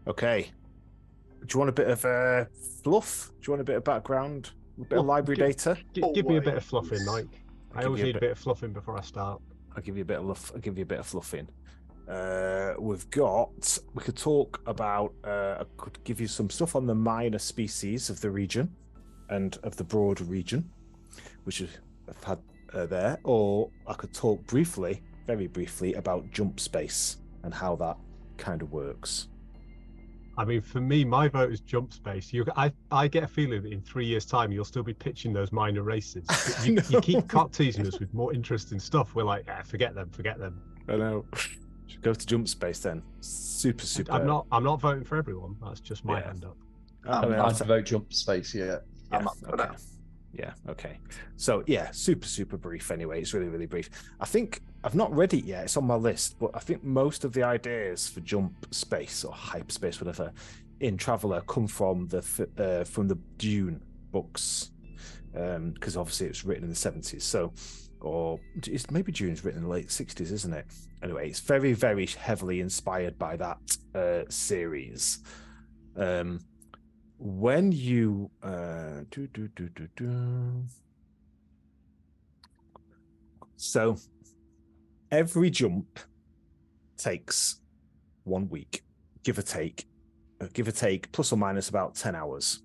Okay. Do you want a bit of fluff? Do you want a bit of background? A bit of library data? Give me a bit of fluffing, Mike. I always need a bit of fluffing before I start. I'll give you a bit of fluffing. We could talk about, I could give you some stuff on the minor species of the region and of the broader region, which I've had there, or I could talk briefly, very briefly, about jump space and how that kind of works. I mean, for me, my vote is jump space. I get a feeling that in 3 years' time, you'll still be pitching those minor races. You keep teasing us with more interesting stuff. We're like, forget them. I know. Should go to jump space then. Super. I'm not voting for everyone. That's just my hand up. I'd vote jump space. Yeah. I'm up for that. Yeah. Okay. So yeah, super brief. Anyway, it's really brief. I think I've not read it yet. It's on my list, but I think most of the ideas for jump space or hyperspace, whatever, in Traveller come from the Dune books, because obviously it's written in the 70s. So, or maybe Dune's written in the late 60s, isn't it? Anyway, it's very heavily inspired by that series. When you so every jump takes 1 week, give or take, plus or minus about 10 hours.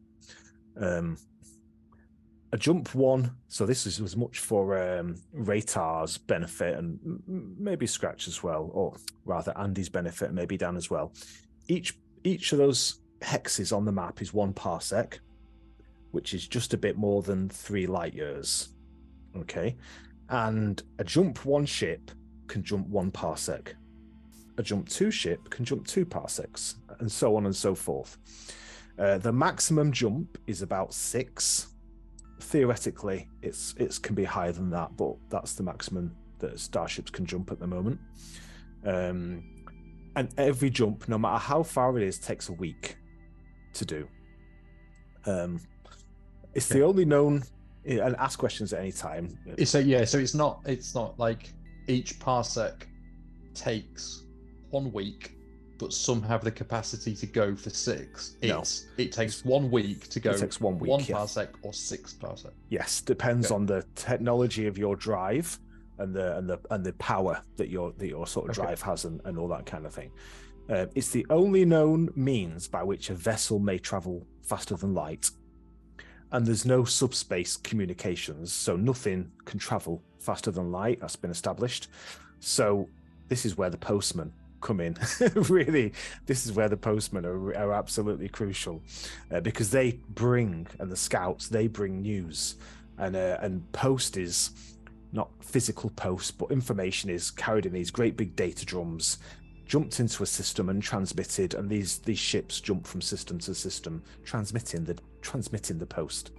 A jump one, so this is as much for Raytar's benefit and maybe Scratch as well, or rather Andy's benefit and maybe Dan as well. Each of those hexes on the map is 1 parsec, which is just a bit more than 3 light years. Okay, and a jump 1 ship can jump 1 parsec. A jump 2 ship can jump 2 parsecs, and so on and so forth. The maximum jump is about 6. Theoretically, it can be higher than that, but that's the maximum that starships can jump at the moment. And every jump, no matter how far it is, takes a week to do. It's the only known, and ask questions at any time. So it's not like each parsec takes 1 week, but some have the capacity to go for 6. It takes 1 week to go. It takes 1 week, 1 parsec or 6 parsec. Yes, depends on the technology of your drive and the power that your sort of drive has and all that kind of thing. It's the only known means by which a vessel may travel faster than light, and there's no subspace communications, so nothing can travel faster than light. That's been established. So this is where the postmen come in. Really, this is where the postmen are absolutely crucial, because they bring, and the scouts, they bring news, and post is not physical post, but information is carried in these great big data drums, jumped into a system and transmitted, and these ships jump from system to system, transmitting the post.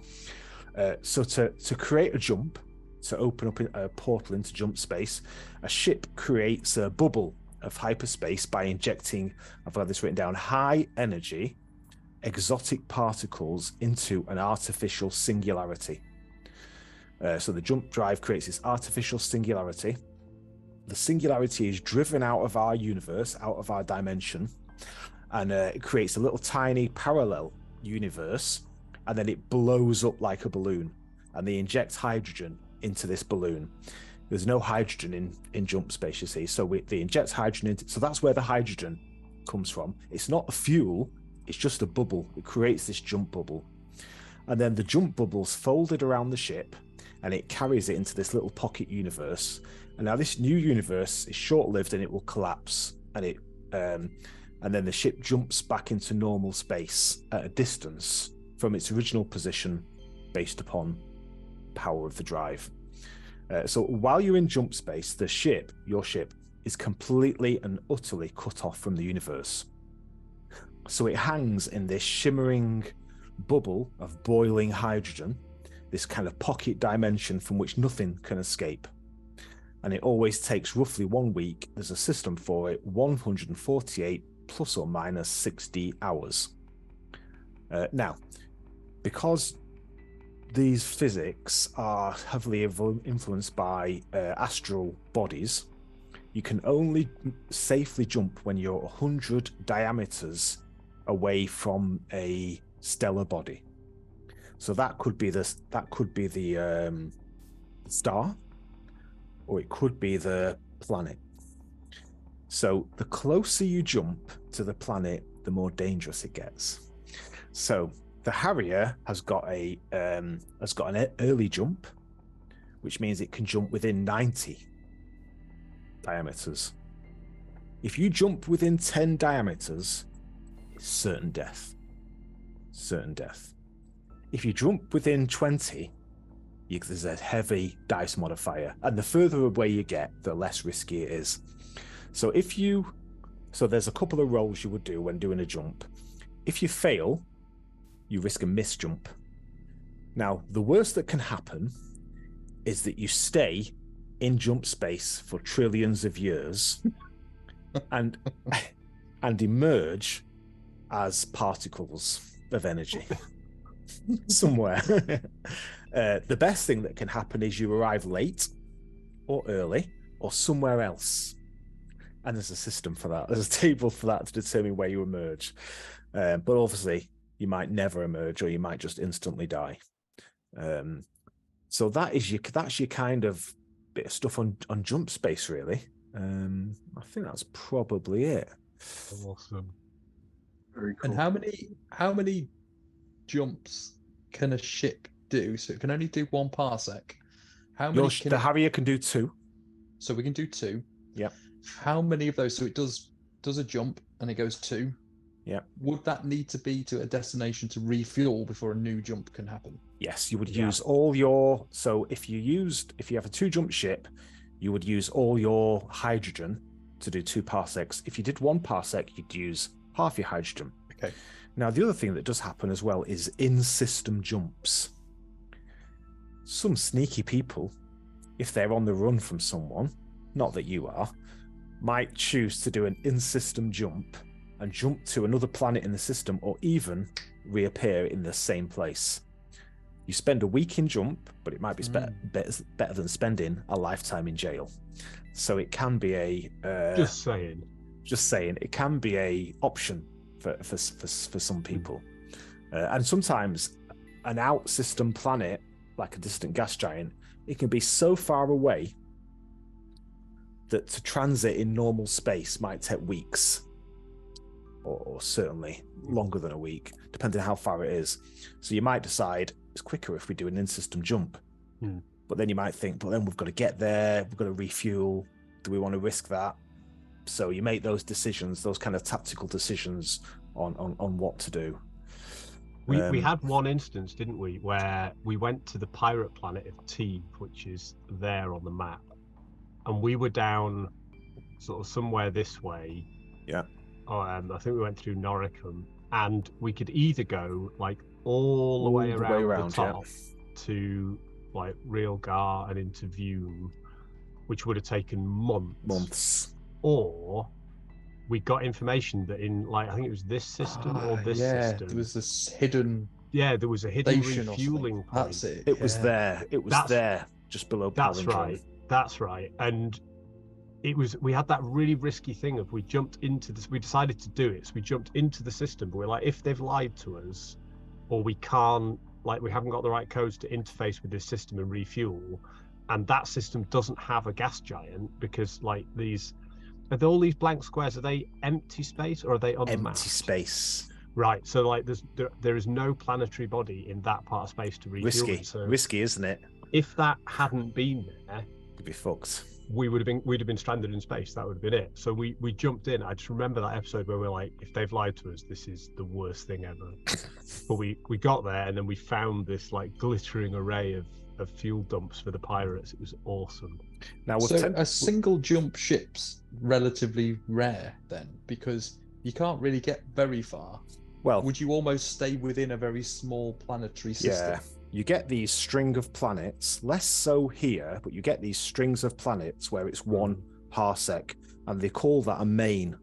So to create a jump, to open up a portal into jump space, a ship creates a bubble of hyperspace by injecting, I've got this written down, high energy exotic particles into an artificial singularity. So the jump drive creates this artificial singularity. The singularity is driven out of our universe, out of our dimension, and it creates a little tiny parallel universe, and then it blows up like a balloon, and they inject hydrogen into this balloon. There's no hydrogen in jump space, you see, so they inject hydrogen into, so that's where the hydrogen comes from. It's not a fuel, it's just a bubble. It creates this jump bubble, and then the jump bubble's folded around the ship, and it carries it into this little pocket universe. And now this new universe is short-lived, and it will collapse, and then the ship jumps back into normal space at a distance from its original position based upon power of the drive. So while you're in jump space, your ship is completely and utterly cut off from the universe. So it hangs in this shimmering bubble of boiling hydrogen, this kind of pocket dimension from which nothing can escape. And it always takes roughly 1 week. There's a system for it, 148 plus or minus 60 hours. Now, because these physics are heavily influenced by astral bodies, you can only safely jump when you're 100 diameters away from a stellar body. So that could be the star, or it could be the planet. So the closer you jump to the planet, the more dangerous it gets. So the Harrier has got an early jump, which means it can jump within 90 diameters. If you jump within 10 diameters, it's certain death. Certain death. If you jump within 20, there's a heavy dice modifier, and the further away you get, the less risky it is. So there's a couple of rolls you would do when doing a jump. If you fail, you risk a miss jump. Now, the worst that can happen is that you stay in jump space for trillions of years and emerge as particles of energy somewhere. The best thing that can happen is you arrive late or early or somewhere else. And there's a system for that. There's a table for that to determine where you emerge. But obviously, you might never emerge, or you might just instantly die. So that's your kind of bit of stuff on jump space, really. I think that's probably it. Awesome. Very cool. And how many jumps can a ship do? So it can only do 1 parsec. The Harrier can do 2. So we can do 2. Yeah. How many of those? So it does a jump and it goes 2. Yeah. Would that need to be to a destination to refuel before a new jump can happen? Yes, you would use all your. So if you have a 2-jump ship, you would use all your hydrogen to do 2 parsecs. If you did 1 parsec, you'd use half your hydrogen. Okay. Now, the other thing that does happen as well is in-system jumps. Some sneaky people, if they're on the run from someone, not that you are, might choose to do an in-system jump and jump to another planet in the system, or even reappear in the same place. You spend a week in jump, but it might be better than spending a lifetime in jail. So it can be a just saying, it can be a option for some people, and sometimes an out-system planet, like a distant gas giant, it can be so far away that to transit in normal space might take weeks, or certainly longer than a week, depending on how far it is. So you might decide it's quicker if we do an in-system jump. But then you might think, but then we've got to get there, we've got to refuel. Do we want to risk that? So you make those decisions, those kind of tactical decisions on what to do. We had one instance, didn't we, where we went to the pirate planet of Teve, which is there on the map, and we were down sort of somewhere this way. Yeah. I think we went through Noricum, and we could either go like all the way around the top to like Realgar and into View, which would have taken months, or we got information that in like I think it was this system or this system, there was this hidden. Yeah, there was a hidden refueling point. That's it. It was there. It was there, just below. That's right. That's right. And we had that really risky thing of we jumped into this. We decided to do it, so we jumped into the system. But we're like, if they've lied to us, or we can't, like, we haven't got the right codes to interface with this system and refuel, and that system doesn't have a gas giant because, like, all these blank squares, are they empty space or are they unmapped? Empty space. Right. So, like, there is no planetary body in that part of space to refuel. Risky, isn't it? If that hadn't been there, you'd be fucked. We'd have been stranded in space. That would have been it. So we jumped in. I just remember that episode where we're like, if they've lied to us, this is the worst thing ever. But we got there, and then we found this like glittering array of fuel dumps for the pirates. It was awesome. Now, a single jump ship's relatively rare then, because you can't really get very far. Well, would you almost stay within a very small planetary system? Yeah. You get these string of planets, less so here, but you get these strings of planets where it's 1 parsec, and they call that a main.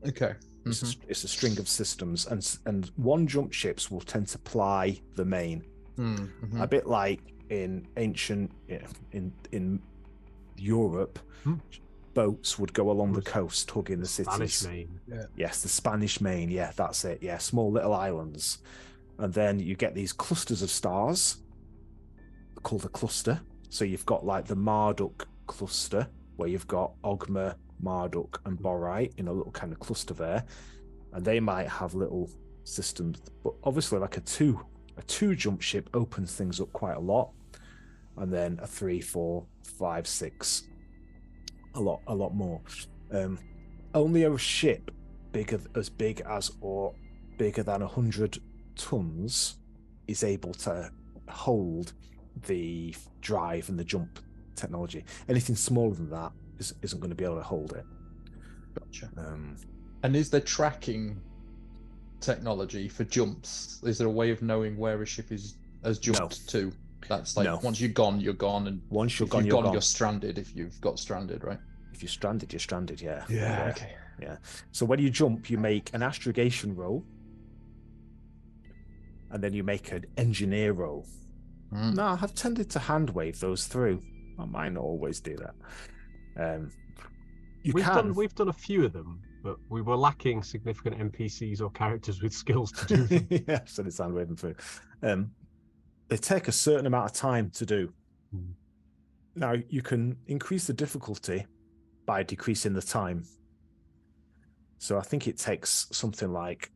Okay. It's a string of systems, and 1 jump ships will tend to ply the main. A bit like in ancient in Europe, boats would go along the coast, hugging the cities. Spanish Main. Yeah. Yes, the Spanish Main. Yeah, that's it. Yeah, small little islands. And then you get these clusters of stars called a cluster. So you've got like the Marduk cluster, where you've got Ogma, Marduk, and Borite in a little kind of cluster there. And they might have little systems, but obviously like a two jump ship opens things up quite a lot. And then a 3, 4, 5, 6, a lot more. Only a ship as big as or bigger than 100 tons is able to hold the drive and the jump technology. Anything smaller than that isn't going to be able to hold it. Gotcha. And is there tracking technology for jumps? Is there a way of knowing where a ship has jumped to? That's like once you're gone, you're gone, and once you're gone, you're stranded. If you've got stranded, right? If you're stranded, you're stranded. Yeah. Yeah. Okay. Yeah. So when you jump, you make an astrogation roll, and then you make an engineer roll. No, I have tended to hand wave those through. I might not always do that. We've done a few of them, but we were lacking significant NPCs or characters with skills to do them. Yeah, so it's hand waving through. They take a certain amount of time to do. Now you can increase the difficulty by decreasing the time. So I think it takes something like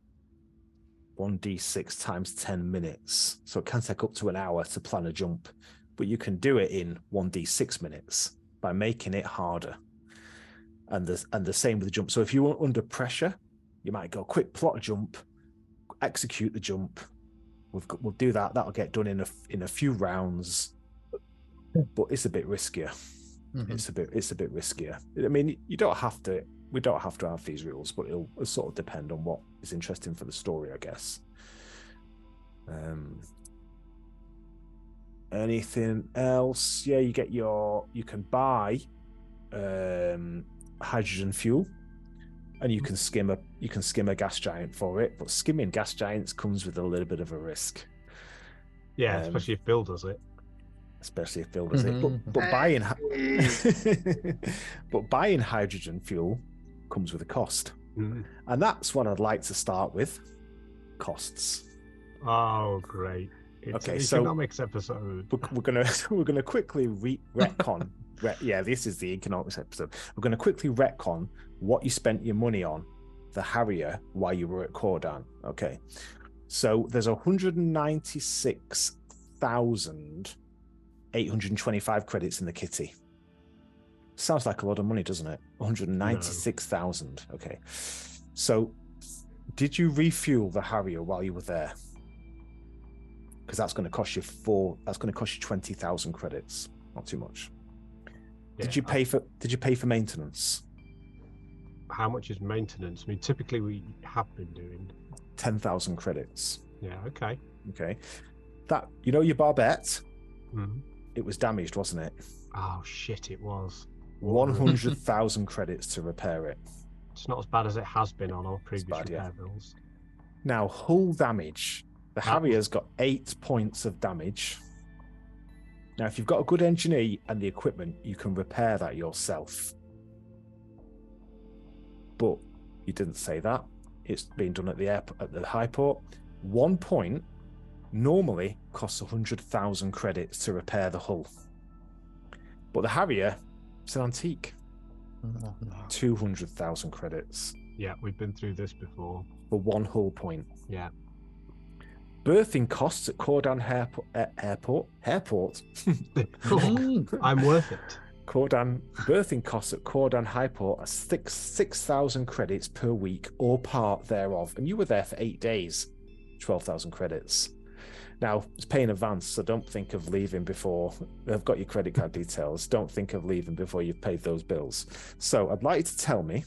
1d6 times 10 minutes. So it can take up to an hour to plan a jump, but you can do it in 1d6 minutes by making it harder. And the same with the jump. So if you were under pressure, you might go quick, plot a jump, execute the jump. We'll do that. That'll get done in a few rounds, but it's a bit riskier. It's a bit riskier. I mean, we don't have to have these rules, but it'll sort of depend on what is interesting for the story, I guess. Anything else? Yeah, you can buy hydrogen fuel, and you can skim a gas giant for it, but skimming gas giants comes with a little bit of a risk. Yeah, especially if Bill does it. But buying hydrogen fuel comes with a cost. And that's what I'd like to start with. Costs. Oh, great. It's an economics episode. We're gonna quickly retcon. This is the economics episode. We're gonna quickly retcon what you spent your money on the Harrier while you were at Cordan. Okay. So there's 196,825 credits in the kitty. Sounds like a lot of money, doesn't it? 196,000. No. Okay. So did you refuel the Harrier while you were there? Because that's going to cost you 20,000 credits. Not too much. Yeah, did you pay for maintenance? How much is maintenance? I mean, typically we have been doing 10,000 credits. Yeah. Okay. That your barbette. It was damaged, wasn't it? Oh shit! It was 100,000 credits to repair it. It's not as bad as it has been on our previous repair bills. Now, hull damage. The Harrier's got 8 points of damage. Now, if you've got a good engineer and the equipment, you can repair that yourself. But you didn't say that. It's being done at the airport, at the high port. 1 point normally costs 100,000 credits to repair the hull. But the Harrier, it's an antique. 200,000 credits. Yeah, we've been through this before. For 1 hull point. Yeah. Berthing costs at Cordan Airport. I'm worth it. Berthing costs at Cordan Highport are 6,000 credits per week or part thereof. And you were there for 8 days. 12,000 credits. Now, it's pay in advance, so don't think of leaving before I've got your credit card details. Don't think of leaving before you've paid those bills. So I'd like you to tell me,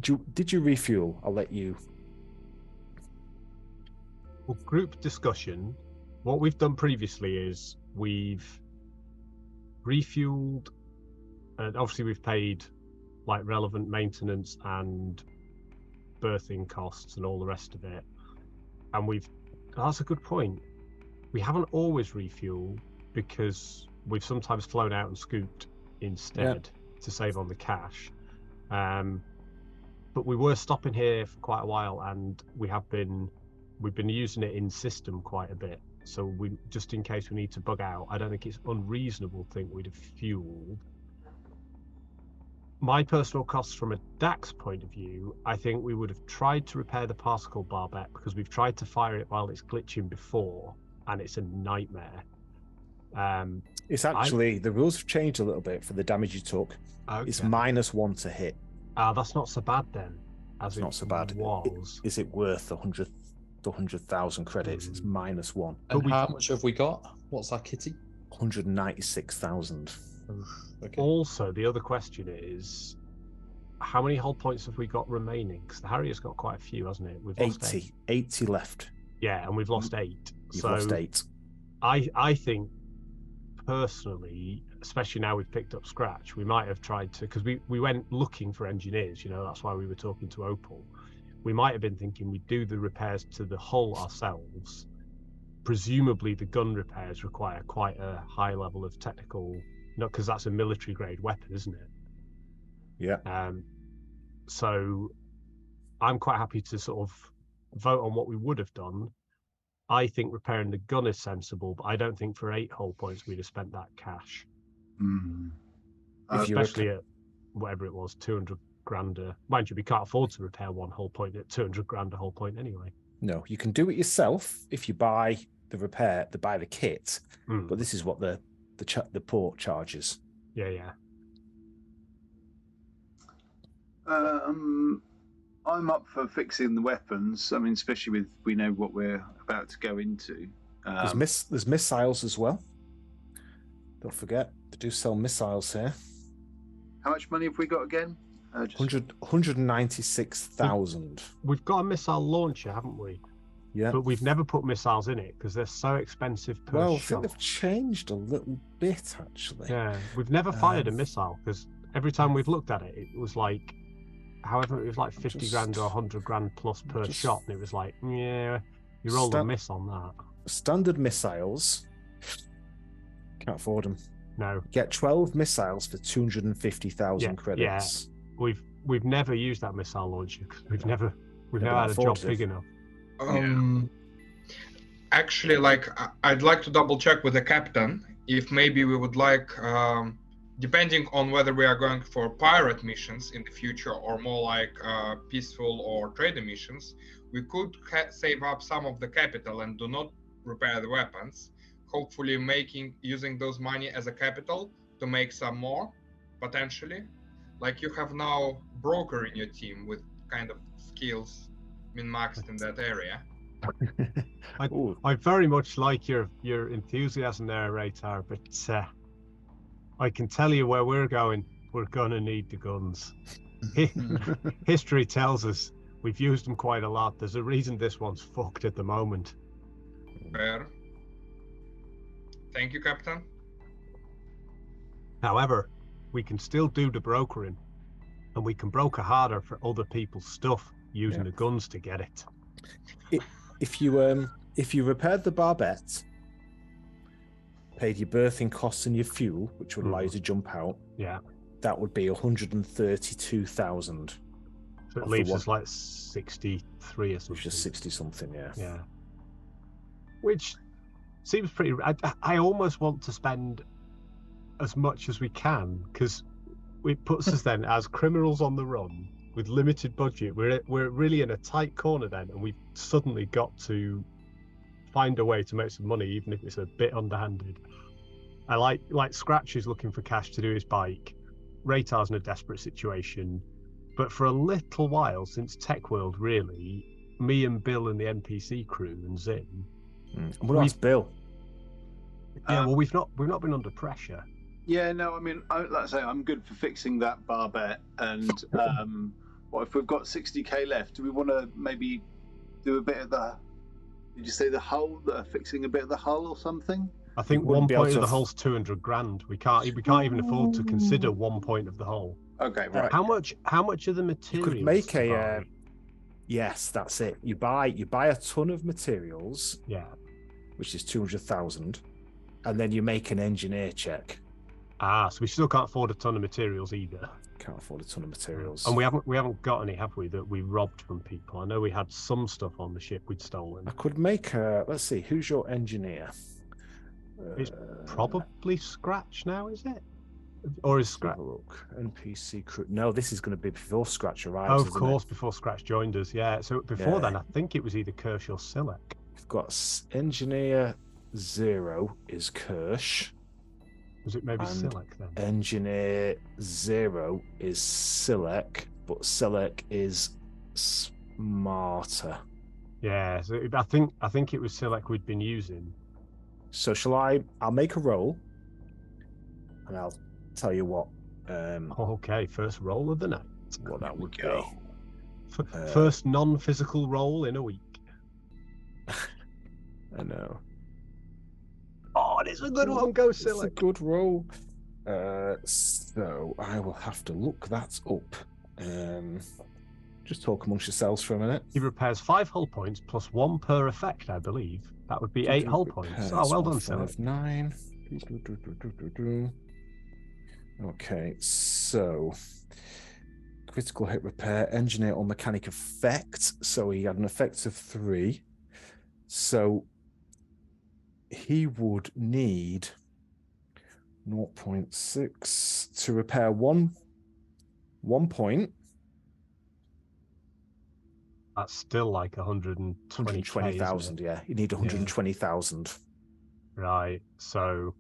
did you refuel? I'll let you. Well, group discussion. What we've done previously is we've refueled, and obviously we've paid like relevant maintenance and berthing costs and all the rest of it. And that's a good point. We haven't always refueled because we've sometimes flown out and scooped instead to save on the cash. But we were stopping here for quite a while, and we've been using it in system quite a bit. So we, just in case we need to bug out, I don't think it's unreasonable to think we'd have fueled. My personal costs from a DAX point of view, I think we would have tried to repair the particle barbette, because we've tried to fire it while it's glitching before, and it's a nightmare. It's actually, the rules have changed a little bit for the damage you took. Okay. It's -1 to hit. That's not so bad then. It's not so bad. Is it worth 100,000 credits? It's -1. And how much have we got? What's our kitty? 196,000. Okay. Also, the other question is, how many hull points have we got remaining? Because the Harrier's got quite a few, hasn't it? We've lost 80 left. Yeah, and we've lost 8. You've lost 8. I think, personally, especially now we've picked up Scratch, we might have tried to, because we went looking for engineers, that's why we were talking to Opal. We might have been thinking we'd do the repairs to the hull ourselves. Presumably the gun repairs require quite a high level of technical, not because that's a military grade weapon, isn't it? Yeah. So I'm quite happy to sort of vote on what we would have done. I think repairing the gun is sensible, but I don't think for 8 hull points we'd have spent that cash. Especially at whatever it was, 200 grand. Mind you, we can't afford to repair 1 hull point at 200 grand a hull point anyway. No, you can do it yourself if you buy the kit. But this is what the port charges. Yeah. I'm up for fixing the weapons. I mean, especially with we know what we're about to go into. There's missiles as well. Don't forget, they do sell missiles here. How much money have we got again? 196,000. We've got a missile launcher, haven't we? Yeah. But we've never put missiles in it because they're so expensive per shot. I shot. think they've changed a little bit, actually. Yeah, we've never fired a missile because every time we've looked at it, it was like, however, it was like 50 grand or 100 grand plus per shot. And it was like, yeah, you rolled a miss on that. Standard missiles, can't afford them. No. Get 12 missiles for 250,000 credits. Yeah. We've never used that missile launcher because we've never had a job big enough. Actually, I'd like to double check with the captain if maybe we would like, depending on whether we are going for pirate missions in the future or more like peaceful or trader missions, we could save up some of the capital and do not repair the weapons, hopefully using those money as a capital to make some more, potentially. Like you have now broker in your team with kind of skills min-maxed in that area. I very much like your enthusiasm there, Raytar, but I can tell you where we're going. We're gonna need the guns. History tells us we've used them quite a lot. There's a reason this one's fucked at the moment. Fair. Thank you, Captain. However, we can still do the brokering, and we can broker harder for other people's stuff using the guns to get it. If you repaired the barbette, paid your berthing costs and your fuel, which would allow you to jump out, that would be 132,000. So it leaves us like 63 or something. Which is 60 something, yeah. Which seems pretty. I almost want to spend as much as we can because it puts us then as criminals on the run with limited budget. We're really in a tight corner then, and we've suddenly got to find a way to make some money, even if it's a bit underhanded. I like Scratch is looking for cash to do his bike. Raytar's in a desperate situation, but for a little while since Tech World, really, me and Bill and the NPC crew and Zin. What about Bill? Yeah, well, we've not been under pressure. Yeah, no, I mean, like I say, I'm good for fixing that barbette. And what if we've got 60k left? Do we want to maybe do a bit of the? Did you say the hull? Fixing a bit of the hull or something? I think 1 point of the hull's 200 grand. We can't even afford to consider 1 point of the hull. Okay, right. How much of the materials? You could make a. Yes, that's it. You buy a ton of materials. Yeah. Which is 200,000, and then you make an engineer check. So we still can't afford a ton of materials either. Can't afford a ton of materials. And we haven't got any, have we, that we robbed from people? I know we had some stuff on the ship we'd stolen. I could make a. Let's see. Who's your engineer? It's probably Scratch now, is it? Or is Scratch? Look, NPC crew. No, this is going to be before Scratch arrives. Oh, of course, before Scratch joined us. Yeah. So before then, I think it was either Kirsch or Silek. We've got engineer 0 is Kirsch. Was it maybe Silek then? Engineer 0 is Silek, but Silek is smarter. Yeah, so I think it was Silek we'd been using. So I'll make a roll, and I'll tell you what. Okay, first roll of the night. What that would be. First non-physical roll in a week. I know. Oh, it's a good one. Go, Silek. It's a good roll. So I will have to look that up. Just talk amongst yourselves for a minute. He repairs 5 hull points plus 1 per effect, I believe. That would be 8 hull points. Oh, well done, Silek. 9. Okay, so critical hit repair, engineer or mechanic effect. So he had an effect of 3. So he would need 0.6 to repair one point. That's still like 120,000. Yeah, you need 120,000. Right. So,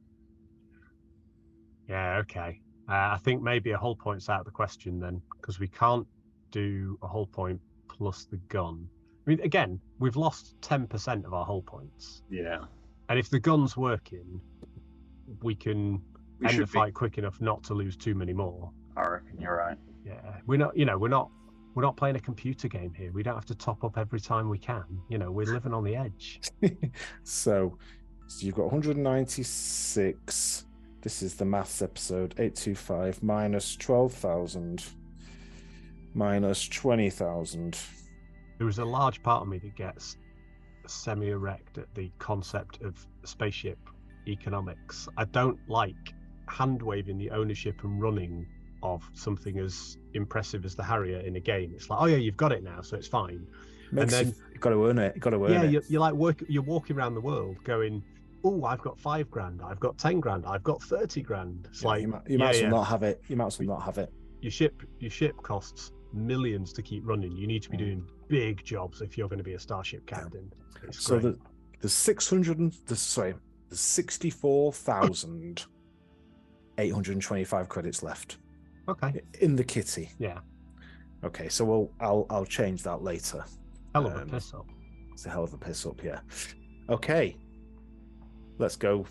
yeah, okay. I think maybe a hull point's out of the question then, because we can't do a hull point plus the gun. I mean, again, we've lost 10% of our hull points. Yeah. And if the gun's working, we can end the fight quick enough not to lose too many more. I reckon you're right. Yeah, we're not playing a computer game here. We don't have to top up every time we can. We're living on the edge. So you've got 196. This is the maths episode. 825 minus 12,000 minus 20,000. There is a large part of me that gets semi-erect at the concept of spaceship economics. I don't like hand-waving the ownership and running of something as impressive as the Harrier in a game. It's like, oh yeah, you've got it now, so it's fine. And then you've got to earn it. You're like you're walking around the world going, oh, I've got 5 grand, I've got 10 grand, I've got 30 grand. It's like you might as well not have it. You might as well not have it. Your ship costs millions to keep running. You need to be doing big jobs if you're going to be a starship captain. So the 64,825 credits left. Okay. In the kitty. Yeah. Okay, so I'll change that later. Hell of a piss up. It's a hell of a piss up, yeah. Okay. Let's go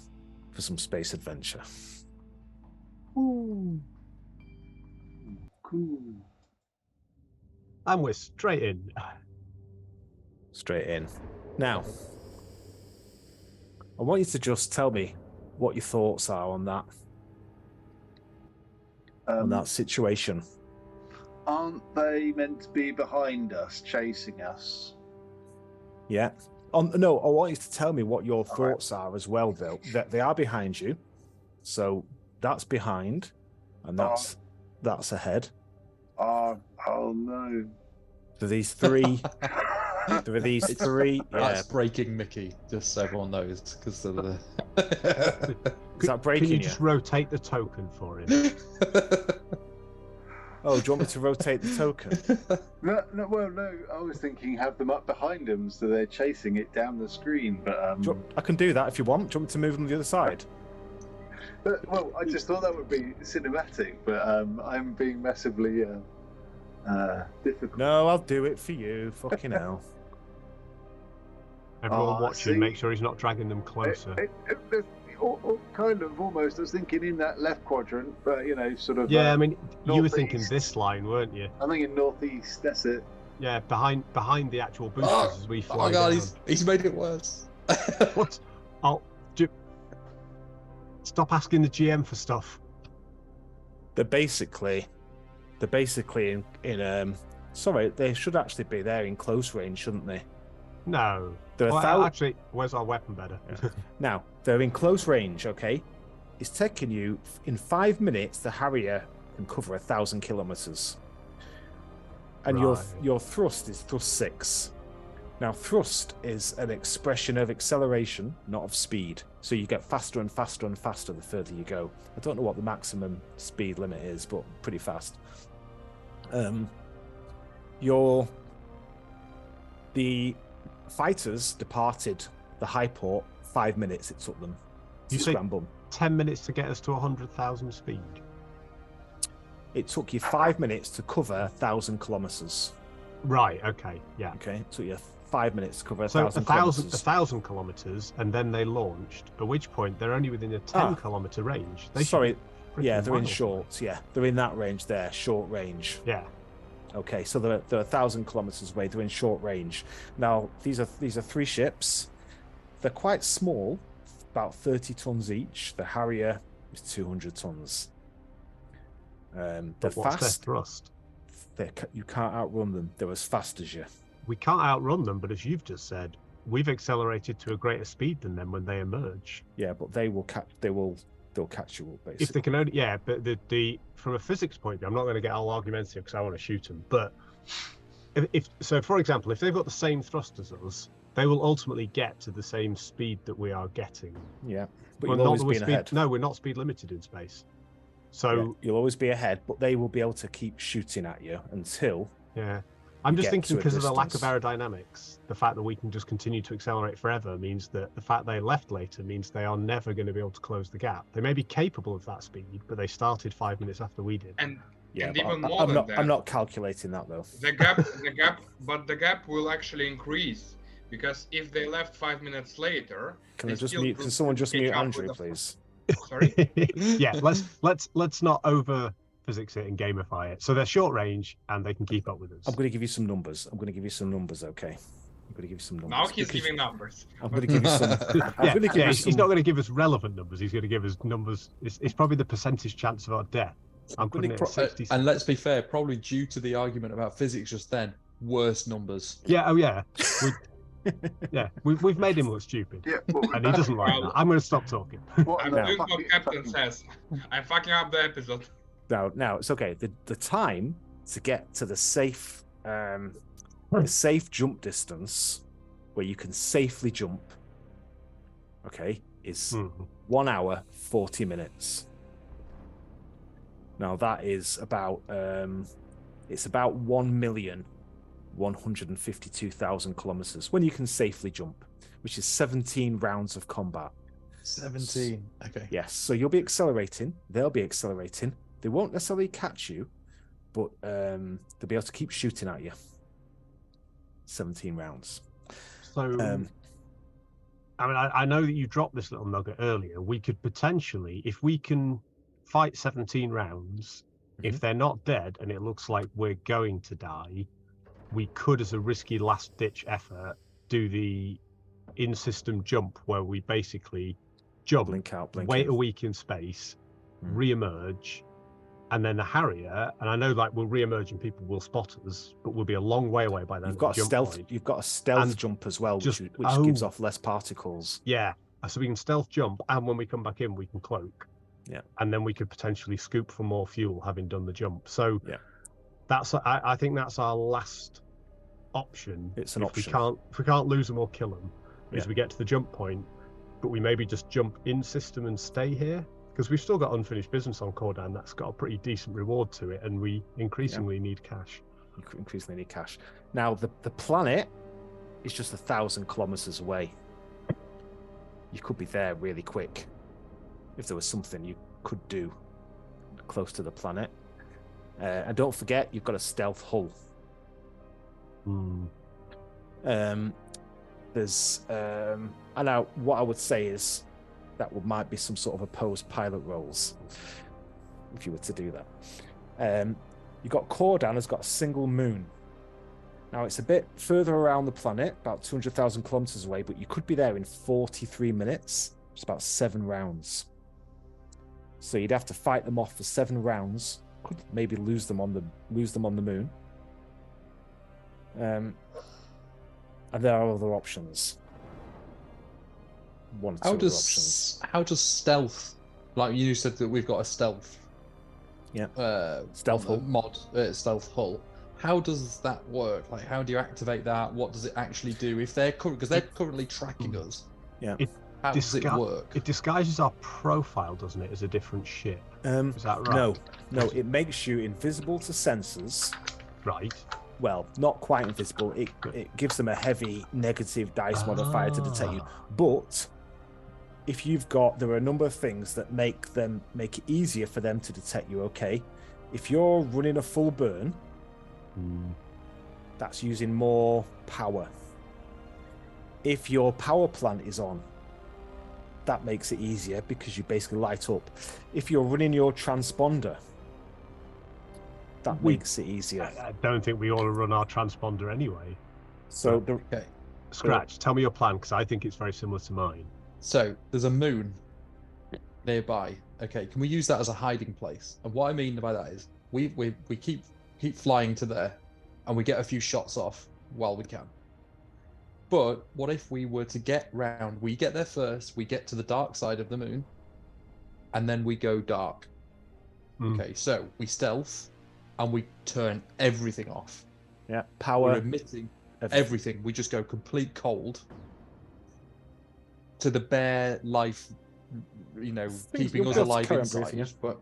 for some space adventure. Ooh. Cool. And we're straight in. Straight in. Now, I want you to just tell me what your thoughts are on that. On that situation. Aren't they meant to be behind us, chasing us? Yeah. No, I want you to tell me what your thoughts are as well, Bill. That they are behind you. So that's behind, and that's ahead. Oh no. So these three. There are these three. That's breaking Mickey, just so everyone knows, because of the. Is that breaking? Can you just rotate the token for him? Oh, do you want me to rotate the token? No. I was thinking have them up behind them so they're chasing it down the screen. But I can do that if you want. Do you want me to move them to the other side? Well, I just thought that would be cinematic, but I'm being massively difficult. No, I'll do it for you. Fucking hell. Everyone watching, make sure he's not dragging them closer. Kind of, almost. I was thinking in that left quadrant, but sort of. Yeah, I mean, you were thinking this line, weren't you? I'm thinking northeast. That's it. Yeah, behind the actual boosters as we fly down. God, he's made it worse. What? Stop asking the GM for stuff. They're basically in sorry, they should actually be there in close range, shouldn't they? No. They're actually, where's our weapon better? Now, they're in close range, okay? it's taking you in 5 minutes. The Harrier can cover 1,000 kilometers, and your thrust is thrust 6. Now, thrust is an expression of acceleration, not of speed. So you get faster and faster and faster the further you go. I don't know what the maximum speed limit is, but pretty fast. The fighters departed the high port 5 minutes it took them to scramble. 10 minutes to get us to 100,000 speed. It took you 5 minutes to cover 1,000 kilometers. Right. Okay. Yeah. Okay. It took you 5 minutes to cover 1,000 kilometers. 1,000 kilometers, and then they launched. At which point they're only within a 10-kilometer range. They're in miles short. Yeah, they're in that range there, short range. Yeah. Okay, so they're 1,000 kilometers away. They're in short range. Now these are 3 ships. They're quite small, about 30 tons each. The Harrier is 200 tons. They're But what's their fast. thrust? You can't outrun them. They're as fast as you. We can't outrun them, but as you've just said, we've accelerated to a greater speed than them when they emerge. Yeah, but they'll catch you up, basically. If they can only, yeah, but the from a physics point of view, I'm not going to get all argumentative because I want to shoot them. But if so, for example, if they've got the same thrust as us, they will ultimately get to the same speed that we are getting. Yeah, but Well, you'll always be speed, ahead. No, we're not speed limited in space. So Yeah, you'll always be ahead, but they will be able to keep shooting at you until. yeah. I'm just get thinking to a because of the lack of distance. aerodynamics, the fact that we can just continue to accelerate forever means that the fact they left later means they are never going to be able to close the gap. They may be capable of that speed, but they started 5 minutes after we did. And Yeah, and but even more than that, I'm not calculating that though. the gap will actually increase because if they left 5 minutes later, Can they I just still mute? could Can someone just catch mute up Andrew, with the- please? Sorry. Yeah, let's not over physics it and gamify it. So they're short range and they can keep up with us. I'm going to give you some numbers. Okay? I'm going to give you some numbers. Now he's because giving numbers. I'm going to give you some. He's not going to give us relevant numbers. He's going to give us numbers. It's probably the percentage chance of our death. I'm putting it at 60. And let's be fair, probably due to the argument about physics just then, worse numbers. Yeah. Oh yeah. We've made him look stupid. Yeah, And he doesn't like that. I'm going to stop talking. What I'm the doing fuck what is Captain fucking- says. I'm fucking up the episode. Now it's okay. The time to get to the safe jump distance where you can safely jump, okay, is 1 hour 40 minutes. Now that is about it's about 1,152,000 kilometers when you can safely jump, which is 17 rounds of combat. 17. Okay. Yes, so you'll be accelerating. They'll be accelerating. They won't necessarily catch you, but they'll be able to keep shooting at you. 17 rounds. So, I mean, I know that you dropped this little nugget earlier. We could potentially, if we can fight 17 rounds, if they're not dead and it looks like we're going to die, we could, as a risky last-ditch effort, do the in-system jump where we basically jump, Blink out, blink wait in. a week in space, re-emerge, and then the Harrier, and I know like we'll re-emerge and people will spot us, but we'll be a long way away by then. You've got a jump stealth. point. You've got a stealth And jump as well, just- which gives off less particles. Yeah, so we can stealth jump, and when we come back in, we can cloak. Yeah. And then we could potentially scoop for more fuel, having done the jump. So Yeah. I think that's our last option. It's an option. If we can't lose them or kill them, is Yeah. we get to the jump point, but we maybe just jump in system and stay here. Because we've still got unfinished business on Cordan that's got a pretty decent reward to it, and we increasingly need cash. You increasingly need cash. Now the planet is just 1,000 kilometers away. You could be there really quick if there was something you could do close to the planet. And don't forget, you've got a stealth hull. There's and now what I would say is that might be some sort of opposed pilot roles if you were to do that. You got Cordan has got a single moon. Now it's a bit further around the planet, about 200,000 kilometers away, but you could be there in 43 minutes. It's about 7 rounds. So you'd have to fight them off for 7 rounds. Could maybe lose them on the moon. And there are other options. One or two How other options. does stealth like you said that we've got a stealth. Yeah. Stealth hull mod. Stealth hull. How does that work? Like, how do you activate that? What does it actually do? If they're because they're currently tracking us. Yeah. How does it work? It disguises our profile, doesn't it, as a different ship? Is that right? No. It makes you invisible to sensors. Right. Well, not quite invisible. It gives them a heavy negative dice modifier to detect you. But if there are a number of things that make it easier for them to detect you. Okay, if you're running a full burn, that's using more power. If your power plant is on, that makes it easier because you basically light up. If you're running your transponder, that makes it easier. I don't think we ought to run our transponder anyway. So okay. Scratch, tell me your plan, because I think it's very similar to mine. So there's a moon nearby. Okay, can we use that as a hiding place? And what I mean by that is we keep flying to there, and we get a few shots off while we can. But what if we were to get round? We get there first. We get to the dark side of the moon, and then we go dark. Okay, so we stealth, and we turn everything off. Yeah, power. We're emitting everything. We just go complete cold to the bare life, keeping us alive inside. But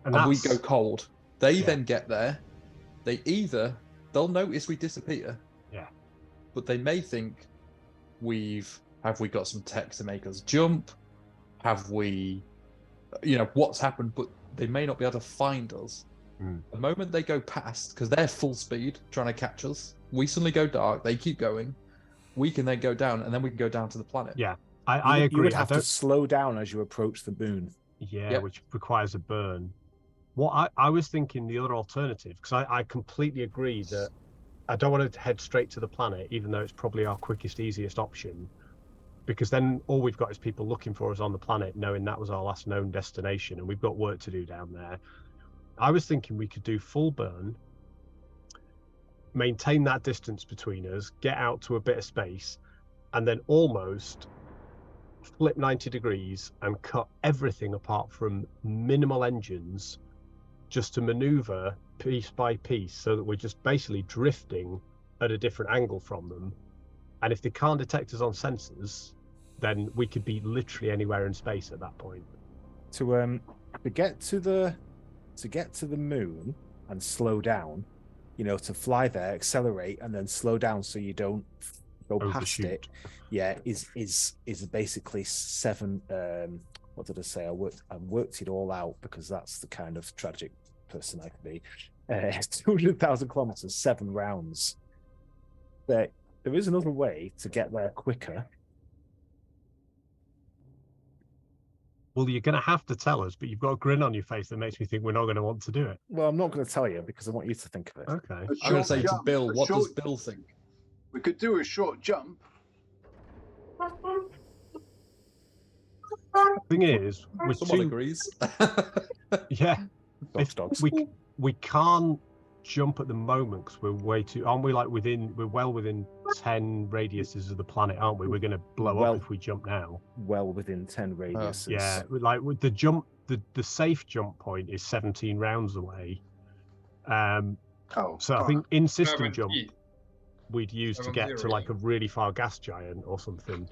and we go cold. They then get there. They'll notice we disappear. Yeah. But they may think have we got some tech to make us jump? Have we, what's happened? But they may not be able to find us. The moment they go past, because they're full speed trying to catch us, we suddenly go dark. They keep going. We can then go down, and then we can go down to the planet. Yeah, I agree. You would have to slow down as you approach the moon. Yeah, which requires a burn. What I was thinking, the other alternative, because I completely agree that I don't want to head straight to the planet, even though it's probably our quickest, easiest option, because then all we've got is people looking for us on the planet, knowing that was our last known destination, and we've got work to do down there. I was thinking we could do full burn, maintain that distance between us, get out to a bit of space, and then almost flip 90 degrees and cut everything apart from minimal engines, just to maneuver piece by piece, so that we're just basically drifting at a different angle from them. And if they can't detect us on sensors, then we could be literally anywhere in space at that point. To get to the moon and slow down, to fly there, accelerate, and then slow down so you don't go past it. Yeah, is basically 7. What did I say? I worked it all out, because that's the kind of tragic person I could be. 200,000 kilometers, 7 rounds. There is another way to get there quicker. Well, you're going to have to tell us, but you've got a grin on your face that makes me think we're not going to want to do it. Well, I'm not going to tell you, because I want you to think of it. Okay. I'm going to say to Bill, what does Bill think? We could do a short jump. Thing is, someone agrees. Yeah. Dogs. We can't jump at the moment because we're way too. Aren't we we're well within 10 radiuses of the planet, aren't we? We're going to blow up if we jump now. Well within 10 radiuses. Yeah, with the jump, the safe jump point is 17 rounds away. So I think in system jump we'd use to get to a really far gas giant or something.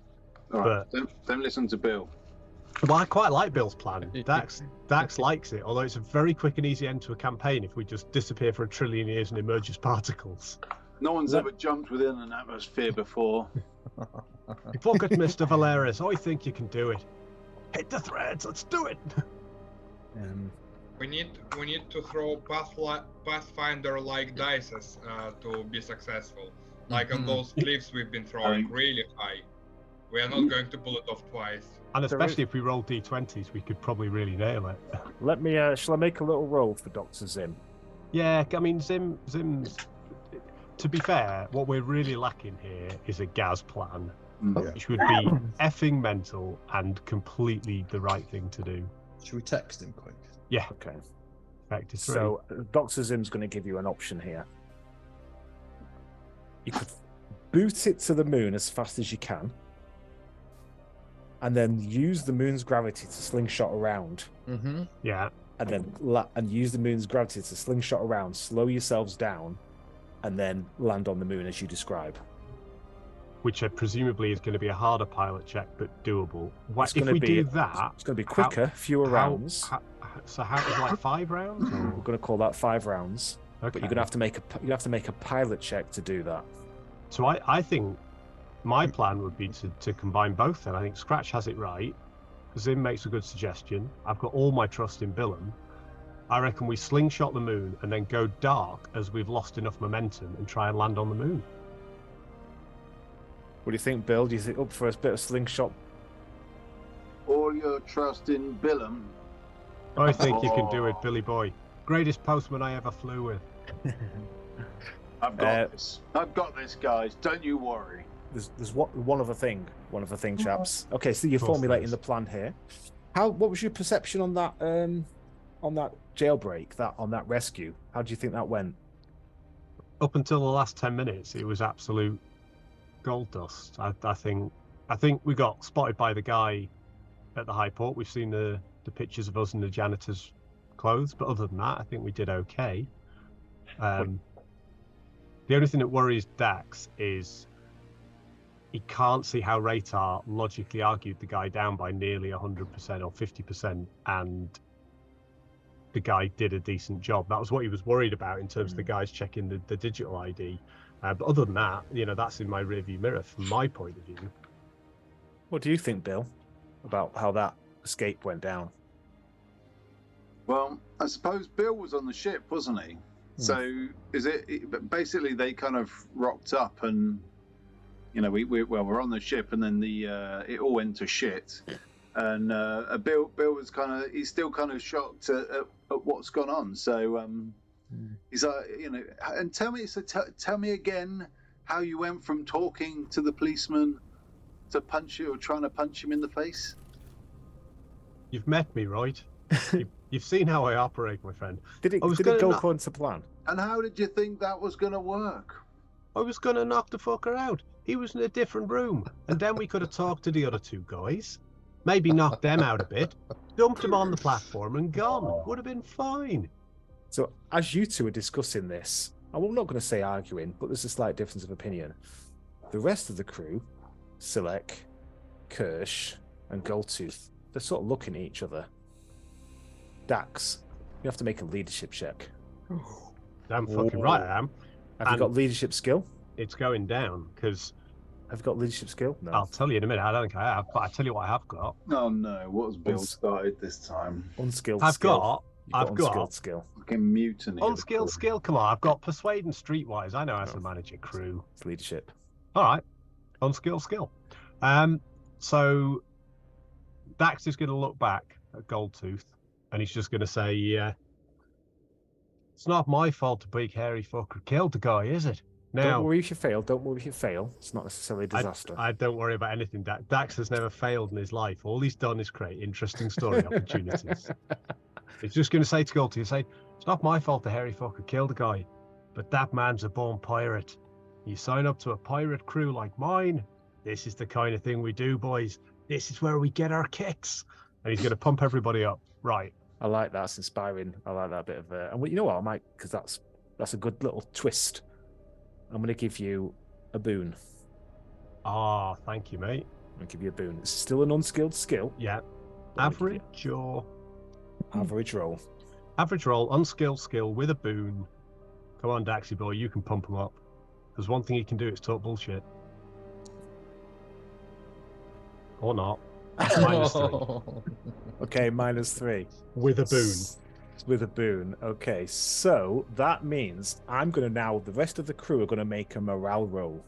All right, don't listen to Bill. Well, I quite like Bill's plan. Dax likes it, although it's a very quick and easy end to a campaign if we just disappear for 1 trillion years and emerge as particles. No one's ever jumped within an atmosphere before. Fuck it, Mr. Valeris. I think you can do it. Hit the threads. Let's do it. We need to throw Pathfinder-like dices to be successful. Like on those cliffs we've been throwing really high. We are not going to pull it off twice. And especially if we roll d20s, we could probably really nail it. Let me. Shall I make a little roll for Dr. Zim? Yeah, I mean, Zim's. To be fair, what we're really lacking here is a Gaz plan, which would be effing mental and completely the right thing to do. Should we text him quick? Yeah. Okay. Vector 3. So Dr. Zim's going to give you an option here. You could boot it to the moon as fast as you can. and then use the moon's gravity to slingshot around. Mm-hmm. Yeah. And then use the moon's gravity to slingshot around, slow yourselves down, and then land on the moon as you describe. Which presumably is going to be a harder pilot check, but doable. It's If we do It's that, going to be quicker, fewer rounds. So how is like 5 rounds? Or? We're going to call that 5 rounds. Okay. But you're going to have to make a pilot check to do that. So I think my plan would be to combine both. Then I think Scratch has it right. Zim makes a good suggestion. I've got all my trust in Billum. I reckon we slingshot the moon and then go dark as we've lost enough momentum and try and land on the moon. What do you think, Bill? Do you think up for a bit of slingshot? All your trust in Billum. I think you can do it, Billy Boy. Greatest postman I ever flew with. I've got this. I've got this, guys. Don't you worry. There's one other thing, chaps. Okay, so you're formulating the plan here. What was your perception on that jailbreak, on that rescue? How do you think that went? Up until the last 10 minutes, it was absolute gold dust. I think we got spotted by the guy at the high port. We've seen the pictures of us in the janitor's clothes, but other than that, I think we did okay. The only thing that worries Dax is he can't see how Ratar logically argued the guy down by nearly 100% or 50%, and the guy did a decent job. That was what he was worried about in terms of the guys checking the digital ID. But other than that, that's in my rearview mirror from my point of view. What do you think, Bill, about how that escape went down? Well, I suppose Bill was on the ship, wasn't he? So basically they kind of rocked up and we're on the ship, and then it all went to shit. And Bill was he's still kind of shocked at what's gone on. So he's like, and tell me again how you went from talking to the policeman to trying to punch him in the face. You've met me, right? You've seen how I operate, my friend. Did it go according to plan? And how did you think that was going to work? I was going to knock the fucker out. He was in a different room. And then we could have talked to the other 2 guys. Maybe knocked them out a bit. Dumped him on the platform and gone. Would have been fine. So as you two are discussing this, I'm not going to say arguing, but there's a slight difference of opinion. The rest of the crew, Silek, Kirsch, and Goldtooth, they're sort of looking at each other. Dax, you have to make a leadership check. Damn fucking right I am. Have you got leadership skill? It's going down, because... Have you got leadership skill? No. I'll tell you in a minute. I don't think I have, but I'll tell you what I have got. Oh no, what has Bill started this time? Unskilled I've skill. got unskilled skill. Fucking mutiny. Unskilled skill, come on. I've got persuade and streetwise. I know how to manage a crew. It's leadership. All right. Unskilled skill. So Dax is going to look back at Goldtooth, and he's just going to say, it's not my fault the big hairy fucker killed the guy, is it? Now, don't worry if you fail. Don't worry if you fail. It's not necessarily a disaster. I don't worry about anything. Dax has never failed in his life. All he's done is create interesting story opportunities. He's just going to say to Goldtooth, it's not my fault the hairy fucker killed the guy, but that man's a born pirate. You sign up to a pirate crew like mine, this is the kind of thing we do, boys. This is where we get our kicks. And he's going to pump everybody up. Right. I like that. It's inspiring. I like that bit of... and you know what? I might... Because that's a good little twist. I'm going to give you a boon. Ah, thank you, mate. I'm going to give you a boon. It's still an unskilled skill. Yeah. Average or... Average roll. Average roll, unskilled skill with a boon. Come on, Daxy boy, you can pump him up. There's one thing you can do, it's talk bullshit. Or not. -3. Okay, -3. With a boon. With a boon. Okay, so that means I'm going to now, the rest of the crew are going to make a morale roll.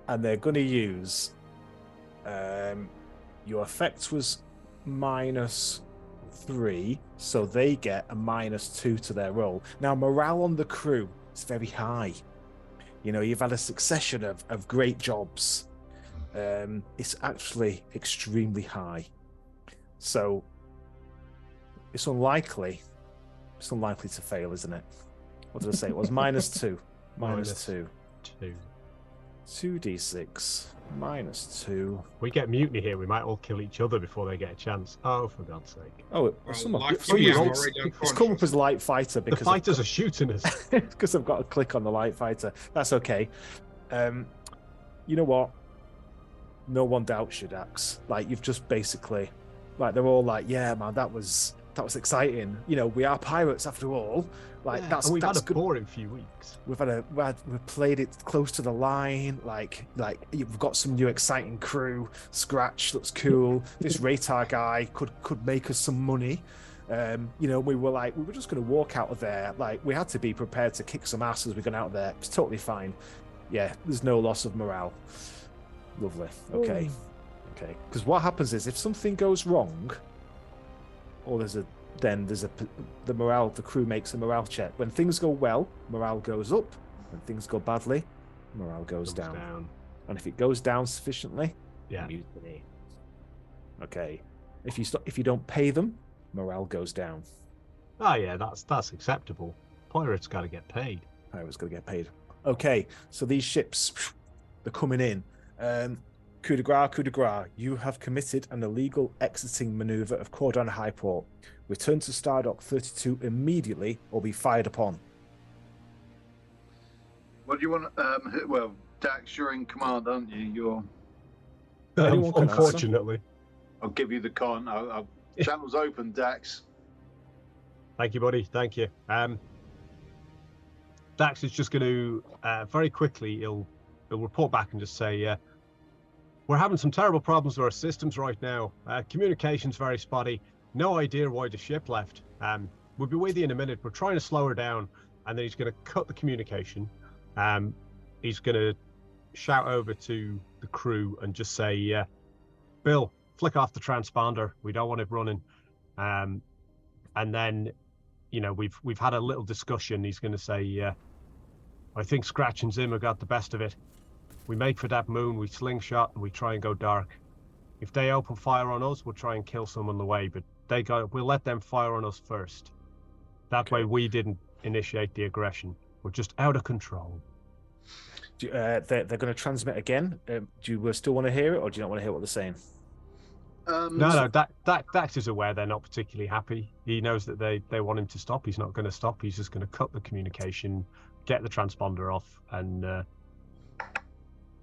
And they're going to use, your effect was -3, so they get a -2 to their roll. Now, morale on the crew is very high. You've had a succession of great jobs. It's actually extremely high. So it's unlikely to fail, isn't it? What did I say? It was -2. -2. 2d6 minus 2. We get mutiny here, we might all kill each other before they get a chance. Oh, for God's sake. Oh, Well, someone. luckily I'm already It's come up as light fighter The because fighters are shooting us. because I've got to click on the light fighter. That's okay. You know what? No one doubts you, Dax. Like, you've just basically, like, they're all like, yeah, man, that was exciting. You know, we are pirates after all. Like, Yeah, that's and we've that's had a good. boring few weeks. We've played it close to the line. Like you've got some new exciting crew. Scratch looks cool. This Ratar guy could make us some money. You know, we were just going to walk out of there. Like, we had to be prepared to kick some ass as we got out there. It's totally fine. Yeah, there's no loss of morale. Lovely. Okay. Because what happens is, if something goes wrong, or the morale, the crew makes a morale check. When things go well, morale goes up. When things go badly, morale goes down. And if it goes down sufficiently, mutiny. Okay. If you don't pay them, morale goes down. Oh yeah, that's acceptable. Pirates got to get paid. Pirates got to get paid. Okay, so these ships, they're coming in. Coup de grace, you have committed an illegal exiting maneuver of Cordan Highport. Return to Stardock 32 immediately or be fired upon. What do you want? Well, Dax, you're in command, aren't you? You're. Unfortunately. I'll give you the con. Channel's open, Dax. Thank you, buddy. Thank you. Dax is just going to very quickly. He'll report back and just say, we're having some terrible problems with our systems right now. Communication's very spotty. No idea why the ship left. We'll be with you in a minute. We're trying to slow her down. And then he's going to cut the communication. He's going to shout over to the crew and just say, Bill, flick off the transponder. We don't want it running. And then, you know, we've had a little discussion. He's going to say, I think Scratch and Zimmer got the best of it. We make for that moon, we slingshot, and we try and go dark. If they open fire on us, we'll try and kill some on the way, but we'll let them fire on us first. That way we didn't initiate the aggression. We're just out of control. They're going to transmit again. Do you still want to hear it, or do you not want to hear what they're saying? No, Dax is aware they're not particularly happy. He knows that they want him to stop. He's not going to stop. He's just going to cut the communication, get the transponder off, and...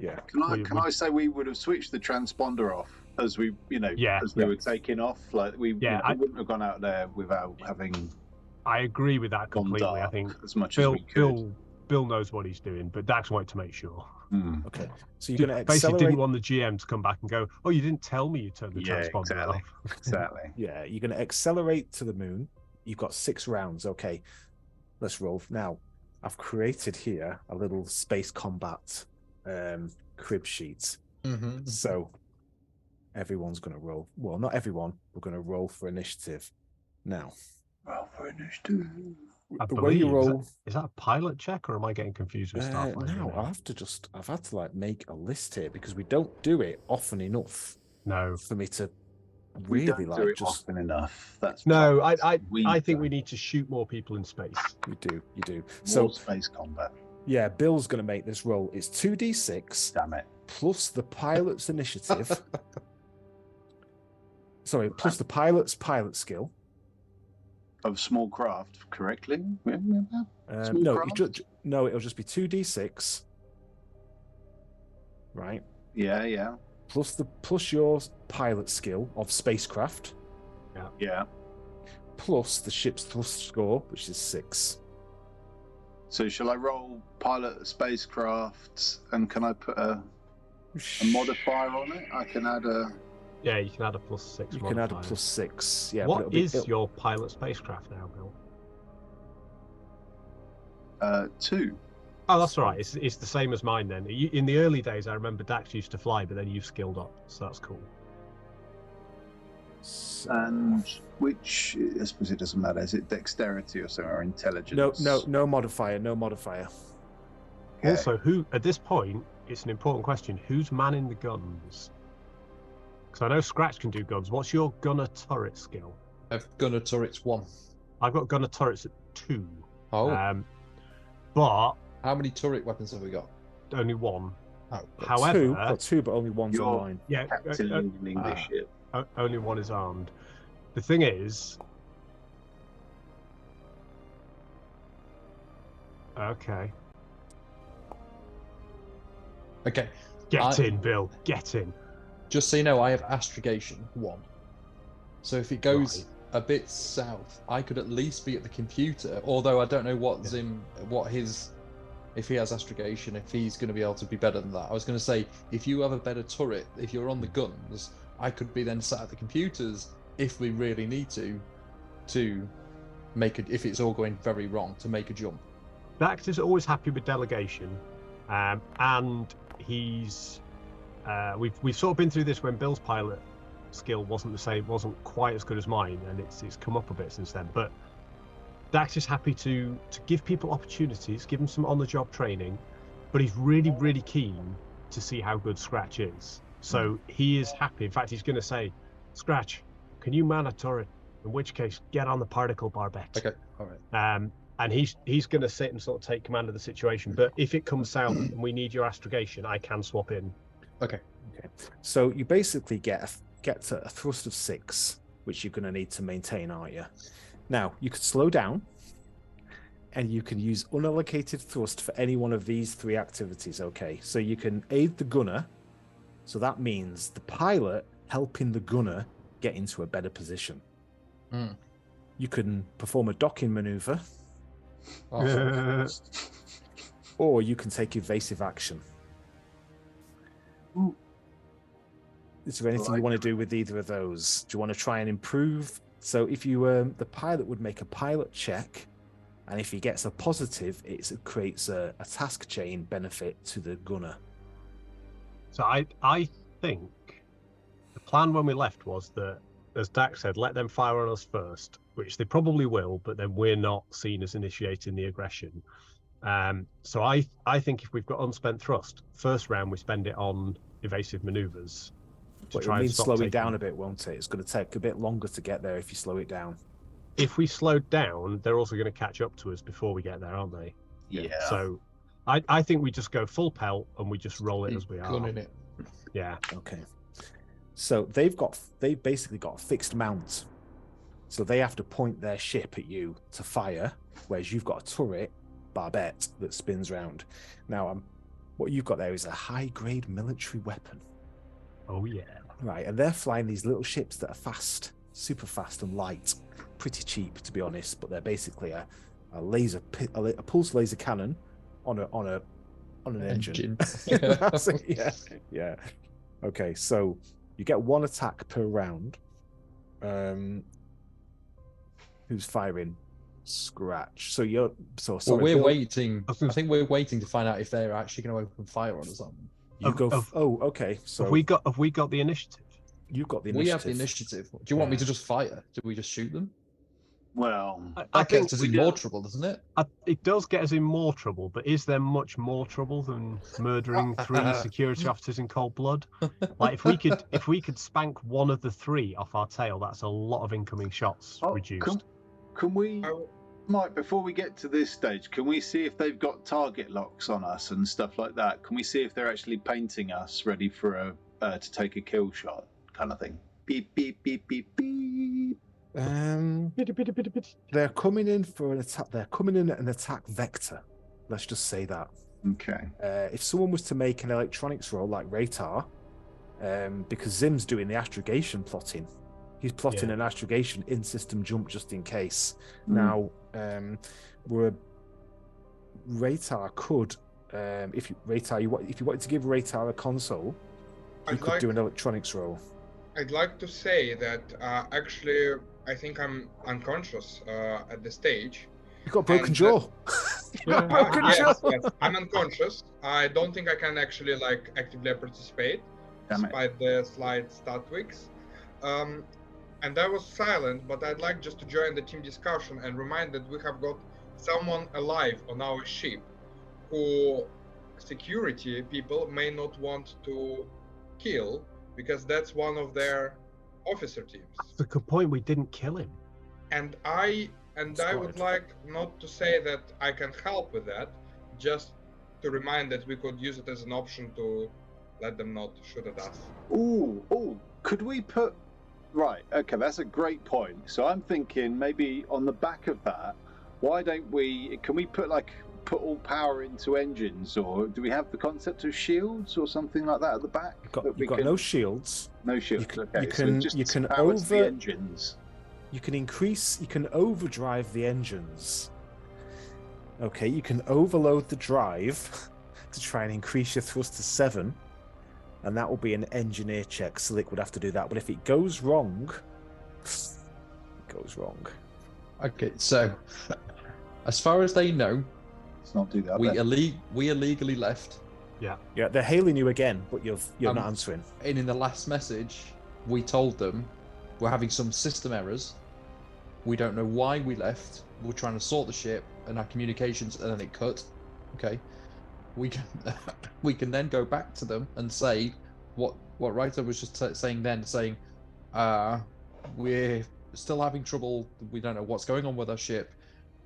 Yeah. Can I say we would have switched the transponder off as we, as we were taking off? Like we wouldn't have gone out there without having. I agree with that completely. I think as much as we could. Bill knows what he's doing, but Dax wanted to make sure. Okay. So you're going to basically didn't want the GM to come back and go, "Oh, you didn't tell me you turned the transponder off." Exactly. Yeah, you're going to accelerate to the moon. You've got 6 rounds. Okay, let's roll now. I've created here a little space combat crib sheet. So everyone's going to roll. Well, not everyone. We're going to roll for initiative now. Roll for initiative. The way you roll is that a pilot check, or am I getting confused with Starfighter? No, I've had to make a list here because we don't do it often enough. No, for me to really do it often enough. That's I think we need to shoot more people in space. You do. More so space combat. Yeah, Bill's going to make this roll. It's 2d6. Damn it. Plus the pilot's initiative. Sorry, plus the pilot's pilot skill. Of small craft, correctly? No, it'll just be 2d6. Right? Yeah. Plus your pilot skill of spacecraft. Yeah. Plus the ship's thrust score, which is 6. So shall I roll pilot spacecraft, and can I put a modifier on it? I can add a... Yeah, you can add a +6 You modifier. can add a +6. Yeah. What is your pilot spacecraft now, Bill? 2. Oh, that's all right. It's the same as mine then. In the early days, I remember Dax used to fly, but then you've skilled up, so that's cool. And which, I suppose it doesn't matter. Is it dexterity or something, or intelligence? No modifier. No modifier. Okay. Also, at this point, it's an important question. Who's manning the guns? Because I know Scratch can do guns. What's your gunner turret skill? I've gunner turrets 1. I've got gunner turrets at 2. Oh. But how many turret weapons have we got? Only 1. However, got two, but only one's You're- online. yeah, Captaining this ship. only one is armed. The thing is, okay, Okay. get in, Bill, get in. Just so you know, I have astrogation 1. So if it goes Right. a bit south, I could at least be at the computer. Although I don't know what if he has astrogation, if he's going to be able to be better than that. I was going to say, if you have a better turret, if you're on the guns, I could be then sat at the computers if we really need to make it. If it's all going very wrong, to make a jump. Dax is always happy with delegation, and he's we've sort of been through this when Bill's pilot skill wasn't quite as good as mine, and it's come up a bit since then. But Dax is happy to give people opportunities, give them some on-the-job training, but he's really keen to see how good Scratch is. So he is happy. In fact, he's going to say, Scratch, can you man a turret? In which case, get on the particle barbette. Okay, all right. And he's going to sit and sort of take command of the situation. But if it comes south and we need your astrogation, I can swap in. Okay. So you basically get to a thrust of 6, which you're going to need to maintain, aren't you? Now, you could slow down, and you can use unallocated thrust for any one of these 3 activities, okay? So you can aid the gunner, so that means the pilot helping the gunner get into a better position. You can perform a docking maneuver, or you can take evasive action. Is there anything you want to do with either of those? Do you want to try and improve? So if you, the pilot would make a pilot check, and if he gets a positive, it creates a task chain benefit to the gunner. So I think the plan when we left was that, as Dax said, let them fire on us first, which they probably will, but then we're not seen as initiating the aggression. So I think if we've got unspent thrust, first round we spend it on evasive maneuvers. But it'll mean slow it down a bit, won't it? It's going to take a bit longer to get there if you slow it down. If we slowed down, they're also going to catch up to us before we get there, aren't they? Yeah. So I think we just go full pelt and we just roll it as we are. Gunning it. Yeah. Okay. So they basically got a fixed mount. So they have to point their ship at you to fire, whereas you've got a turret, barbette, that spins round. Now, what you've got there is a high-grade military weapon. Oh, yeah. Right, and they're flying these little ships that are fast, super fast and light. Pretty cheap, to be honest, but they're basically a pulse laser cannon on an engine. That's it, yeah. Okay, so you get 1 attack per round. Who's firing? Scratch. So sorry. We're Bill, waiting. I think we're waiting to find out if they're actually going to open fire on us. Okay. So have we got the initiative? You've got the initiative. We have the initiative. Do you want me to just fire? Do we just shoot them? Well, That gets us in more trouble, doesn't it? It does get us in more trouble, but is there much more trouble than murdering 3 security officers in cold blood? Like if we could spank one of the 3 off our tail, that's a lot of incoming shots reduced. Can we, Mike, before we get to this stage, can we see if they've got target locks on us and stuff like that? Can we see if they're actually painting us ready for to take a kill shot kind of thing? Beep, beep, beep, beep, beep. They're coming in for an attack. They're coming in at an attack vector. Let's just say that. Okay. If someone was to make an electronics roll like Ratar, because Zim's doing the astrogation plotting, he's plotting an astrogation in-system jump just in case. Now, Ratar could, if you wanted to give Ratar a console, you could do an electronics roll. I'd like to say that actually, I think I'm unconscious at the stage. You've got broken jaw. Yes, I'm unconscious. I don't think I can actually actively participate, despite the slight stat tweaks. And I was silent, but I'd like just to join the team discussion and remind that we have got someone alive on our ship who security people may not want to kill because that's one of their officer teams. That's a good point. We didn't kill him. And I would like not to say that I can help with that, just to remind that we could use it as an option to let them not shoot at us. Ooh, could we put... Right, okay, that's a great point. So I'm thinking maybe on the back of that, why don't we... Can we put all power into engines, or do we have the concept of shields or something like that at the back? You've got no shields. No shields, okay. You can power to the engines. You can overdrive the engines. Okay, you can overload the drive to try and increase your thrust to 7, and that will be an engineer check. Slick would have to do that, but if it goes wrong, it goes wrong. Okay, so as far as they know, let's not do that. We illegally left. Yeah, they're hailing you again, but you're not answering. And in the last message, we told them we're having some system errors. We don't know why we left. We're trying to sort the ship and our communications, and then it cut. Okay, we can then go back to them and say what Ryder was just saying. We're still having trouble. We don't know what's going on with our ship.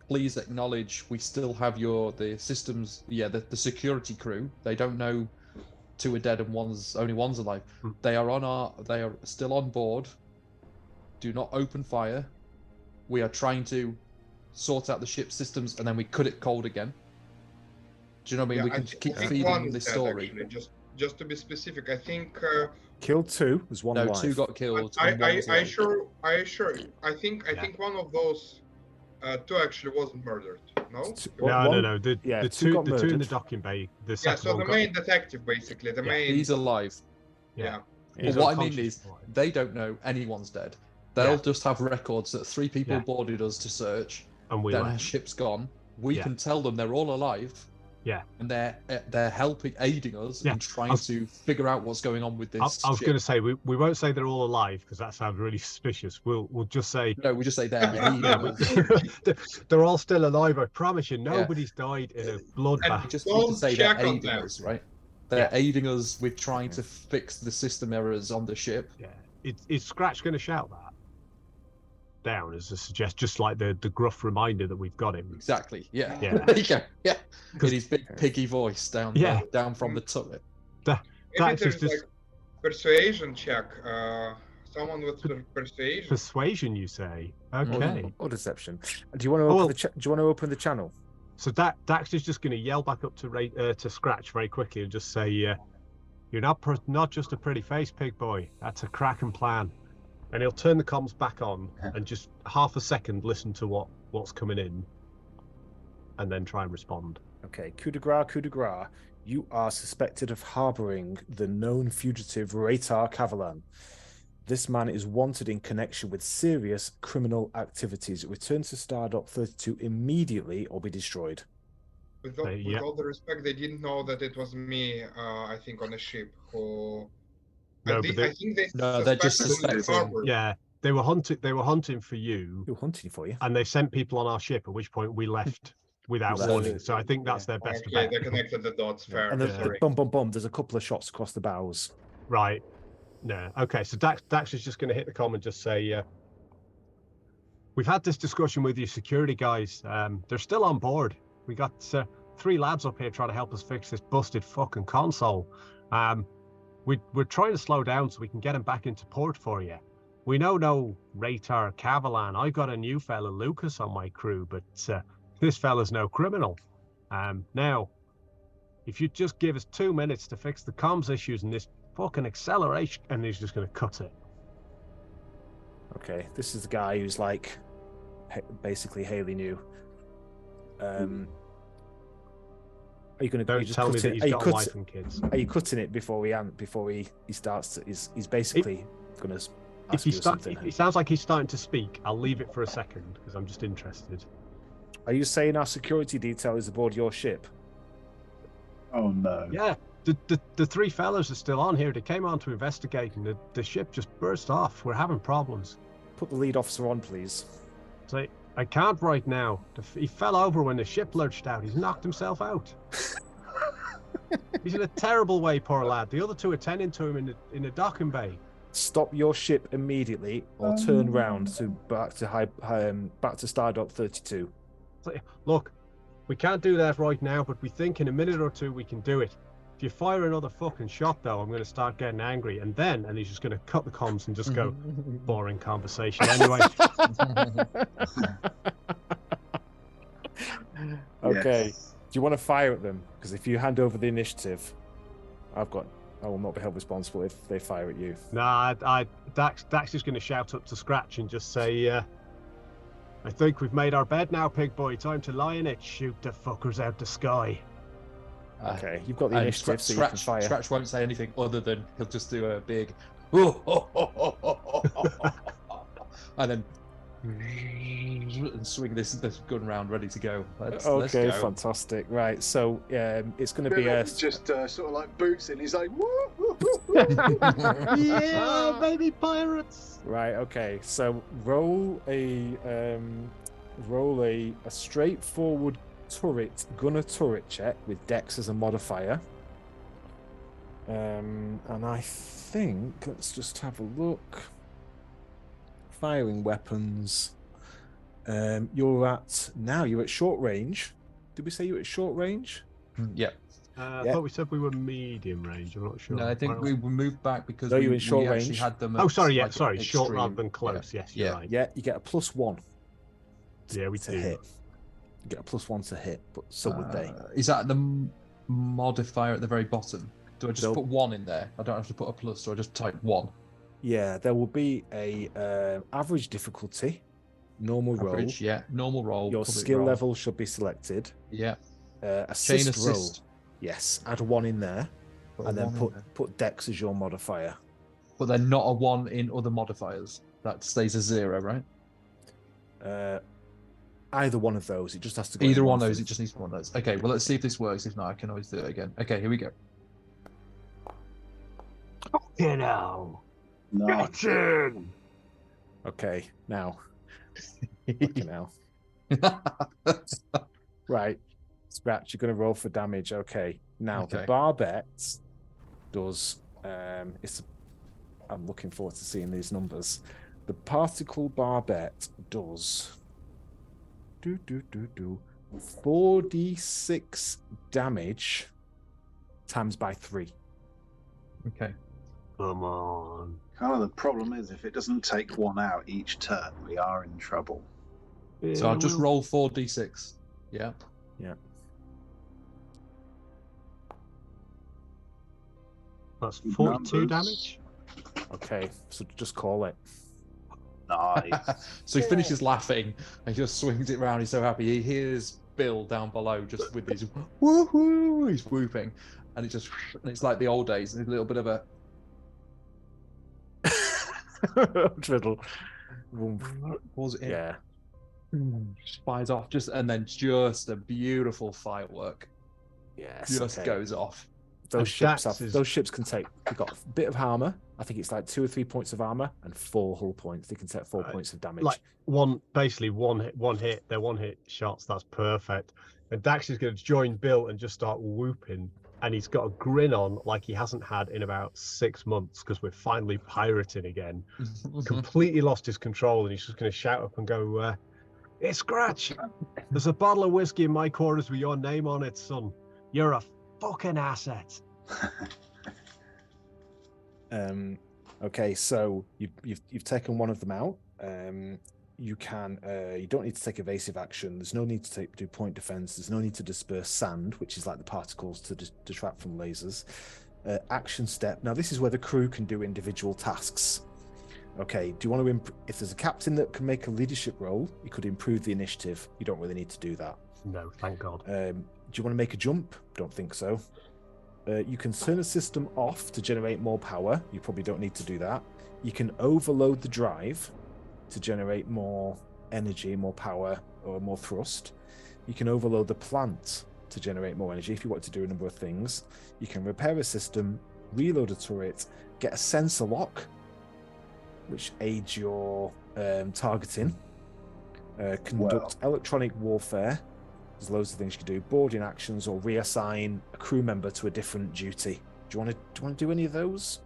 Please acknowledge we still have the systems. Yeah, the security crew. They don't know 2 are dead and only one's alive. They are still on board. Do not open fire. We are trying to sort out the ship systems, and then we cut it cold again. Do you know what I mean? We can keep feeding this story. Actually, just to be specific, I think killed 2. There's one alive. 2 got killed. I think one of those 2 actually wasn't murdered. No. No. The 2 in the docking bay. The second so the main detective, basically, he's alive. Yeah. Well, what I mean is, they don't know anyone's dead. They'll just have records that 3 people boarded us to search, and then our ship's gone. We can tell them they're all alive. Yeah. And they're aiding us in trying to figure out what's going on with this. I was going to say we won't say they're all alive because that sounds really suspicious. We'll just say we just say they're they're all still alive. I promise you, nobody's died in a bloodbath. We just need to say they're aiding us, right? They're aiding us with trying to fix the system errors on the ship. Yeah. Is Scratch going to shout that down as a suggest, just like the gruff reminder that we've got him? Exactly. Yeah. There you go. Yeah. In his big piggy voice down from the turret. That's just like persuasion check. Someone with persuasion. Persuasion, you say? Okay. Or deception. Do you want to open the channel? So Dax is just going to yell back up to Scratch very quickly and just say, "You're not just a pretty face, pig boy. That's a cracking plan." And he'll turn the comms back on and just half a second listen to what's coming in, and then try and respond. Okay, coup de grace. You are suspected of harboring the known fugitive Raitar Kavalan. This man is wanted in connection with serious criminal activities. Return to Stardock 32 immediately or be destroyed. With all the respect, they didn't know that it was me, I think, on the ship who... No, they're just suspecting. Yeah, they were hunting for you. They were hunting for you. And they sent people on our ship, at which point we left without warning. So I think that's their best bet. They connected the dots, fair. And the there's a couple of shots across the bows. Right. No. Okay, so Dax is just going to hit the comm and just say, we've had this discussion with your security guys. They're still on board. We got 3 lads up here trying to help us fix this busted fucking console. We're trying to slow down so we can get him back into port for you. We know no Raitar Kavalan. I got a new fella, Lucas, on my crew, but this fella's no criminal. Now, if you just give us 2 minutes to fix the comms issues and this fucking acceleration, and he's just going to cut it. Okay, this is the guy who's like basically hailing you. Are you going to tell me that he's got a wife and kids? Are you cutting it before he starts? He's basically going to ask you something. It sounds like he's starting to speak. I'll leave it for a second because I'm just interested. Are you saying our security detail is aboard your ship? Oh no. Yeah, the 3 fellas are still on here. They came on to investigate, and the ship just burst off. We're having problems. Put the lead officer on, please. So I can't right now. He fell over when the ship lurched out. He's knocked himself out. He's in a terrible way, poor lad. The other 2 are tending to him in the docking bay. Stop your ship immediately, or turn round to back to Stardock 32. Look, We can't do that right now, but we think in a minute or two we can do it. If you fire another fucking shot, though, I'm going to start getting angry. And he's just going to cut the comms and just go, boring conversation. Anyway. Okay. Yes. Do you want to fire at them? Because if you hand over the initiative, I will not be held responsible if they fire at you. Nah, Dax is going to shout up to Scratch and just say, I think we've made our bed now, pig boy. Time to lie in it. Shoot the fuckers out the sky. Okay, you've got the initiative, so you can fire. Scratch won't say anything other than he'll just do a big and then and swing this gun round ready to go. Let's go. Fantastic. Right, so it's going to be just sort of like boots in. He's like, woo! Yeah, baby pirates. Right. Okay. So roll a straightforward gunner turret check with Dex as a modifier. And I think let's just have a look. Firing weapons. You're at short range. Did we say you were at short range? Yeah. I thought we said we were medium range. I'm not sure. No, I think we moved back because you were in short actually range. had them. Short extreme. rather than close. Yeah. Yes, you're right. Yeah, you get a +1. Yeah, we to do. hit. You get a +1 to hit, but so would they. Is that the modifier at the very bottom? Do I just put 1 in there? I don't have to put a plus, or I just type 1. Yeah, there will be a average difficulty, normal roll. Yeah, normal roll. Your skill level should be selected. Yeah. Assist Chain roll. assist. Yes, add 1 in there, and then put Dex as your modifier. But then not a 1 in other modifiers. That stays a 0, right? Either one of those. It just has to go. Either one of those. It just needs one of those. Okay. Well, let's see if this works. If not, I can always do it again. Okay. Here we go. You know. Nice. Okay, now. Now. Right. Scratch, you're going to roll for damage. Okay. Now, the barbette does... I'm looking forward to seeing these numbers. The particle barbette does... 4d6 damage times by 3. Okay. Come on. Kind of the problem is if it doesn't take 1 out each turn, we are in trouble. So I'll just roll 4d6. Yeah. Yeah. That's 42 damage. Okay, so just call it. Nice. So he finishes laughing and he just swings it around. He's so happy. He hears Bill down below just with his woohoo. He's whooping, and it's like the old days. A little bit of a Driddle. was it? Yeah. Fires off and then just a beautiful firework. Yes. Just goes off. Those ships can take. They've got a bit of armor. I think it's like 2 or 3 points of armor and 4 hull points. They can take 4 points of damage. Like one hit. They're 1-hit shots. That's perfect. And Dax is going to join Bill and just start whooping. And he's got a grin on like he hasn't had in about 6 months because we're finally pirating again. Completely lost his control, and he's just going to shout up and go, "Hey, Scratch! There's a bottle of whiskey in my quarters with your name on it, son. You're a fucking asset." Okay, so you've taken one of them out. You don't need to take evasive action. There's no need to do point defense. There's no need to disperse sand, which is like the particles to detract from lasers. Action step. Now this is where the crew can do individual tasks. Okay, do you want to if there's a captain that can make a leadership role, you could improve the initiative. You don't really need to do that. No, thank God. Do you want to make a jump? Don't think so. You can turn a system off to generate more power. You probably don't need to do that. You can overload the drive to generate more energy, more power, or more thrust. You can overload the plant to generate more energy if you want to do a number of things. You can repair a system, reload a turret, get a sensor lock, which aids your targeting. Conduct electronic warfare. There's loads of things you can do. Boarding actions or reassign a crew member to a different duty. Do you want to do any of those?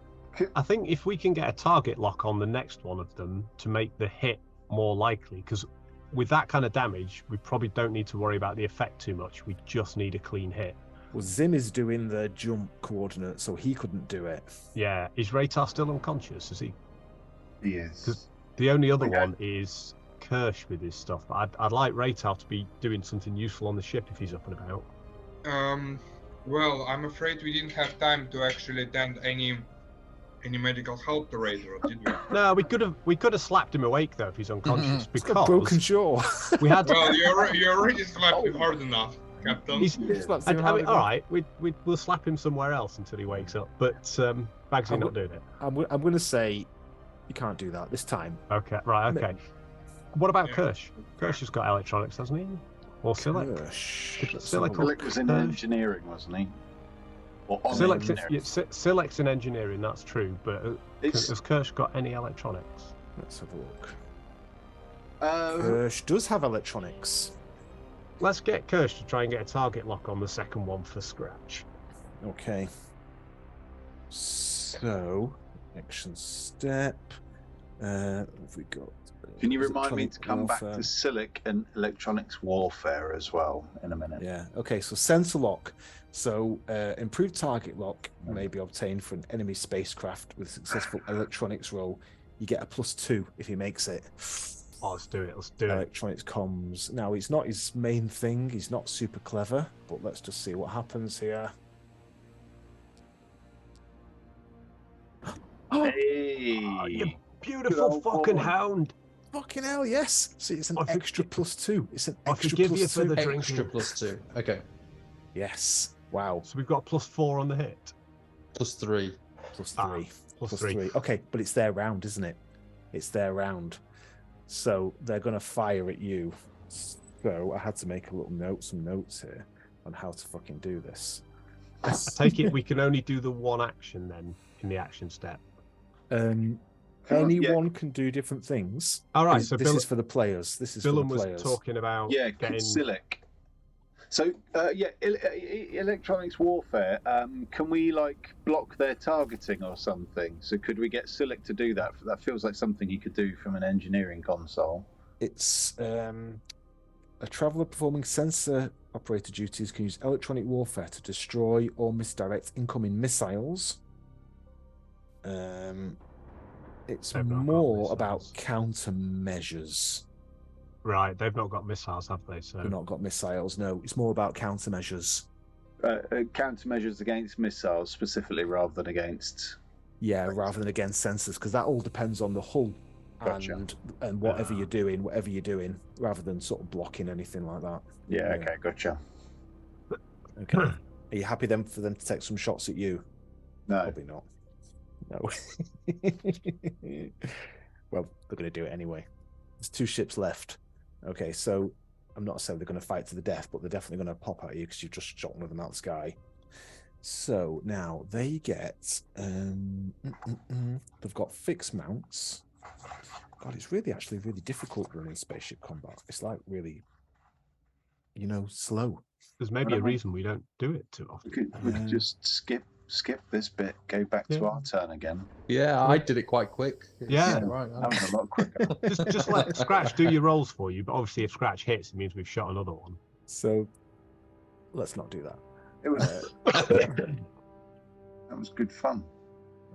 I think if we can get a target lock on the next one of them to make the hit more likely, because with that kind of damage, we probably don't need to worry about the effect too much. We just need a clean hit. Well, Zim is doing the jump coordinate, so he couldn't do it. Yeah. Is Raytar still unconscious? Is he? He is. The only other one is Kirsch with his stuff. But I'd like Raytar to be doing something useful on the ship if he's up and about. Well, I'm afraid we didn't have time to actually attend any medical help to Raider, did we? No, we could have slapped him awake though if he's unconscious He's got a broken jaw. we had. Well, you already slapped him hard enough, Captain. All right, we'll slap him somewhere else until he wakes up. But Bagsy not doing it. I'm going to say you can't do that this time. Okay, right, okay. What about Kirsch? Kirsch has got electronics, hasn't he? Or Silek? Silek was in engineering, wasn't he? Or on Silek's in engineering, that's true. But has Kirsch got any electronics? Let's have a look. Kirsch does have electronics. Let's get Kirsch to try and get a target lock on the second one for Scratch. Okay. So, action step. Have we got? Can you remind me to come back to Silek and electronics warfare as well in a minute? Yeah. Okay. So sensor lock. So improved target lock may be obtained for an enemy spacecraft with successful electronics roll. You get a +2 if he makes it. Oh, let's do it. Let's do Electronics comms. Now, it's not his main thing. He's not super clever, but let's just see what happens here. Hey! Oh, you beautiful fucking hound! Fucking hell, yes! See, it's an extra +2. It's an extra give you +2. for the Extra +2. Okay. Yes. Wow. So we've got +4 on the hit. +3. +3. +3. Okay, but it's their round, isn't it? It's their round. So they're going to fire at you. So I had to make some notes here on how to fucking do this. I take it we can only do the one action then in the action step. Anyone can do different things. All right, so this is for the players. This is Dylan for the players. was talking about getting Silek. So electronics warfare. Can we block their targeting or something? So could we get Silek to do that? That feels like something he could do from an engineering console. It's a traveler performing sensor operator duties can use electronic warfare to destroy or misdirect incoming missiles. It's more about countermeasures. Right, they've not got missiles, have they? So they've not got missiles. No, it's more about countermeasures. Countermeasures against missiles specifically, rather than against. Yeah, rather than against sensors, because that all depends on the hull and whatever you're doing, rather than sort of blocking anything like that. Yeah. Okay, gotcha. Okay. Are you happy then for them to take some shots at you? No, probably not. No. Well, they're going to do it anyway. There's 2 ships left. Okay, so I'm not saying they're going to fight to the death, but they're definitely going to pop at you because you've just shot one of them out the sky. So now they get they've got fixed mounts. God, it's actually really difficult running spaceship combat. It's like really, slow. There's maybe a reason we don't do it too often. We could just skip this bit, go back to our turn again. Yeah, I did it quite quick. Yeah, right. That was a lot quicker. just let Scratch do your rolls for you, but obviously if Scratch hits, it means we've shot another one. So let's not do that. It was that was good fun.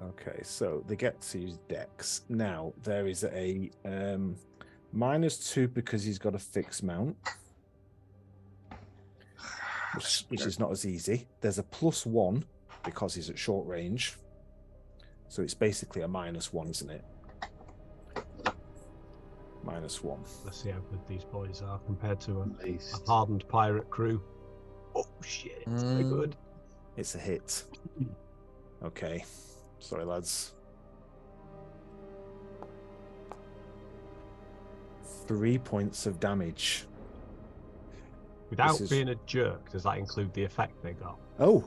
Okay, so they get to use Dex. Now there is a -2 because he's got a fixed mount, which is not as easy. There's a +1 because he's at short range. So it's basically a -1, isn't it? -1. Let's see how good these boys are compared to a hardened pirate crew. Oh shit, it's very good. It's a hit. Okay. Sorry, lads. 3 points of damage. Without being a jerk, does that include the effect they got? Oh.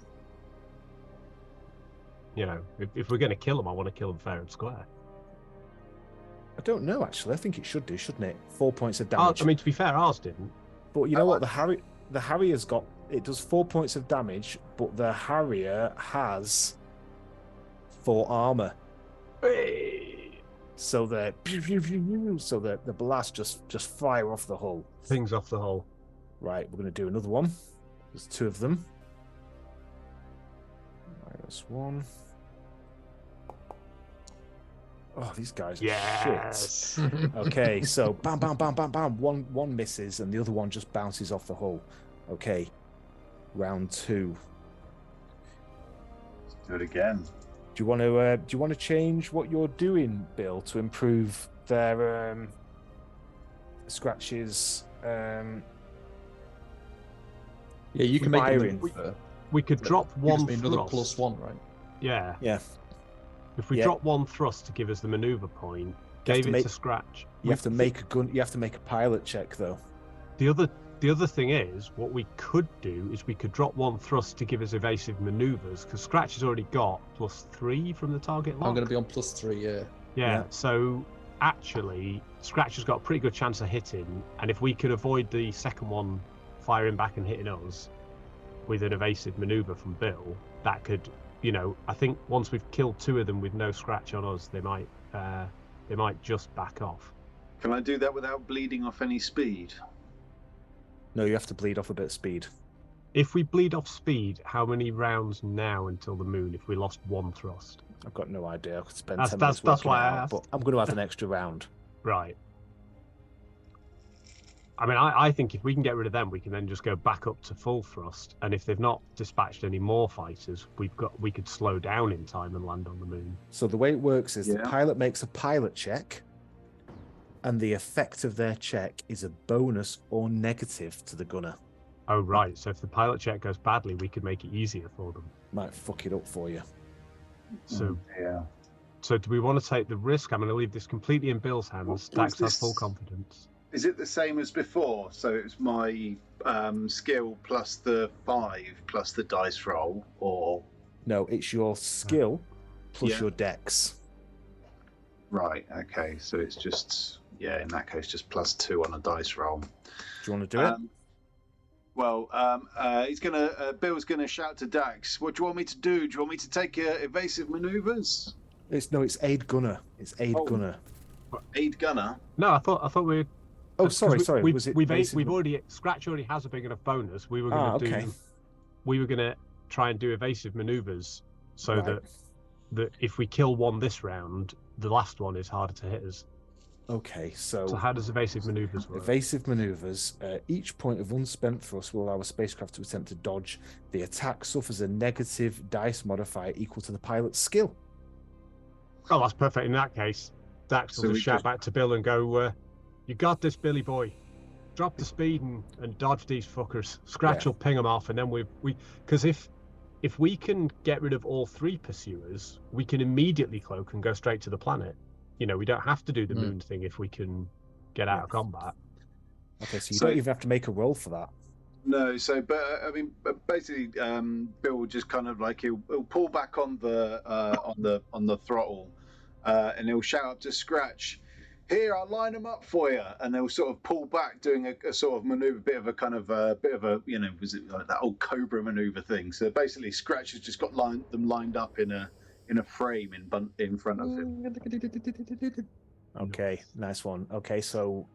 If we're going to kill them, I want to kill them fair and square. I don't know, actually. I think it should do, shouldn't it? 4 points of damage. To be fair, ours didn't. But you know what? The Harrier's got... It does 4 points of damage, but the Harrier has 4 armor. Hey. So the blast just fire off the hull. Things off the hull. Right, we're going to do another one. There's 2 of them. -1. Oh, these guys are Yes. shit. Okay, so bam, bam, bam, bam, bam. One misses, and the other one just bounces off the hull. Okay, round 2. Let's do it again. Do you want to change what you're doing, Bill, to improve their Scratches? Yeah, you can make firing. We could drop one thrust. Another +1, right? Yeah. Yeah. If we drop 1 thrust to give us the maneuver point, gave it to Scratch. You have to make a gun. You have to make a pilot check, though. The other thing is, what we could do is we could drop 1 thrust to give us evasive maneuvers, because Scratch has already got +3 from the target lock. I'm going to be on +3, yeah. Yeah. So actually, Scratch has got a pretty good chance of hitting, and if we could avoid the second one firing back and hitting us with an evasive maneuver from Bill, that could, I think once we've killed 2 of them with no Scratch on us, they might just back off. Can I do that without bleeding off any speed? No, you have to bleed off a bit of speed. If we bleed off speed, how many rounds now until the moon if we lost 1 thrust? I've got no idea. I could spend That's- 10 that's- minutes that's why working I it out, asked. but I'm going to have an extra round. Right. I mean, I think if we can get rid of them, we can then just go back up to full thrust. And if they've not dispatched any more fighters, we could slow down in time and land on the moon. So the way it works is the Yeah. pilot makes a pilot check, and the effect of their check is a bonus or negative to the gunner. Oh, right. So if the pilot check goes badly, we could make it easier for them. Might fuck it up for you. So, Yeah. so do we want to take the risk? I'm going to leave this completely in Bill's hands. What's Dax has this? full confidence. Is it the same as before? So it's my skill plus the 5 plus the dice roll, or No, it's your skill plus Yeah. your dex. right? Okay, so it's just in that case, just +2 on a dice roll. Do you want to do it? Bill's gonna shout to Dax. What do you want me to do? Do you want me to take evasive maneuvers? It's aid gunner. It's aid Oh. gunner. Aid gunner. No, I thought we. Oh, sorry. We've evasive- already Scratch already has a big enough bonus. We were Ah, going to okay. do. We were going to try and do evasive maneuvers so Right. that if we kill 1 this round, the last one is harder to hit us. Okay, So how does evasive maneuvers work? evasive maneuvers. Each point of unspent thrust will allow a spacecraft to attempt to dodge. The attack suffers a negative dice modifier equal to the pilot's skill. Oh, that's perfect. In that case, Dax will So just we shout just- back to Bill and go, "You got this, Billy boy. Drop the speed and dodge these fuckers. Scratch Yeah. will ping them off, and then we because if we can get rid of all 3 pursuers, we can immediately cloak and go straight to the planet. We don't have to do the moon thing if we can get out of combat. Okay, so you So- don't even have to make a roll for that. No, so basically, Bill will just kind of like he'll pull back on the throttle, and he'll shout up to Scratch, "Here, I'll line them up for you," and they'll sort of pull back, doing a sort of maneuver, bit of a was it like that old Cobra maneuver thing? So basically, Scratch has just got them lined up in a frame in front of him. Okay, nice one. Okay, so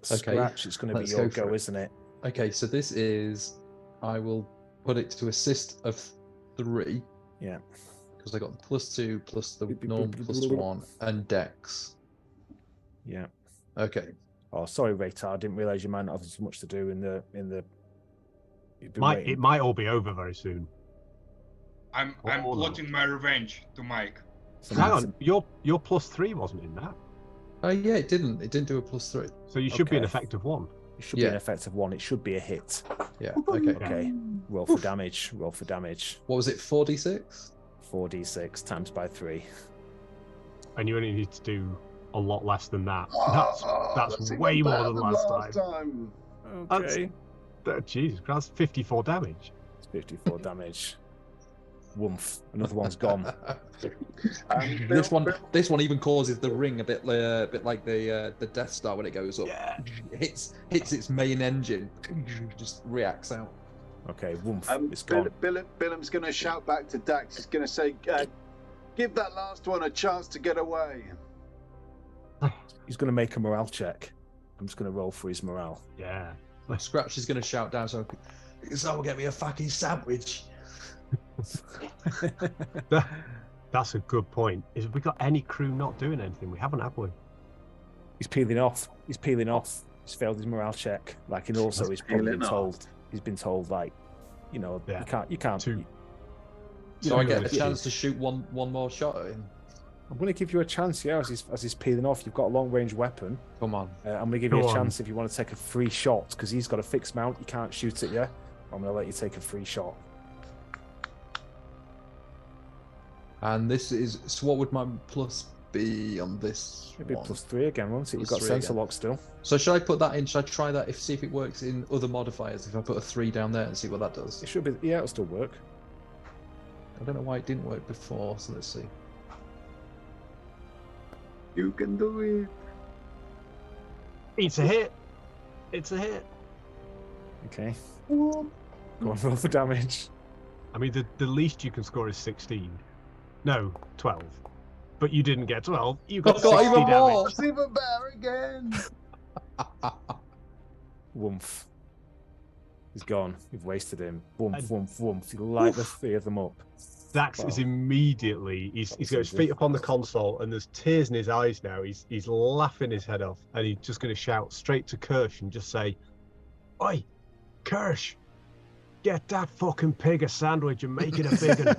Scratch, it's going to be let's your go for go, it. isn't it? Okay, so this is, I will put it to assist of 3. Yeah. Because I got the +2 plus the norm +1 and dex. Yeah. Okay. Oh, sorry, Raytar. I didn't realize you might not have as much to do in the. You've been It waiting. might all be over very soon. I'm Oh, no. plotting my revenge to Mike. Hang on, your +3 wasn't in that, Oh yeah, it didn't do a +3. so you should be an Okay. effective 1. It should be an Yeah. effective 1. It should be a hit. Yeah. Okay. Okay. Roll for damage. Roll for damage. What was it? 4d6? 4d6 times by 3. And you only need to do a lot less than that. Oh, That's even way more better than last time. Okay. Jesus, that's 54 damage. It's 54 damage. Woomph. Another one's gone. This one even causes the ring a bit like the Death Star when it goes up. Yeah. Hits its main engine, just reacts out. Okay, woomph. It's Bill, gone. Billem's going to shout back to Dax. He's going to say, "Give that last one a chance to get away." He's going to make a morale check. I'm just going to roll for his morale. Yeah. Scratch is going to shout down, someone get me a fucking sandwich. That's a good point. Have we got any crew not doing anything? We haven't, have we? He's peeling off. He's failed his morale check. Like, and also he's probably been told. He's been told, like, you know, you can't. So I get a chance to shoot one more shot at him. I'm going to give you a chance, yeah, as he's peeling off. You've got a long-range weapon. Come on. I'm going to give you a chance if you want to take a free shot, because he's got a fixed mount. You can't shoot it, yeah? I'm going to let you take a free shot. And this is... So what would my plus be on this It'd be one? +3 again, won't it? You've got sensor lock still. So should I put that in? Should I try that, see if it works in other modifiers? If I put a 3 down there and see what that does? It should be... Yeah, it'll still work. I don't know why it didn't work before, so let's see. You can do it. It's a hit. It's a hit. Okay. Go on, roll for damage. I mean, the least you can score is 16. No, 12. But you didn't get 12. You got 60 even damage. more. It's even better again. Woomph. He's gone. You've wasted him. Woomph, woomph, woomph. You light the 3 of them up. Dax is immediately, he's got his feet up on the console and there's tears in his eyes now. He's laughing his head off and he's just going to shout straight to Kirsch and just say, "Oi, Kirsch, get that fucking pig a sandwich and make it a big one."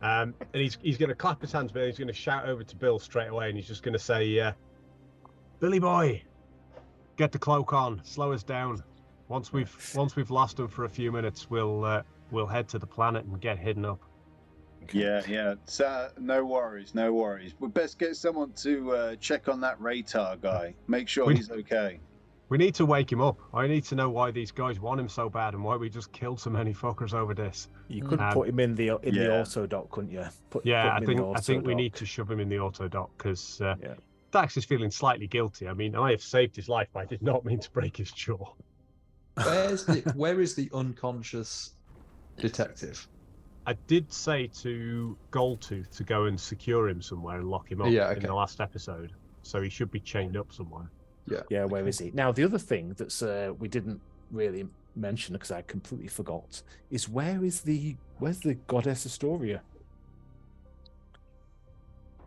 And he's going to clap his hands, but he's going to shout over to Bill straight away and he's just going to say, "Billy boy, get the cloak on, slow us down. Once we've lost them for a few minutes, we'll head to the planet and get hidden up." Yeah. So, no worries. We best get someone to check on that Raytar guy. Make sure he's okay. We need to wake him up. I need to know why these guys want him so bad and why we just killed so many fuckers over this. You could put him in the auto dock, couldn't you? I think we need to shove him in the auto dock because Dax is feeling slightly guilty. I mean, I have saved his life, but I did not mean to break his jaw. Where is the unconscious detective? I did say to Goldtooth to go and secure him somewhere and lock him up in the last episode, so he should be chained up somewhere. Yeah. Where is he now? The other thing that's we didn't really mention because I completely forgot is where's the goddess Astoria?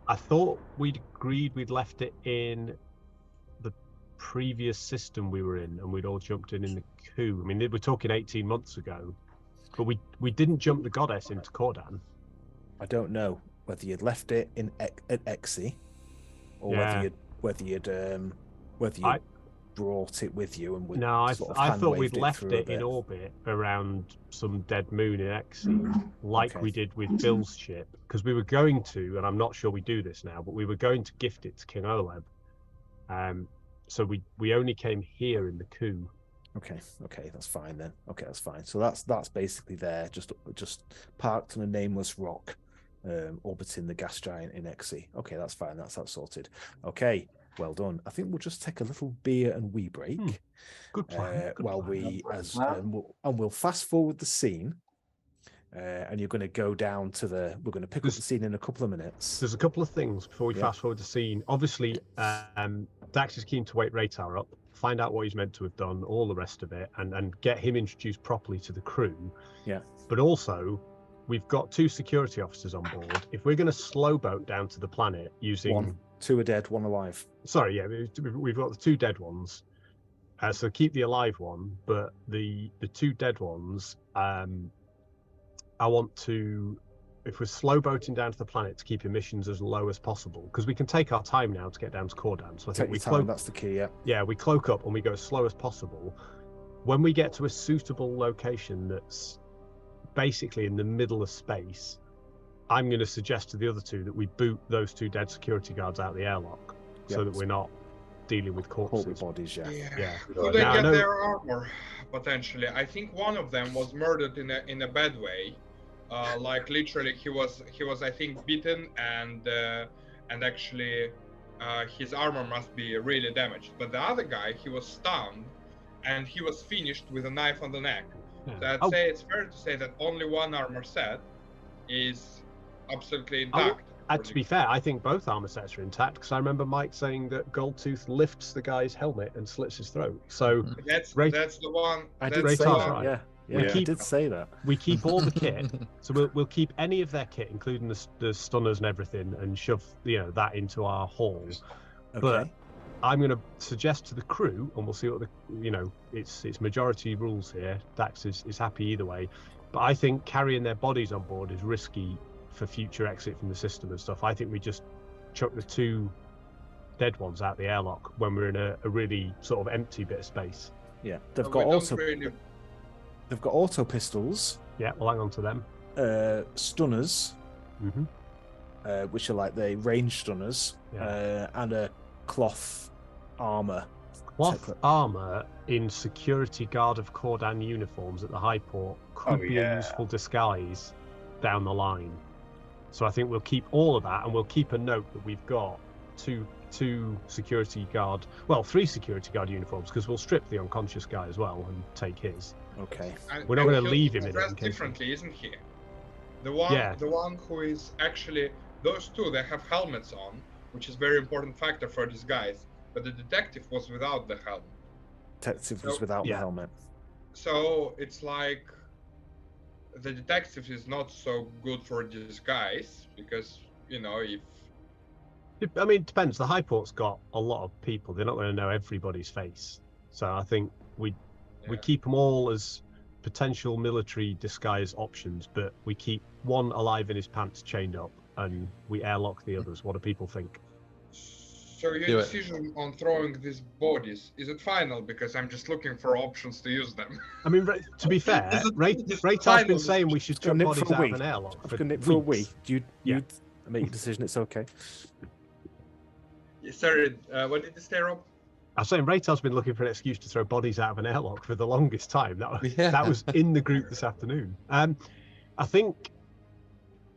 I thought we'd agreed we'd left it in the previous system we were in, and we'd all jumped in the coup. I mean, we're talking 18 months ago. But we didn't jump the goddess into Cordan. I don't know whether you'd left it at Exy, or whether you'd brought it with you and would. No, I thought we'd left it in orbit around some dead moon in Exy, like we did with Bill's ship, because we were going to, and I'm not sure we do this now, but we were going to gift it to King Oleb. So we only came here in the coup. Okay, that's fine then. Okay, that's fine. So that's basically there, just parked on a nameless rock, orbiting the gas giant in Exy. Okay, that's fine. That's sorted. Okay, well done. I think we'll just take a little beer and wee break. Good plan. We'll fast forward the scene. And you're going to go down to we're going to pick up the scene in a couple of minutes. There's a couple of things before we fast forward the scene. Obviously, Dax is keen to wake Raytar up, find out what he's meant to have done, all the rest of it, and get him introduced properly to the crew. Yeah. But also, we've got 2 security officers on board. If we're going to slow boat down to the planet using... 2 are dead, 1 alive. Sorry, yeah, we've got the 2 dead ones. So keep the alive one, but the 2 dead ones... I want to, if we're slow boating down to the planet, to keep emissions as low as possible, because we can take our time now to get down to Cordan. So I think that's the key. Yeah, we cloak up and we go as slow as possible. When we get to a suitable location that's basically in the middle of space, I'm going to suggest to the other 2 that we boot those 2 dead security guards out the airlock, so that we're not dealing with corpses. Bodies. Yeah. Could they get their armor potentially? I think one of them was murdered in a bad way. Like literally, he was I think beaten and actually his armor must be really damaged. But the other guy, he was stunned and he was finished with a knife on the neck. Yeah. So I'd say it's fair to say that only one armor set is absolutely intact. To be fair, I think both armor sets are intact because I remember Mike saying that Goldtooth lifts the guy's helmet and slits his throat. So that's the one. I that's did the say Raytar's that. one. right. Yeah, keep- I did say that. We keep all the kit, so we'll keep any of their kit, including the stunners and everything, and shove that into our haul. Okay. But I'm going to suggest to the crew, and we'll see what it's majority rules here. Dax is happy either way, but I think carrying their bodies on board is risky for future exit from the system and stuff. I think we just chuck the 2 dead ones out the airlock when we're in a really sort of empty bit of space. Yeah, they've We got don't also really- they've got auto pistols, Yeah, we'll hang on to them. stunners, Mm-hmm. which are like the range stunners, Yeah. and a cloth armor. Cloth armor in security guard of Cordan uniforms at the high port could be a useful disguise down the line. So I think we'll keep all of that, and we'll keep a note that we've got two security guard, 3 security guard uniforms, because we'll strip the unconscious guy as well and take his. Okay. We're not going to he'll leave him in dress it in case differently, isn't he? The one who is actually those 2, they have helmets on, which is very important factor for this guys. But the detective was without the helmet. Detective was without the helmet. So it's like the detective is not so good for disguise because if I mean, it depends. The high port's got a lot of people. They're not going to know everybody's face. So I think we keep them all as potential military disguise options, but we keep one alive in his pants chained up, and we airlock the others. What do people think? So your decision on throwing these bodies, is it final? Because I'm just looking for options to use them. I mean, to be fair, Raytar's been saying we should chuck bodies out of an airlock I've got it for a week. Do you make your decision? It's okay. Sorry, what did you say, Rob? I was saying Raytar's been looking for an excuse to throw bodies out of an airlock for the longest time. That was in the group this afternoon. I think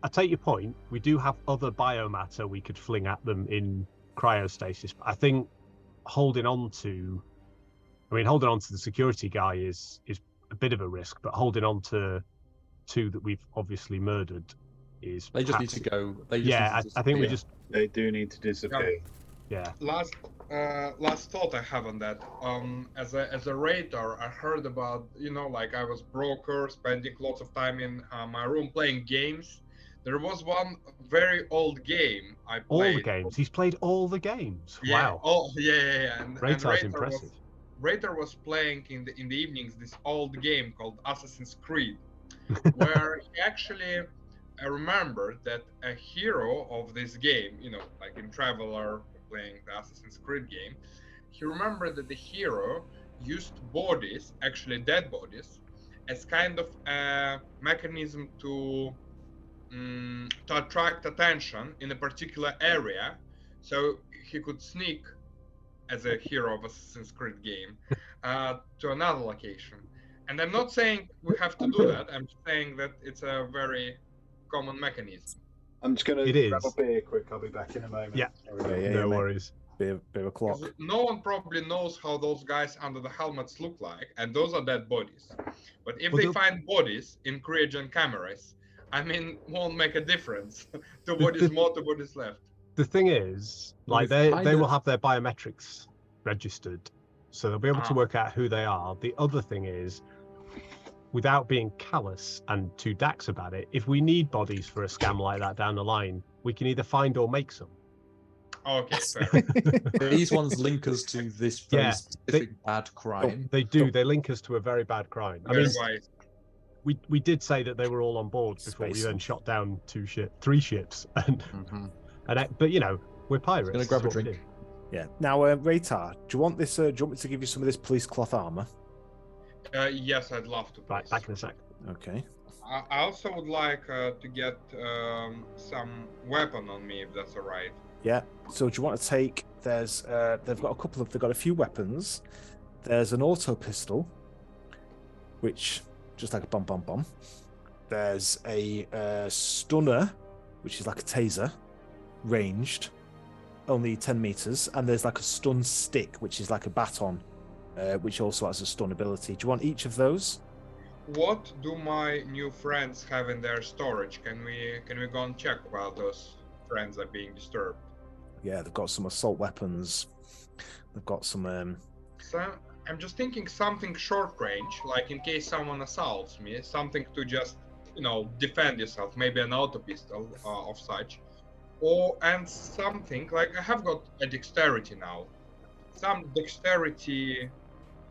I take your point. We do have other biomatter we could fling at them in cryostasis. But I think holding on to the security guy is a bit of a risk, but holding on to 2 that we've obviously murdered is. They just need to go. I think we just. They do need to disappear. Yeah. Last thought I have on that. As a Raytar, I heard about I was broker, spending lots of time in my room playing games. There was one very old game I played. All the games. He's played all the games. Yeah. Wow. Oh yeah. And Raytar's impressive. Raytar was playing in the evenings this old game called Assassin's Creed, where he actually remembered that a hero of this game, like in Traveler playing the Assassin's Creed game, he remembered that the hero used bodies, actually dead bodies, as kind of a mechanism to attract attention in a particular area, so he could sneak as a hero of Assassin's Creed game to another location. And I'm not saying we have to do that. I'm saying that it's a very common mechanism. I'm just going to grab a beer quick. I'll be back in a moment. Yeah, no worries. Bit of a clock. No one probably knows how those guys under the helmets look like, and those are dead bodies. But if they find bodies in cryogen cameras, I mean, won't make a difference. 2 bodies more, 2 bodies left. The thing is, like they will have their biometrics registered, so they'll be able to work out who they are. The other thing is, without being callous and too dax about it, if we need bodies for a scam like that down the line, we can either find or make some. Okay, fair. These ones link us to this very specific bad crime. They do. They link us to a very bad crime. Very I mean, wise. we did say that they were all on board before we then shot down 3 ships, and but we're pirates. Gonna grab a drink. Yeah. Now, Raytar, do you want this? Do you want me to give you some of this police cloth armor? Yes, I'd love to. Right, back in a sec. Okay. I also would like to get some weapon on me, if that's all right. Yeah. So do you want to take? They've got a few weapons. There's an auto pistol, which just like a bomb. There's a stunner, which is like a taser, ranged, only 10 meters, and there's like a stun stick, which is like a baton, which also has a stun ability. Do you want each of those? What do my new friends have in their storage? Can we go and check about those? friends are being disturbed. Yeah, they've got some assault weapons. They've got some. So I'm just thinking something short range, like in case someone assaults me, something to just, defend yourself, maybe an auto pistol of such, and something like I have got a dexterity now, some dexterity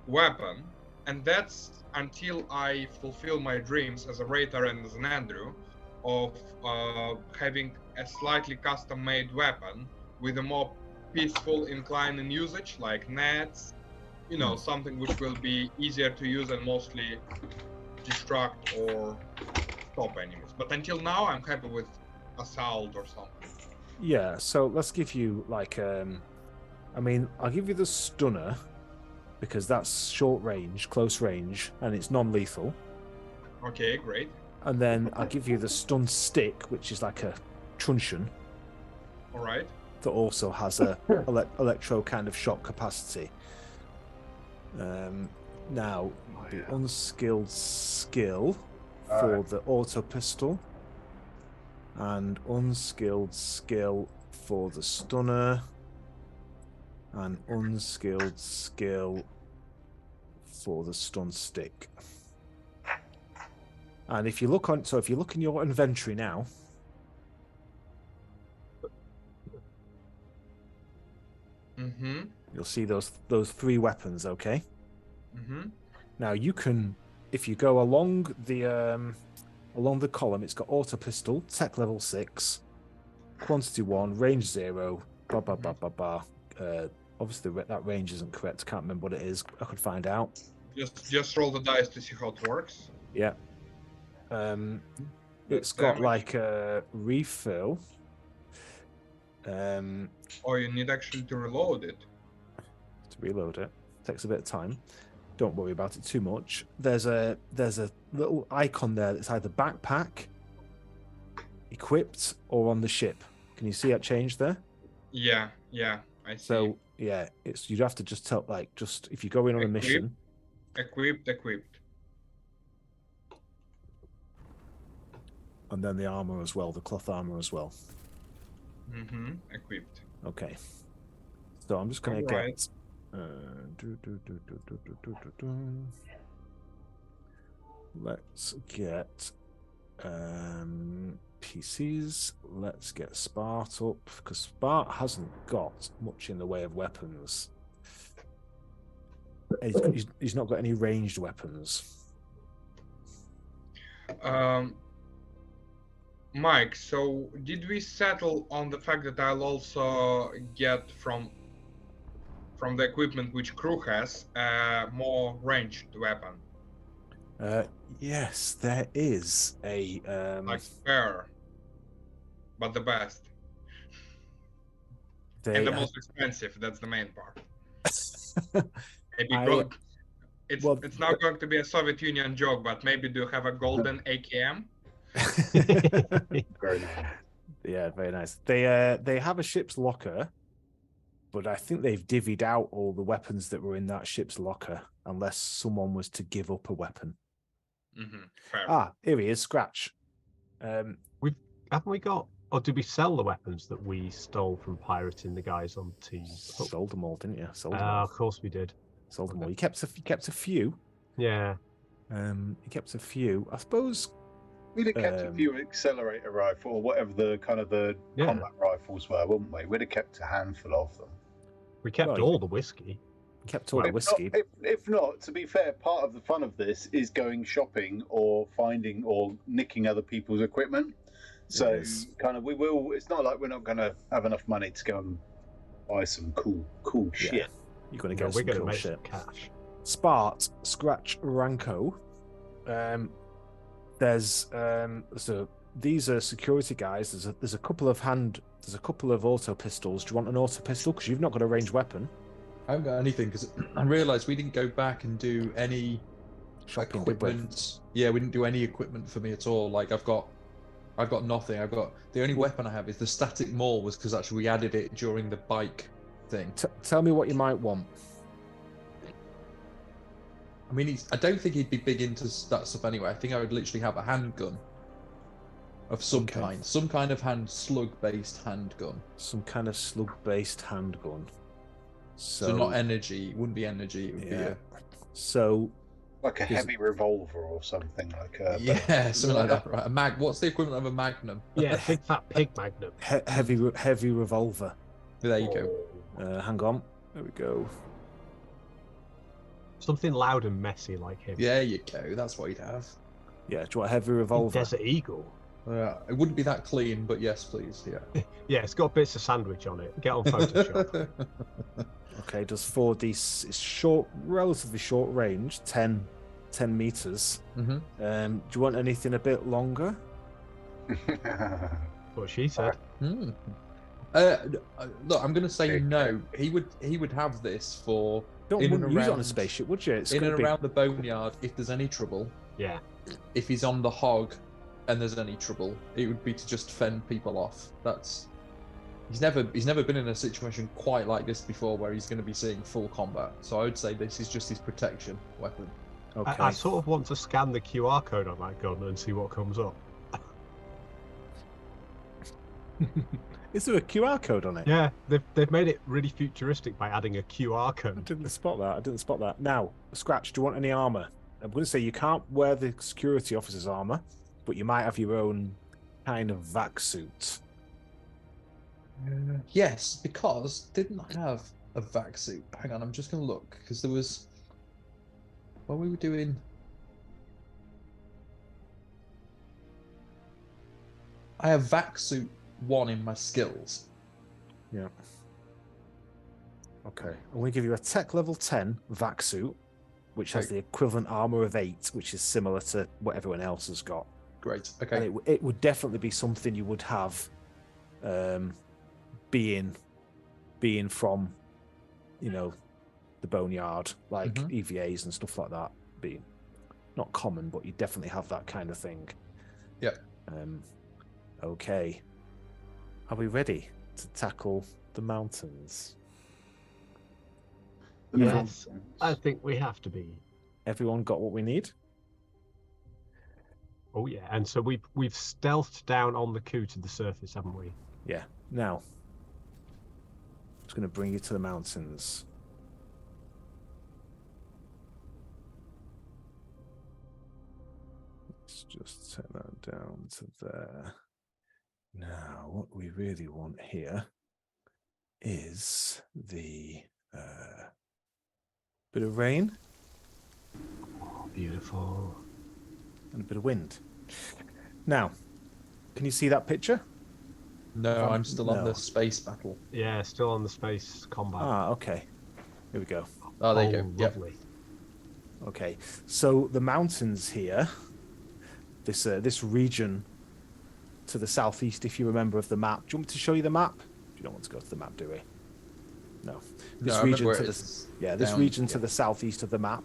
weapon, and that's until I fulfill my dreams as a Raider and as an Andrew of having a slightly custom-made weapon with a more peaceful incline in usage, like nets, something which will be easier to use and mostly distract or stop enemies. But until now, I'm happy with assault or something. Yeah, so let's give you like I'll give you the stunner because that's short range, close range, and it's non-lethal. Okay, great. And then I'll give you the stun stick, which is like a truncheon. All right. That also has a electro kind of shock capacity. Now, the unskilled skill for the auto pistol, and unskilled skill for the stunner, and unskilled skill for the stun stick. And if you look in your inventory now, you'll see those three weapons. Okay. Now you can, if you go along the column, it's got auto pistol, tech level 6, quantity 1, range 0, blah blah blah blah blah. Obviously that range isn't correct. I can't remember what it is. I could find out. Just roll the dice to see how it works. Yeah. It's got like a refill. Oh, you need actually to reload it. To reload it takes a bit of time. Don't worry about it too much. There's a little icon there that's either backpack, equipped, or on the ship. Can you see that change there? Yeah, I see. So yeah, you'd have to just tell if you go in on a mission. Equipped. And then the armor as well, the cloth armor as well. Equipped. Okay. So I'm just gonna get. Let's get PCs. Let's get Spart up because Spart hasn't got much in the way of weapons. He's not got any ranged weapons. Mike, so did we settle on the fact that I'll also get from the equipment which crew has a more ranged weapon? Yes, there is a like fair, but the best. And the most expensive, that's the main part. Maybe it's not going to be a Soviet Union joke, but maybe do you have a golden AKM? Very nice. Yeah, very nice. They have a ship's locker, but I think they've divvied out all the weapons that were in that ship's locker, unless someone was to give up a weapon. Fair. Here he is, Scratch. Haven't we got, or did we sell the weapons that we stole from pirating the guys on team? Sold them all, didn't you? Sold them all. Of course we did. Sold them all. You kept a few. Yeah. You kept a few. I suppose. We'd have kept a few accelerator rifle or whatever the combat rifles were, wouldn't we? We'd have kept a handful of them. We kept all the whiskey. If not, to be fair, part of the fun of this is going shopping or finding or nicking other people's equipment. So we will. It's not like we're not going to have enough money to go and buy some cool shit. You're going to get some cool shit. Cash. Spart, Scratch, Ranko. These are security guys. There's a couple of auto pistols. Do you want an auto pistol? Because you've not got a ranged weapon. I haven't got anything because I realised we didn't go back and do any shopping equipment. Yeah, we didn't do any equipment for me at all. Like I've got nothing. The only weapon I have is the static maul, was because actually we added it during the bike thing. Tell me what you might want. I mean, I don't think he'd be big into that stuff anyway. I think I would literally have a handgun. of some kind, some kind of slug-based handgun. Some kind of slug-based handgun. So not energy. It wouldn't be energy. It would be so like a heavy revolver or something like a something like that. Right, what's the equivalent of a magnum? Yeah, big fat pig magnum. Heavy revolver. There you go. Hang on. There we go. Something loud and messy like him. There you go. That's what he'd have. Yeah, do you want a heavy revolver? Desert Eagle. It wouldn't be that clean, but yes, please. Yeah. Yeah, it's got bits of sandwich on it. Get on Photoshop. Okay, does 4D. It's short, relatively short range, 10 meters. Mm-hmm. Do you want anything a bit longer? What she said. Look, I'm going to say no. He would have this for. Wouldn't use it on a spaceship, would you? It's in and around the boneyard, if there's any trouble. Yeah. If he's on the hog, and there's any trouble, it would be to just fend people off. He's never been in a situation quite like this before, where he's going to be seeing full combat. So I would say this is just his protection weapon. Okay. I sort of want to scan the QR code on that gun and see what comes up. Is there a QR code on it? Yeah, they've made it really futuristic by adding a QR code. I didn't spot that. Now, Scratch, do you want any armor? I'm going to say you can't wear the security officer's armor, but you might have your own kind of vac suit. Yes, because didn't I have a vac suit? Hang on, I'm just going to look, because there was... What we were doing... I have vac suit 1 in my skills. Yeah. Okay. I'm going to give you a tech level 10 vac suit, which has the equivalent armor of 8, which is similar to what everyone else has got. Great. Okay. And it would definitely be something you would have, being from, the boneyard, like EVAs and stuff like that. Being not common, but you definitely have that kind of thing. Yep. Okay. Are we ready to tackle the mountains? Yes, I think we have to be. Everyone got what we need? Oh yeah, and so we've stealthed down on the coup to the surface, haven't we? Yeah. Now, I'm just going to bring you to the mountains. Let's just take that down to there. Now, what we really want here is the bit of rain. Oh, beautiful. And a bit of wind. Now, can you see that picture? No, I'm still on the space battle. Yeah, still on the space combat. Ah, okay. Here we go. Oh, there you go. Lovely. Yep. Okay, so the mountains here, this region to the southeast, if you remember, of the map. Do you want me to show you the map? You don't want to go to the map, do we? No. This region to the southeast of the map,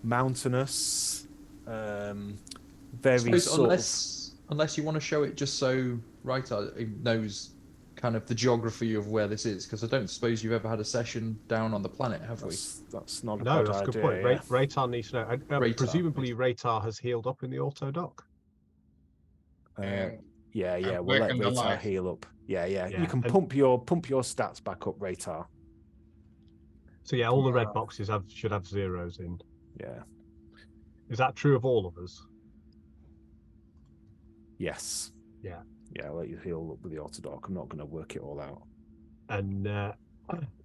mountainous, very unless you want to show it just so Reitar knows kind of the geography of where this is, because I don't suppose you've ever had a session down on the planet, have we? That's not a No, bad that's a good idea, point. yeah. Reitar needs to know. Presumably, Reitar has healed up in the auto dock. Yeah. We'll let Reitar heal up. Yeah. You can pump your stats back up, Reitar. So yeah, all the red boxes should have zeros in. Yeah. Is that true of all of us? Yes. Yeah. Yeah, I'll let you heal up with the autodoc. I'm not going to work it all out. And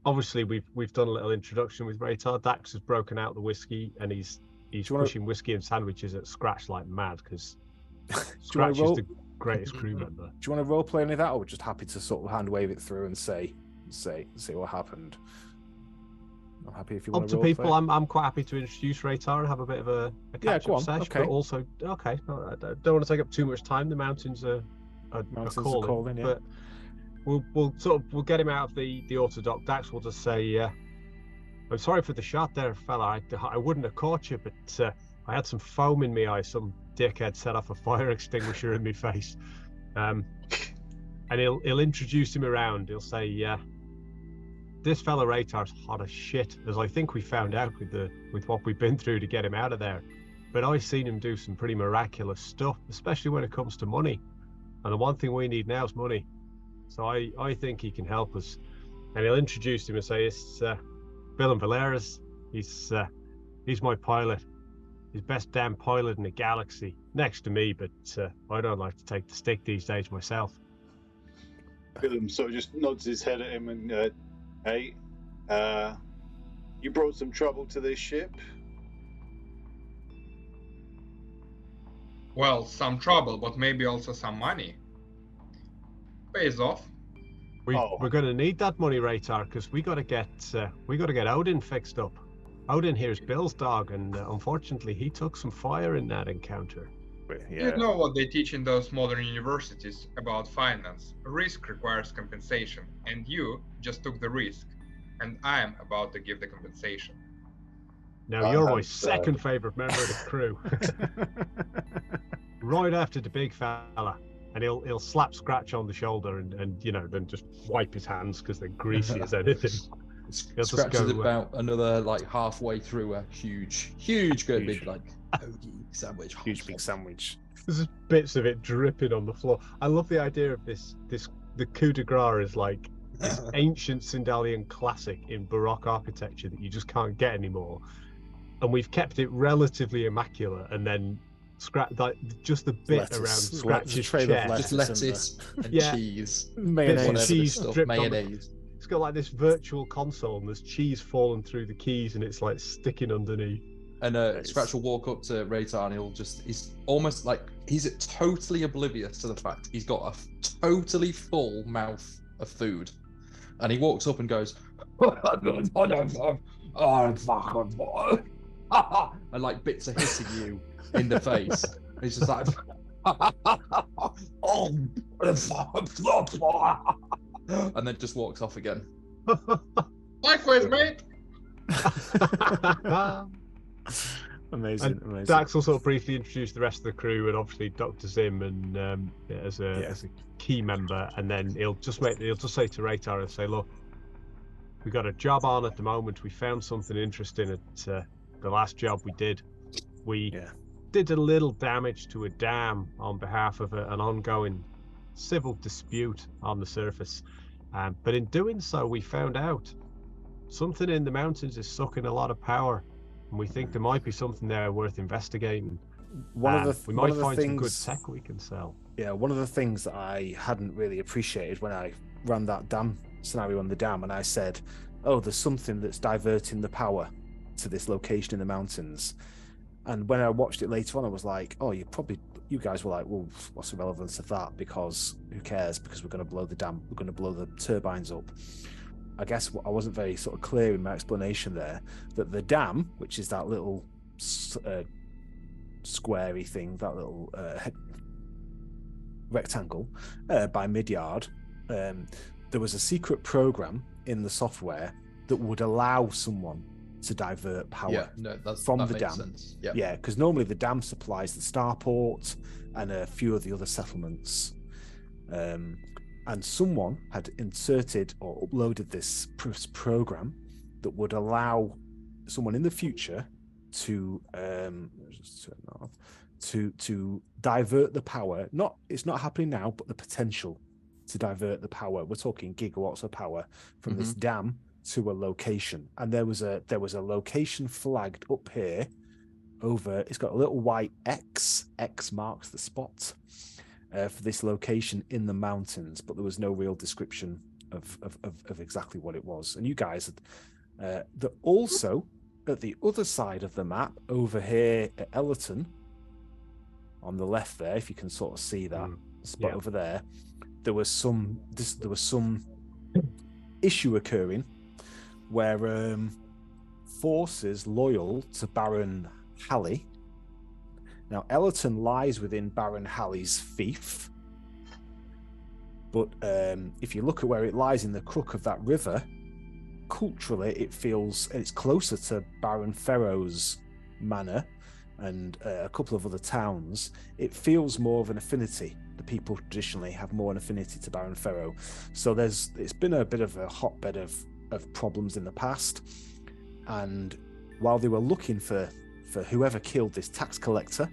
obviously, we've done a little introduction with Reitar. Dax has broken out the whiskey, and he's pushing whiskey and sandwiches at Scratch like mad, because Scratch is the greatest crew member. Do you want to role play any of that, or we're just happy to sort of hand wave it through and say what happened? I'm happy if you want to role people. play. I'm quite happy to introduce Reitar and have a bit of a catch-up session. Okay. But also, I don't want to take up too much time. The mountains are calling, yeah. But we'll get him out of the autodoc. Dax will just say, "I'm sorry for the shot there, fella. I wouldn't have caught you, but I had some foam in my eye. Some dickhead set off a fire extinguisher in my face." And he'll introduce him around. He'll say, "This fella Reitar's hot as shit, as I think we found out with what we've been through to get him out of there. but I've seen him do some pretty miraculous stuff, especially when it comes to money. And the one thing we need now is money. So I think he can help us. And he'll introduce him and say, it's Willem Valeris. He's my pilot. He's best damn pilot in the galaxy, next to me, but I don't like to take the stick these days myself. Willem sort of just nods his head at him and, hey, you brought some trouble to this ship? Well, some trouble, but maybe also some money. Pays off. We're going to need that money, Raytar, because we got to get Odin fixed up. Odin here's Bill's dog, and unfortunately, he took some fire in that encounter. Yeah. You know what they teach in those modern universities about finance. Risk requires compensation, and you just took the risk, and I am about to give the compensation. Now you're my second favorite member of the crew. Right after the big fella, and he'll slap Scratch on the shoulder and then just wipe his hands because they're greasy as anything. Scratch is about another halfway through a huge big hoagie sandwich. Huge big sandwich. There's just bits of it dripping on the floor. I love the idea of the coup de grace is like this ancient Sindalian classic in Baroque architecture that you just can't get anymore. And we've kept it relatively immaculate, and then just the bit lettuce, around Scratch's chest. Just lettuce and cheese. Mayonnaise. Cheese stuff, mayonnaise. It's got this virtual console, and there's cheese falling through the keys, and it's sticking underneath. And Scratch will walk up to Raytar, and he's almost he's totally oblivious to the fact he's got a totally full mouth of food. And he walks up and goes, and bits are hitting you in the face. And he's just like, and then just walks off again. Likewise, mate. Amazing. Dax will sort of briefly introduce the rest of the crew, and obviously Dr. Zim and as a key member, and then he'll just say to Raytar and say, look, we got a job on at the moment. We found something interesting at the last job we did. We did a little damage to a dam on behalf of an ongoing civil dispute on the surface, but in doing so we found out something in the mountains is sucking a lot of power, and we think there might be something there worth investigating. We might find some good tech we can sell. Yeah, one of the things that I hadn't really appreciated when I ran that dam scenario on the dam, and I said, oh, there's something that's diverting the power to this location in the mountains. And when I watched it later on, I was like, oh, you guys were like, well, what's the relevance of that? Because who cares? Because we're going to blow the dam. We're going to blow the turbines up. I guess I wasn't very sort of clear in my explanation there, that the dam, which is that little squarey thing, that little rectangle by Midyard, there was a secret program in the software that would allow someone to divert power from the dam. Yeah, because normally the dam supplies the starport and a few of the other settlements. And someone had inserted or uploaded this program that would allow someone in the future to just turn that off, to divert the power. It's not happening now, but the potential to divert the power. We're talking gigawatts of power from this dam to a location. And there was a location flagged up here over. It's got a little white X. X marks the spot for this location in the mountains, but there was no real description of exactly what it was. And you guys, also at the other side of the map, over here at Ellerton, on the left there, if you can sort of see that spot over there, there was some issue occurring where forces loyal to Baron Halley. Now, Ellerton lies within Baron Halley's fief, but if you look at where it lies in the crook of that river, culturally it's closer to Baron Ferro's manor and a couple of other towns. It feels more of an affinity. The people traditionally have more an affinity to Baron Ferro. So it's been a bit of a hotbed of problems in the past. And while they were looking for for whoever killed this tax collector,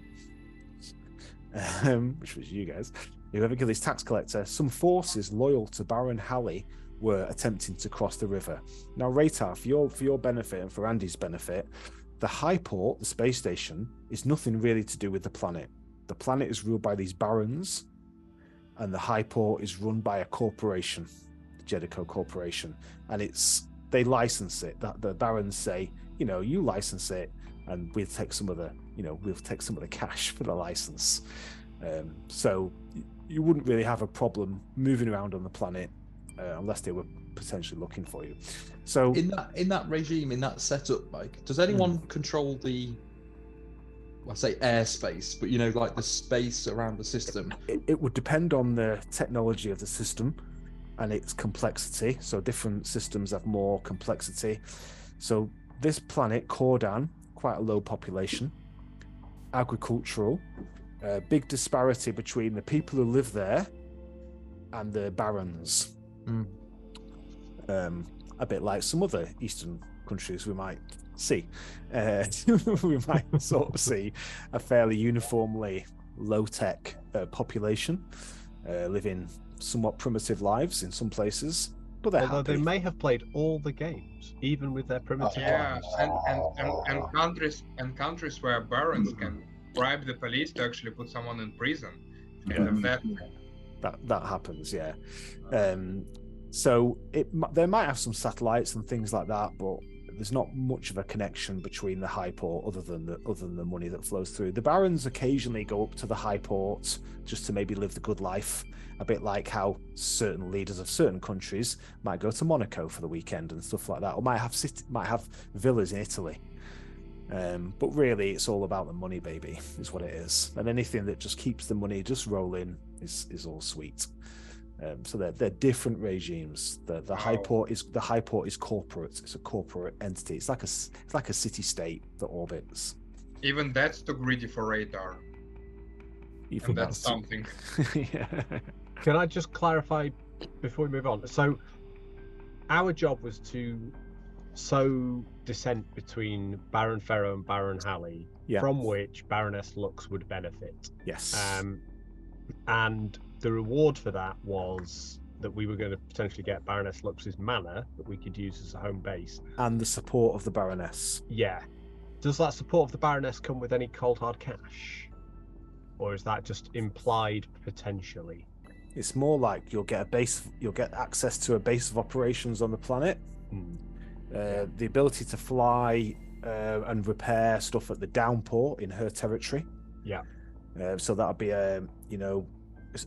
which was you guys, whoever killed this tax collector, some forces loyal to Baron Halley were attempting to cross the river. Now, Raytar, for your benefit and for Andy's benefit, the high port, the space station, is nothing really to do with the planet. The planet is ruled by these barons, and the high port is run by a corporation, the Jedico Corporation, and they license it. That the barons say, you license it, and we'll take some of the cash for the license. So you wouldn't really have a problem moving around on the planet unless they were potentially looking for you. So in that regime, in that setup, Mike, does anyone control I say airspace, but like the space around the system? It would depend on the technology of the system and its complexity. So different systems have more complexity. So this planet, Cordan, quite a low population, agricultural, big disparity between the people who live there and the barons. A bit like some other Eastern countries we might see. We might sort of see a fairly uniformly low-tech population living somewhat primitive lives in some places, but they're Although happy. they may have played all the games, even with their primitive lives. and countries where barons can bribe the police to actually put someone in prison. Kind of that happens, yeah. So they might have some satellites and things like that, but there's not much of a connection between the high port other than the money that flows through. The barons occasionally go up to the high port just to maybe live the good life, a bit like how certain leaders of certain countries might go to Monaco for the weekend and stuff like that, or might have villas in Italy. But really, it's all about the money, baby, is what it is. And anything that just keeps the money just rolling is all sweet. So they're different regimes. The high port is corporate. It's a corporate entity. It's like a city state that orbits. Even that's too greedy for radar. And that's something. Yeah. Can I just clarify before we move on? So our job was to sow dissent between Baron Ferro and Baron Halley, from which Baroness Lux would benefit. Yes. And the reward for that was that we were going to potentially get Baroness Lux's manor that we could use as a home base. And the support of the Baroness. Yeah. Does that support of the Baroness come with any cold hard cash? Or is that just implied potentially? It's more like you'll get access to a base of operations on the planet. The ability to fly and repair stuff at the downport in her territory. Yeah. So that would be a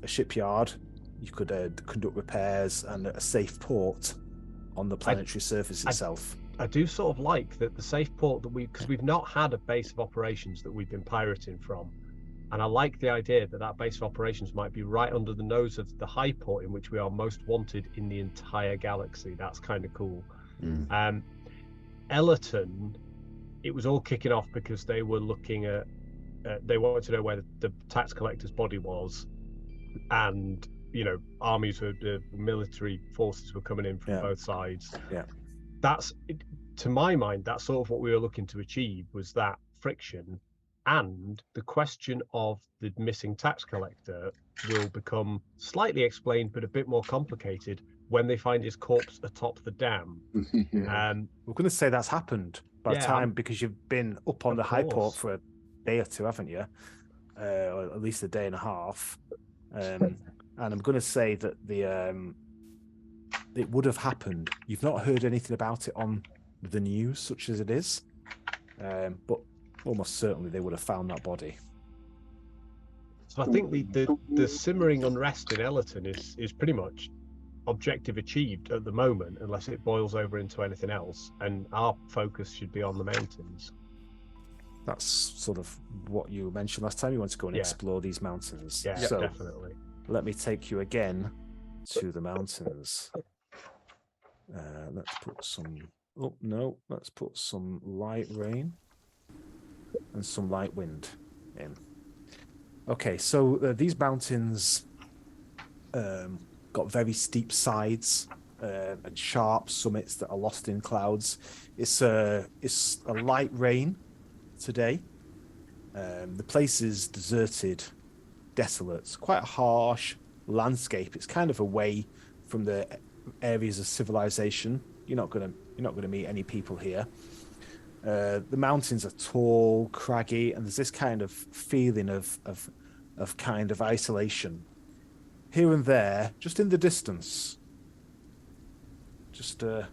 shipyard. You could conduct repairs and a safe port on the planetary surface itself. I do sort of like that the safe port because we've not had a base of operations that we've been pirating from, and I like the idea that base of operations might be right under the nose of the high port in which we are most wanted in the entire galaxy. That's kind of cool. Ellerton, it was all kicking off because they were looking at they wanted to know where the tax collector's body was, and armies the military forces were coming in from both sides. That's, to my mind, that's sort of what we were looking to achieve, was that friction. And the question of the missing tax collector will become slightly explained but a bit more complicated when they find his corpse atop the dam. We're going to say that's happened by the time, because you've been up on the high port for a day or two, haven't you? Or at least a day and a half. And I'm going to say that it would have happened. You've not heard anything about it on the news, such as it is, but almost certainly they would have found that body. So I think the simmering unrest in Ellerton is pretty much objective achieved at the moment, unless it boils over into anything else, and our focus should be on the mountains. That's sort of what you mentioned last time. You want to go and explore these mountains. Yeah, so definitely. Let me take you again to the mountains. Let's put some... Oh, no. Let's put some light rain and some light wind in. Okay, so these mountains got very steep sides and sharp summits that are lost in clouds. It's a light rain today. The place is deserted, desolate. It's quite a harsh landscape. It's kind of away from the areas of civilization. You're not gonna meet any people here. The mountains are tall, craggy, and there's this kind of feeling of kind of isolation. Here and there, just in the distance, just a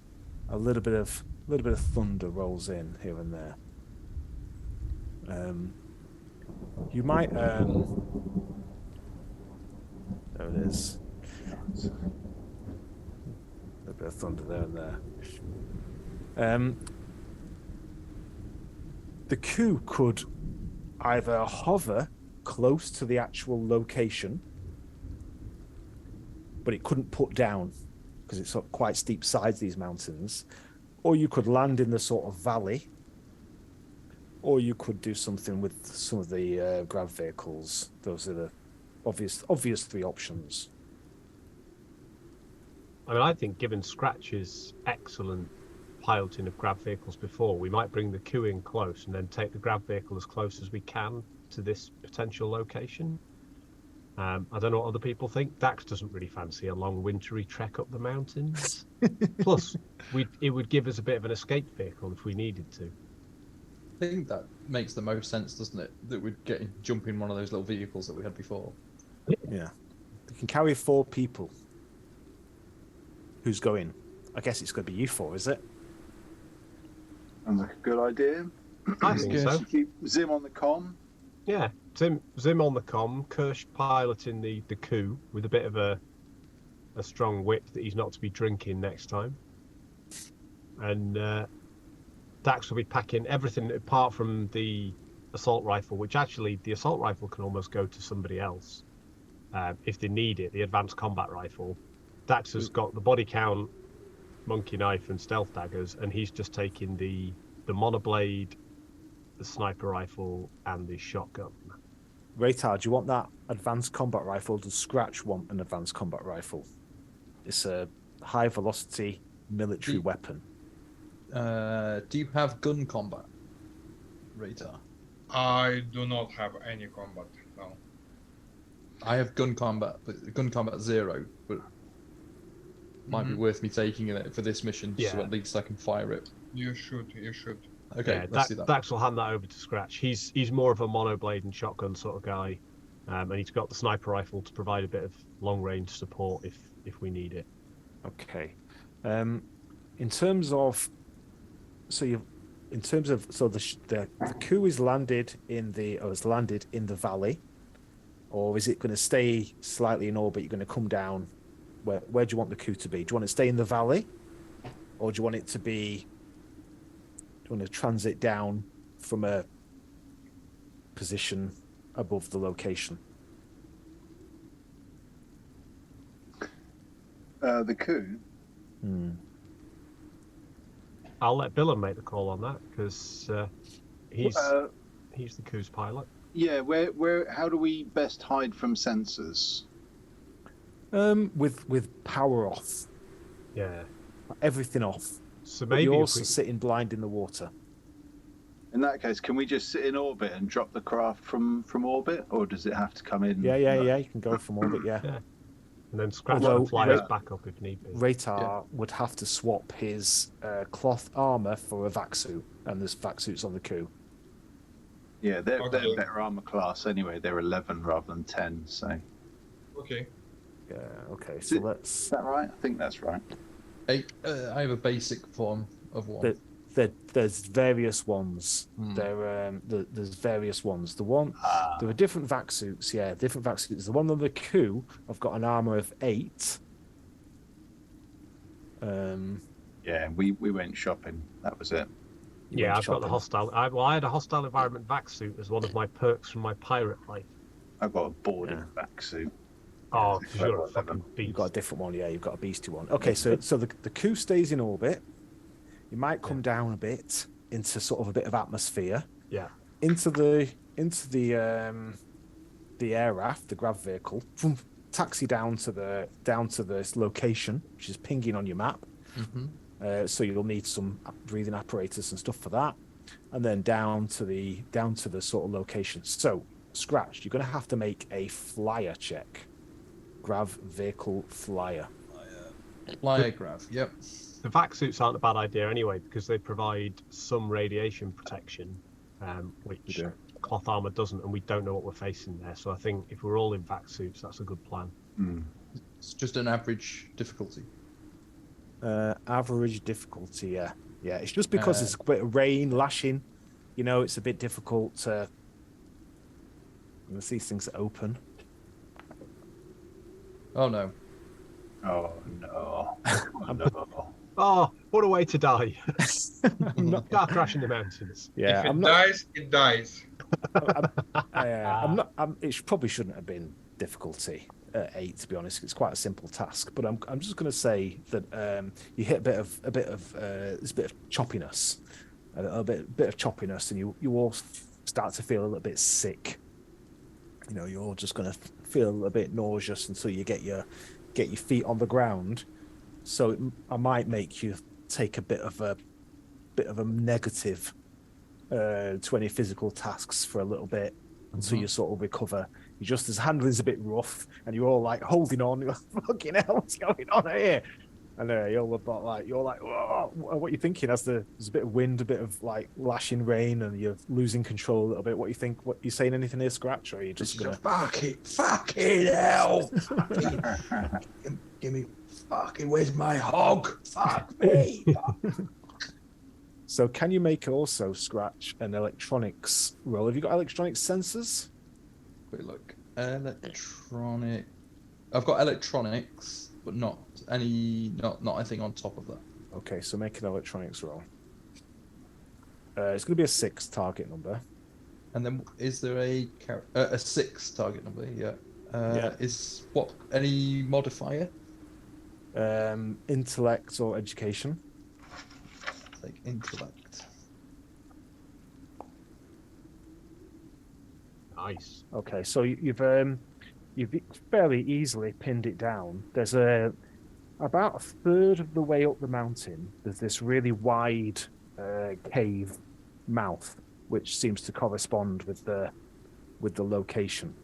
little bit of thunder rolls in here and there. You might there it is. A bit of thunder there and there. The coup could either hover close to the actual location, but it couldn't put down because it's up quite steep sides, these mountains, or you could land in the sort of valley, or you could do something with some of the grav vehicles. Those are the obvious three options. I mean, I think given Scratch's excellent piloting of grav vehicles before, we might bring the coup in close and then take the grav vehicle as close as we can to this potential location. I don't know what other people think. Dax doesn't really fancy a long wintry trek up the mountains. Plus, it would give us a bit of an escape vehicle if we needed to. I think that makes the most sense, doesn't it? That we'd jump in one of those little vehicles that we had before. Yeah. They can carry 4 people. Who's going? I guess it's going to be you 4, is it? Sounds like a good idea. I think so. Keep Zim on the comm. Yeah, Zim on the comm, Kirsch piloting the coup with a bit of a strong whip that he's not to be drinking next time. And Dax will be packing everything apart from the assault rifle, which actually the assault rifle can almost go to somebody else if they need it, the advanced combat rifle. Dax has got the body count, monkey knife and stealth daggers, and he's just taking the monoblade, the sniper rifle and the shotgun. Raytar, do you want that advanced combat rifle? Does Scratch want an advanced combat rifle? It's a high velocity military weapon. Do you have gun combat, Raytar? I do not have any combat, no. I have gun combat, but gun combat 0, but might be worth me taking it for this mission, so at least I can fire it. You should. Okay, Yeah, let's do that. Dax will hand that over to Scratch. He's more of a monoblade and shotgun sort of guy, and he's got the sniper rifle to provide a bit of long range support if we need it. Okay. In terms of the coup is landed in the valley, or is it going to stay slightly in orbit? You're going to come down. Where do you want the coup to be? Do you want it to stay in the valley, or do you want it to be? Do you want to transit down from a position above the location? The coup. I'll let Billum make the call on that because he's the coup's pilot. Yeah, where? How do we best hide from sensors? With power off. Yeah. Everything off. So but maybe you're also sitting blind in the water. In that case, can we just sit in orbit and drop the craft from orbit, or does it have to come in? Yeah. You can go from orbit. Yeah. And then Scratch will fly us back up if need be. Raytar would have to swap his cloth armor for a vac suit, and there's vac suits on the coup. Yeah, they're better armor class anyway. They're 11 rather than 10. So. Okay. Yeah. Okay. So let's. Is that right? I think that's right. I have a basic form of one. There's various ones. There's various ones. There are different vac suits. Yeah, different vac suits. The one on the coup, I've got an armor of 8. Yeah, we went shopping. That was it. Yeah, I've got the hostile. I had a hostile environment vac suit as one of my perks from my pirate life. I've got a boarding vac suit. Oh, you're a fucking beast. You've got a different one. Yeah, you've got a beastie one. Okay, so the coup stays in orbit. You might come down a bit into sort of a bit of atmosphere. Yeah. Into the air raft, the grav vehicle. Taxi down to this location, which is pinging on your map. Mm-hmm. So you'll need some breathing apparatus and stuff for that. and then down to the sort of location. So, Scratch, you're going to have to make a flyer check. Grav vehicle flyer. Flyer grav. Yep. The vac suits aren't a bad idea anyway because they provide some radiation protection, which cloth armor doesn't, and we don't know what we're facing there. So I think if we're all in vac suits, that's a good plan. It's just an average difficulty. Average difficulty, yeah. It's just because it's a bit of rain, lashing. You know, it's a bit difficult to. These things open. Oh no. Oh no. Oh, what a way to die! I'm not Car crash in the mountains. Yeah, If it I'm not. dies, it dies. I'm not. It probably shouldn't have been difficulty 8, to be honest. It's quite a simple task, but I'm just going to say that you hit a bit of there's a bit of choppiness, a bit of choppiness, and you all start to feel a little bit sick. You know, you're just going to feel a bit nauseous until you get your feet on the ground. So I might make you take a bit of a negative to any physical tasks for a little bit until you sort of recover. You just, his handling's a bit rough, and you're all like holding on. You're like, fucking hell, what's going on here? And you're like, whoa, what are you thinking? There's a bit of wind, a bit of like lashing rain, and you're losing control a little bit. What do you think? What you saying? Anything here, Scratch? Or are you just gonna fucking hell? Give me fucking. Where's my hog? Fuck me. So can you make also, Scratch, an electronics roll? Have you got electronic sensors? Quick look. Electronic. I've got electronics, but not anything on top of that. Okay, so make an electronics roll. It's going to be a 6 target number. And then is there a 6 target number? Yeah. Yeah. Is what any modifier? Intellect or education. Like intellect. Nice. Okay, so you've fairly easily pinned it down. There's about a third of the way up the mountain. There's this really wide cave mouth, which seems to correspond with the location.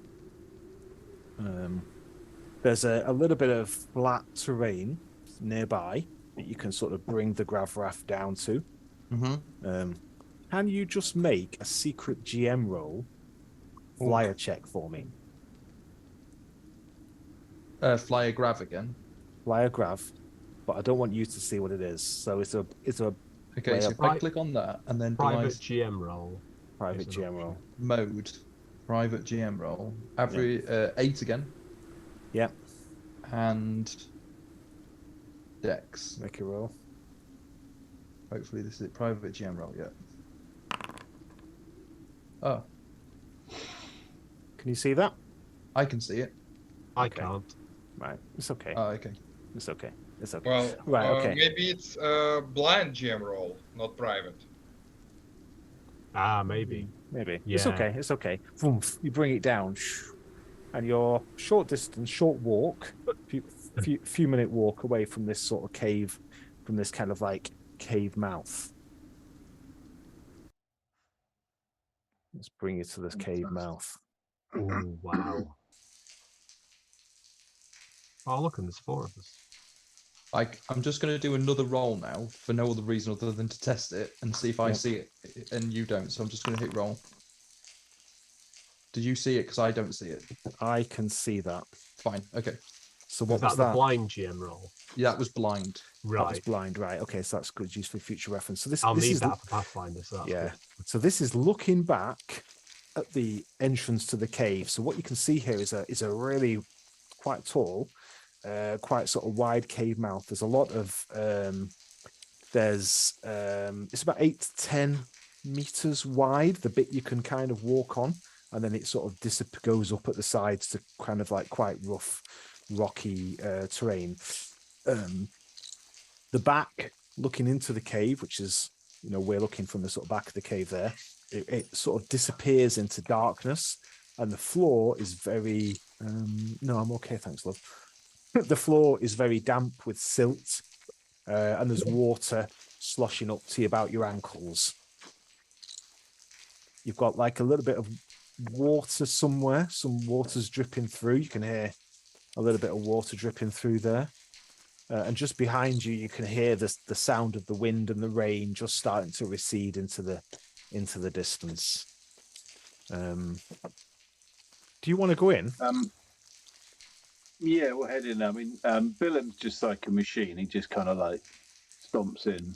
There's a little bit of flat terrain nearby that you can sort of bring the grav raft down to. Can you just make a secret GM roll flyer check for me? Flyer grav again. Flyer grav, but I don't want you to see what it is. So it's a Okay, so if I click on that and then private GM roll. Private GM roll. Mode. Private GM roll. Average 8 again. Yep. And Dex. Make a roll. Hopefully this is it. Private GM roll, yeah. Oh. Can you see that? I can see it. I can't. Right. It's okay. Oh, okay. It's okay. It's okay. Well, right. Okay. Maybe it's a blind GM role, not private. Maybe. Maybe. Yeah. It's okay. It's okay. Vroom, you bring it down, and your short walk, few minute walk away from this sort of cave, from this kind of like cave mouth. Let's bring you to this cave mouth. Oh wow! Oh look, and there's 4 of us. I'm just going to do another roll now for no other reason other than to test it and see if I see it and you don't. So I'm just going to hit roll. Did you see it? Because I don't see it. I can see that. Fine. Okay. So what was was that? that? The blind GM roll. Yeah, that was blind. Right. That was blind. Right. Okay. So that's good. Used for future reference. So I'll this need is that for Pathfinder. So that's good. So this is looking back at the entrance to the cave. So what you can see here is a really quite tall, quite sort of wide cave mouth. There's a lot of it's about 8 to 10 meters wide, the bit you can kind of walk on, and then it sort of goes up at the sides to kind of like quite rough, rocky terrain. The back, looking into the cave, which is, we're looking from the sort of back of the cave there, it sort of disappears into darkness, and the floor is very no, I'm okay, thanks, love. The floor is very damp with silt, and there's water sloshing up to about your ankles. you've got like a little bit of water somewhere. Some water's dripping through. You can hear a little bit of water dripping through there. And just behind you, you can hear the sound of the wind and the rain just starting to recede into the distance. Do you want to go in? Yeah, we'll head in. I mean, Billem's just like a machine. He just kind of like stomps in.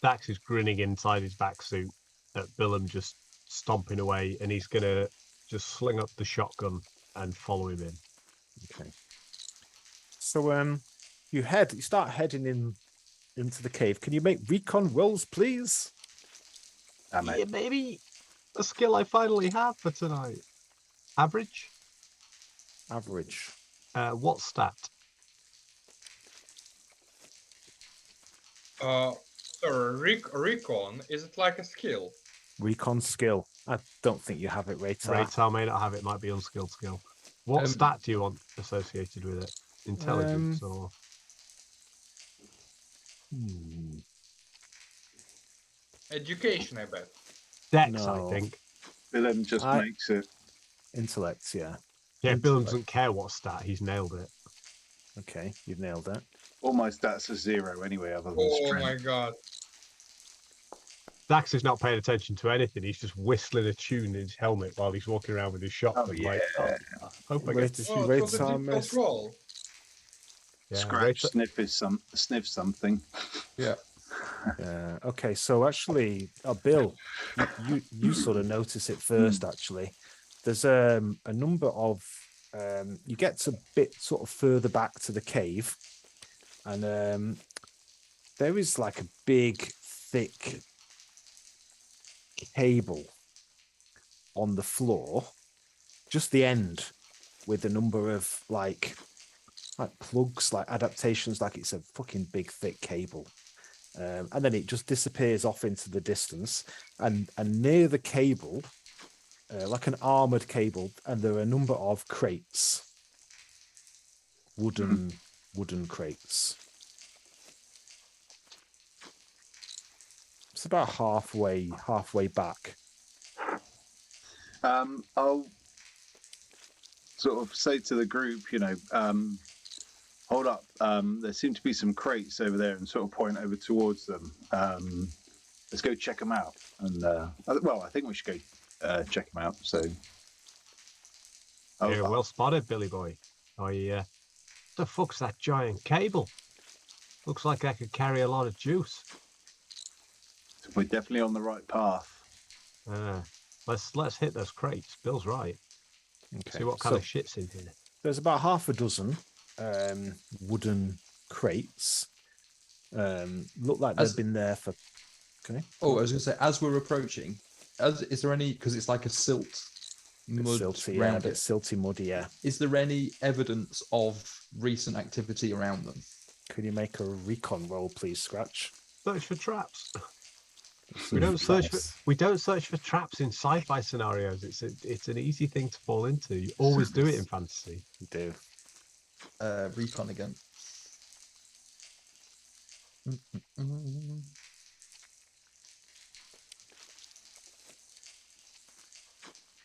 Dax is grinning inside his back suit at Billem just stomping away, and he's going to just sling up the shotgun and follow him in. Okay. So you start heading into the cave. Can you make recon rolls, please? Yeah, maybe a skill I finally have for tonight. Average? Average. What stat? Sorry, recon, is it like a skill? Recon skill. I don't think you have it, Raytar. Raytar may not have it, might be unskilled skill. What stat do you want associated with it? Intelligence or? Education, I bet. Dex, No. I think. Billem just makes it. Intellect, yeah. Yeah, Billem doesn't care what stat, he's nailed it. Okay, you've nailed that. All my stats are 0 anyway, other than Oh strength. my god. Dax is not paying attention to anything. He's just whistling a tune in his helmet while he's walking around with his shotgun. Oh, yeah. Hope I get Oh, it was a difficult roll. Scratch, sniff something. Yeah. Okay, so actually, Bill, you sort of notice it first, actually. There's a number of... you get a bit sort of further back to the cave, and there is like a big, thick cable on the floor, just the end, with a number of like plugs, like adaptations, like it's a fucking big, thick cable. And then it just disappears off into the distance, and near the cable, like an armored cable, and there are a number of crates, wooden crates. It's about halfway back. I'll sort of say to the group, hold up. There seem to be some crates over there, and sort of point over towards them. Let's go check them out. And I think we should go check them out. So, yeah, well spotted, Billy boy. The fuck's that giant cable? Looks like I could carry a lot of juice. We're definitely on the right path. Let's hit those crates. Bill's right. Okay. See what kind of shit's in here. There's about half a dozen wooden crates. Look like they've been there for... Okay. Oh, I was going to say, as we're approaching, is there any... Because it's like a silt mud silty, around a bit it. silty, muddy, yeah. Is there any evidence of recent activity around them? Can you make a recon roll, please, Scratch? Search for traps. We don't search for traps in sci-fi scenarios. It's an easy thing to fall into. You always do it in fantasy. You do. Recon again.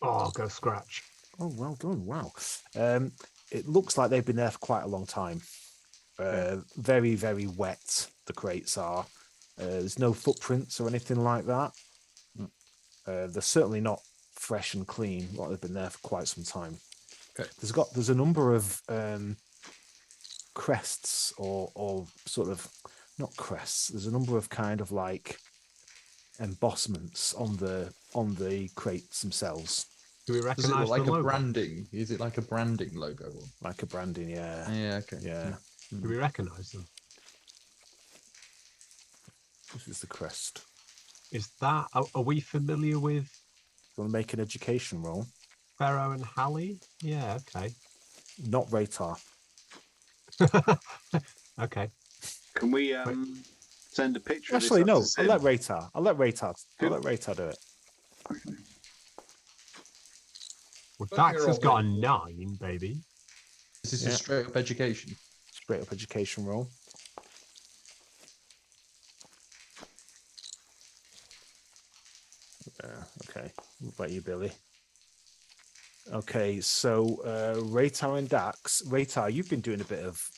Oh, go Scratch. Oh, well done. Wow. It looks like they've been there for quite a long time. Very, very wet, the crates are. There's no footprints or anything like that. They're certainly not fresh and clean. Like they've been there for quite some time. Okay. There's a number of crests or sort of not crests. There's a number of kind of like embossments on the crates themselves. Do we Does it recognize look like the a logo? branding? Is it like a branding logo? Like a branding, yeah. Yeah, okay. Yeah. Do we recognize them? This is the crest. Is that... Are we familiar with You want to make an education roll? Pharaoh and Hallie? Yeah, okay. Not Raytar. Okay. Can we send a picture? Actually, of no. this I'll let Raytar. I'll let Raytar do it. Well, Let me Dax has roll got a then. 9, baby. Is this Yeah. a straight up education? Straight up education roll. Okay. What about you, Billy? Okay, so Raytar and Dax. Raytar, you've been doing a bit of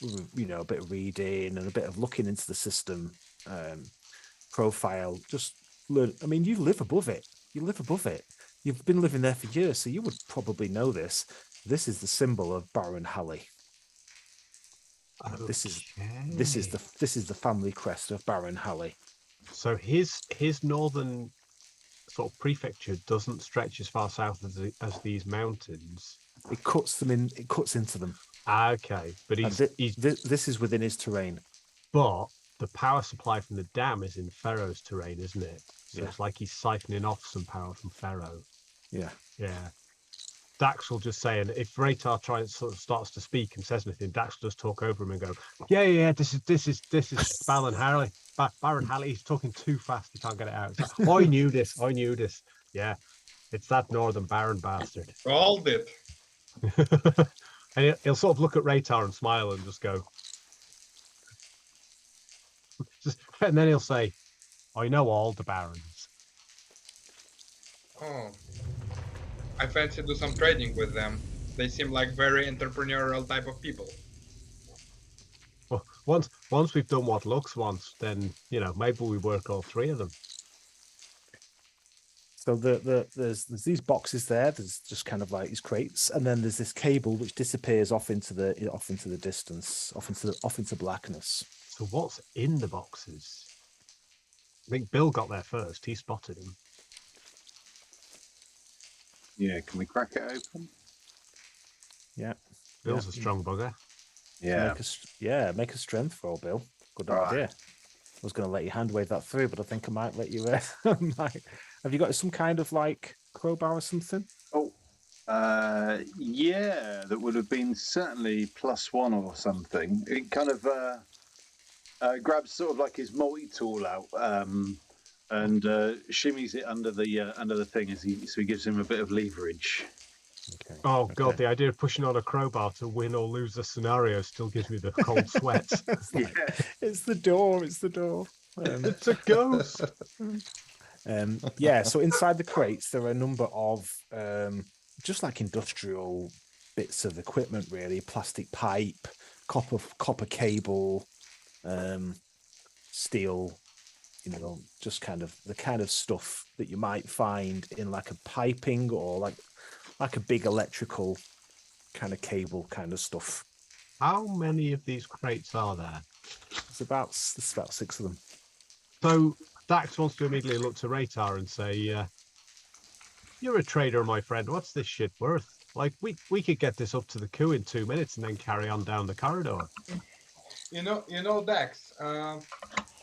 reading and a bit of looking into the system profile. Just learn. I mean, you live above it. You live above it. You've been living there for years, so you would probably know this. This is the symbol of Baron Halley. Okay. This is the family crest of Baron Halley. So his northern sort of prefecture doesn't stretch as far south as these mountains. It cuts them in. It cuts into them. Okay, but this is within his terrain. But the power supply from the dam is in Pharaoh's terrain, isn't it? So Yeah. it's like he's siphoning off some power from Pharaoh. Yeah. Yeah. Dax will just say, and if Raytar starts to speak and says anything, Dax will just talk over him and go, yeah, this is Baron Halley. Baron Halley, he's talking too fast, he can't get it out. It's like, I knew this. Yeah, it's that Northern Baron bastard. Called it. And he'll sort of look at Raytar and smile and just go, and then he'll say, I know all the barons. Oh, I fancy do some trading with them. They seem like very entrepreneurial type of people. Well, once we've done what Lux wants, then maybe we work all three of them. So there's these boxes there. There's just kind of like these crates, and then there's this cable which disappears off into the distance, off into blackness. So what's in the boxes? I think Bill got there first. He spotted him. Yeah, can we crack it open? Yeah. Bill's a strong bugger. Yeah. Make a strength roll, Bill. Good All idea. right. I was going to let you hand wave that through, but I think I might let you. Have you got some kind of like crowbar or something? Oh, yeah, that would have been certainly +1 or something. It kind of grabs sort of like his multi-tool out and shimmies it under the thing so he gives him a bit of leverage. Okay. Oh God, the idea of pushing on a crowbar to win or lose the scenario still gives me the cold sweats. It's the door. It's the door. It's a ghost. So inside the crates there are a number of just like industrial bits of equipment, really. Plastic pipe, copper cable, steel, just kind of the kind of stuff that you might find in like a piping or like a big electrical kind of cable kind of stuff. How many of these crates are there? There's about 6 of them. So Dax wants to immediately look to Raytar and say, you're a trader, my friend. What's this shit worth? Like, we could get this up to the coup in 2 minutes and then carry on down the corridor. You know, Dax,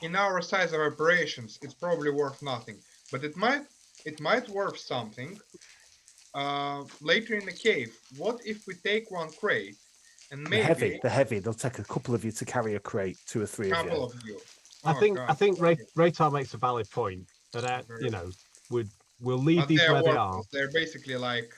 in our size of operations, it's probably worth nothing, but it might worth something. Later in the cave, what if we take one crate and maybe the heavy, they'll take a couple of you to carry a crate, 2 or 3 of you. couple of you. I think Raytar makes a valid point that we'll leave these where they are. They're basically like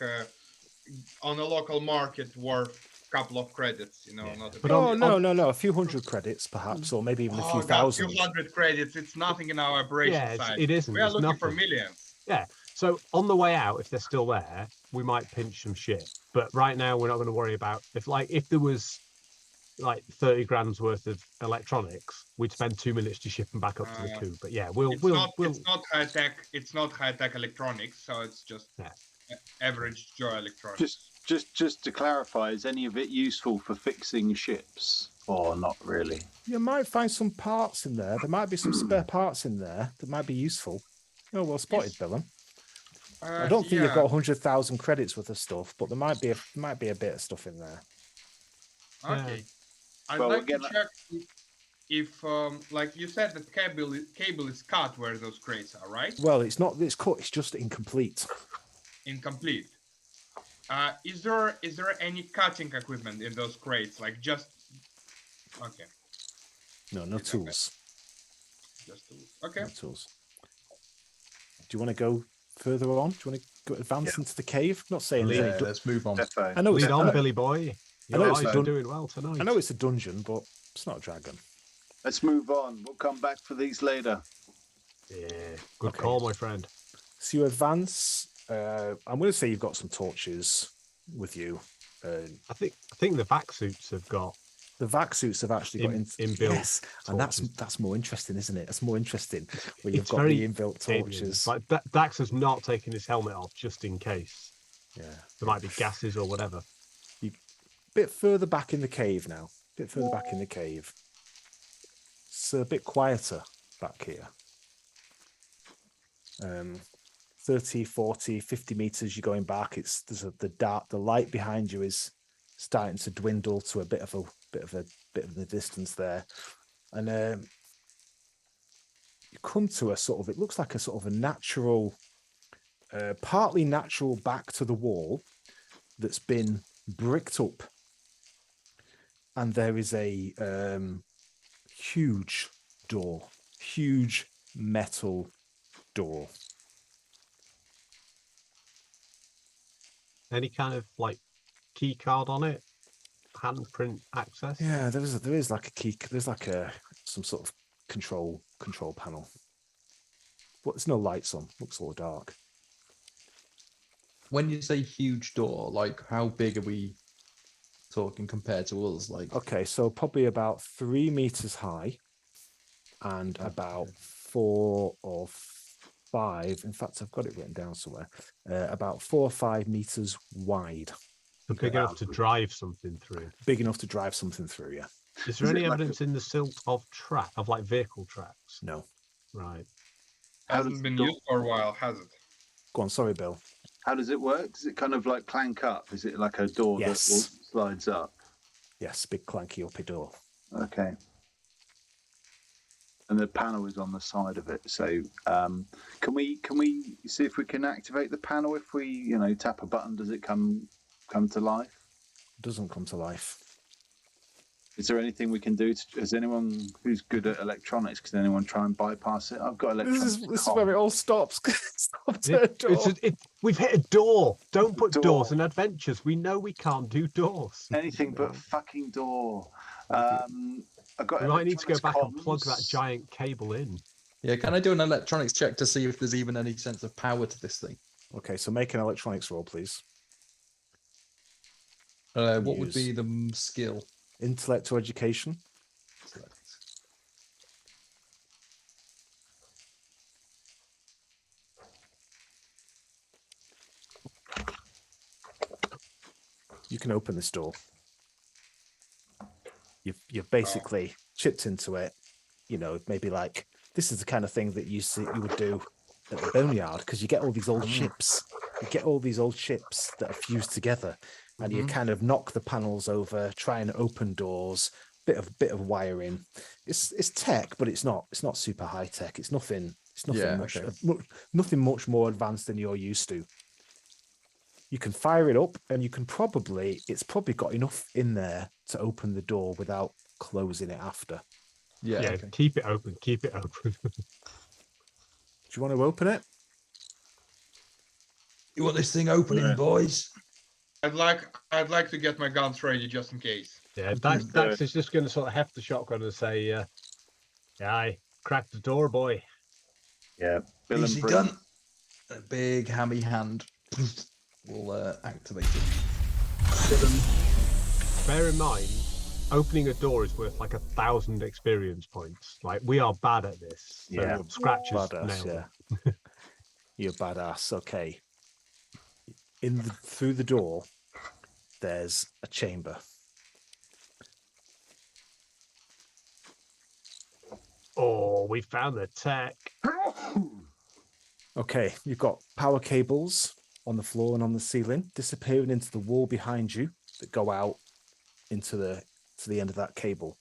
on a local market worth a couple of credits, not a But no, a few hundred credits perhaps, or maybe even a few thousand. A few hundred credits, it's nothing in our operation side. It isn't. We are looking nothing. for millions. Yeah. So on the way out, if they're still there, we might pinch some shit. But right now, we're not going to worry about if there was like 30 grand's worth of electronics, we'd spend 2 minutes to ship them back up to the coup. But yeah, it's not high tech. It's not high tech electronics, so it's just average Joe electronics. Just to clarify, is any of it useful for fixing ships or not really? You might find some parts in there. There might be some spare parts in there that might be useful. Oh, well spotted, Billum. I don't think you've got 100,000 credits worth of stuff, but there might be a bit of stuff in there. Okay. I'd like to check if like you said, the cable is cut where those crates are, right? Well, it's not. It's cut. It's just incomplete. Incomplete. Is there any cutting equipment in those crates? Like just okay. No tools. Just tools. Okay. No tools. Do you want to go further on? Do you want to go advance into the cave? I'm not saying let's move on. I know lead on, Billy boy. You're doing well tonight. I know it's a dungeon, but it's not a dragon. Let's move on. We'll come back for these later. Yeah, good call, my friend. So you advance I'm going to say you've got some torches with you. I think the vac suits have got. The vac suits have actually got inbuilt. Yes, and torches. that's more interesting, isn't it? That's more interesting where you've It's got very the inbuilt torches. Like Dax has not taken his helmet off just in case. Yeah, There might be gases or whatever. Bit further back in the cave now. Bit further back in the cave. It's a bit quieter back here. 30, 40, 50 meters you're going back. The light behind you is starting to dwindle to a bit of the distance there. And you come to a sort of, it looks like a sort of a natural, partly natural back to the wall that's been bricked up. And there is a huge door, huge metal door. Any kind of like key card on it? Handprint access? Yeah, there is like a key. There's like some sort of control panel. But there's no lights on. Looks all dark. When you say huge door, like how big are we talking compared to us? Like, Okay, so probably about 3 meters high, and about 4 or 5. In fact, I've got it written down somewhere. About 4 or 5 meters wide. Big enough to drive something through. Big enough to drive something through. Yeah. Is there any evidence in the silt of like vehicle tracks? No. Right. Hasn't been used for a while, has it? Go on. Sorry, Bill. How does it work? Does it kind of like clank up? Is it like a door that slides up? Yes, big clanky uppy door. Okay. And the panel is on the side of it. So can we see if we can activate the panel? If we tap a button, does it come to life? It doesn't come to life. Is there anything we can do? Has anyone who's good at electronics? Can anyone try and bypass it? I've got electronics. This is where it all stops. We've hit a door. Don't put doors in adventures. We know we can't do doors. Anything but fucking door. We might need to go back and plug that giant cable in. Yeah, can I do an electronics check to see if there's even any sense of power to this thing? Okay, so make an electronics roll, please. What would be the skill? Intellect or education? You can open this door. You've basically chipped into it. Maybe like this is the kind of thing that you would do at the boneyard, because you get all these old chips. You get all these old chips that are fused together, and you kind of knock the panels over, try and open doors. Bit of wiring. It's tech, but it's not super high tech. It's nothing nothing much more advanced than you're used to. You can fire it up, and it's probably got enough in there to open the door without closing it after. Yeah. Okay. Keep it open. Keep it open. Do you want to open it? You want this thing opening, boys? I'd like to get my guns ready just in case. Yeah, Dax is just going to sort of heft the shotgun and say, "Yeah, I cracked the door, boy." Yeah, Bill easy done. A big hammy hand will activate it. Bear in mind, opening a door is worth like 1,000 experience points. Like, we are bad at this. So Yeah, scratches. badass. Yeah, you're badass. Okay. Through the door, there's a chamber. Oh, we found the tech. Okay, you've got power cables on the floor and on the ceiling, disappearing into the wall behind you that go out into the end of that cable.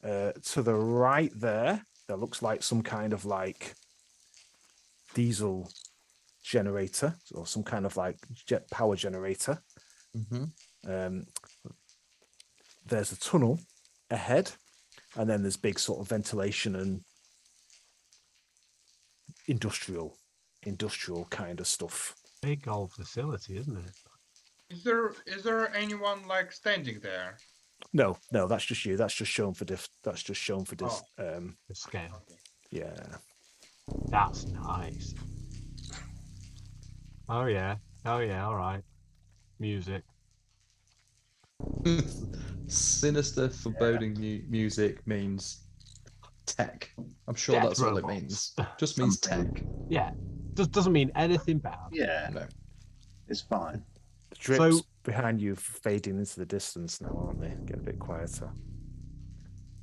To the right there looks like some kind of like diesel generator or some kind of like jet power generator. There's a tunnel ahead, and then there's big sort of ventilation and industrial kind of stuff. Big old facility, isn't it? Is there anyone like standing there? No, that's just you. That's just shown for this. The scale. Yeah. That's nice. Oh yeah. Oh yeah. All right. Music. Sinister, foreboding music means tech. I'm sure Death that's all it robots. means. Just means Something. tech. Yeah. Doesn't mean anything bad. Yeah, No. it's fine. The drips So- behind you fading into the distance now, aren't they? Get a bit quieter.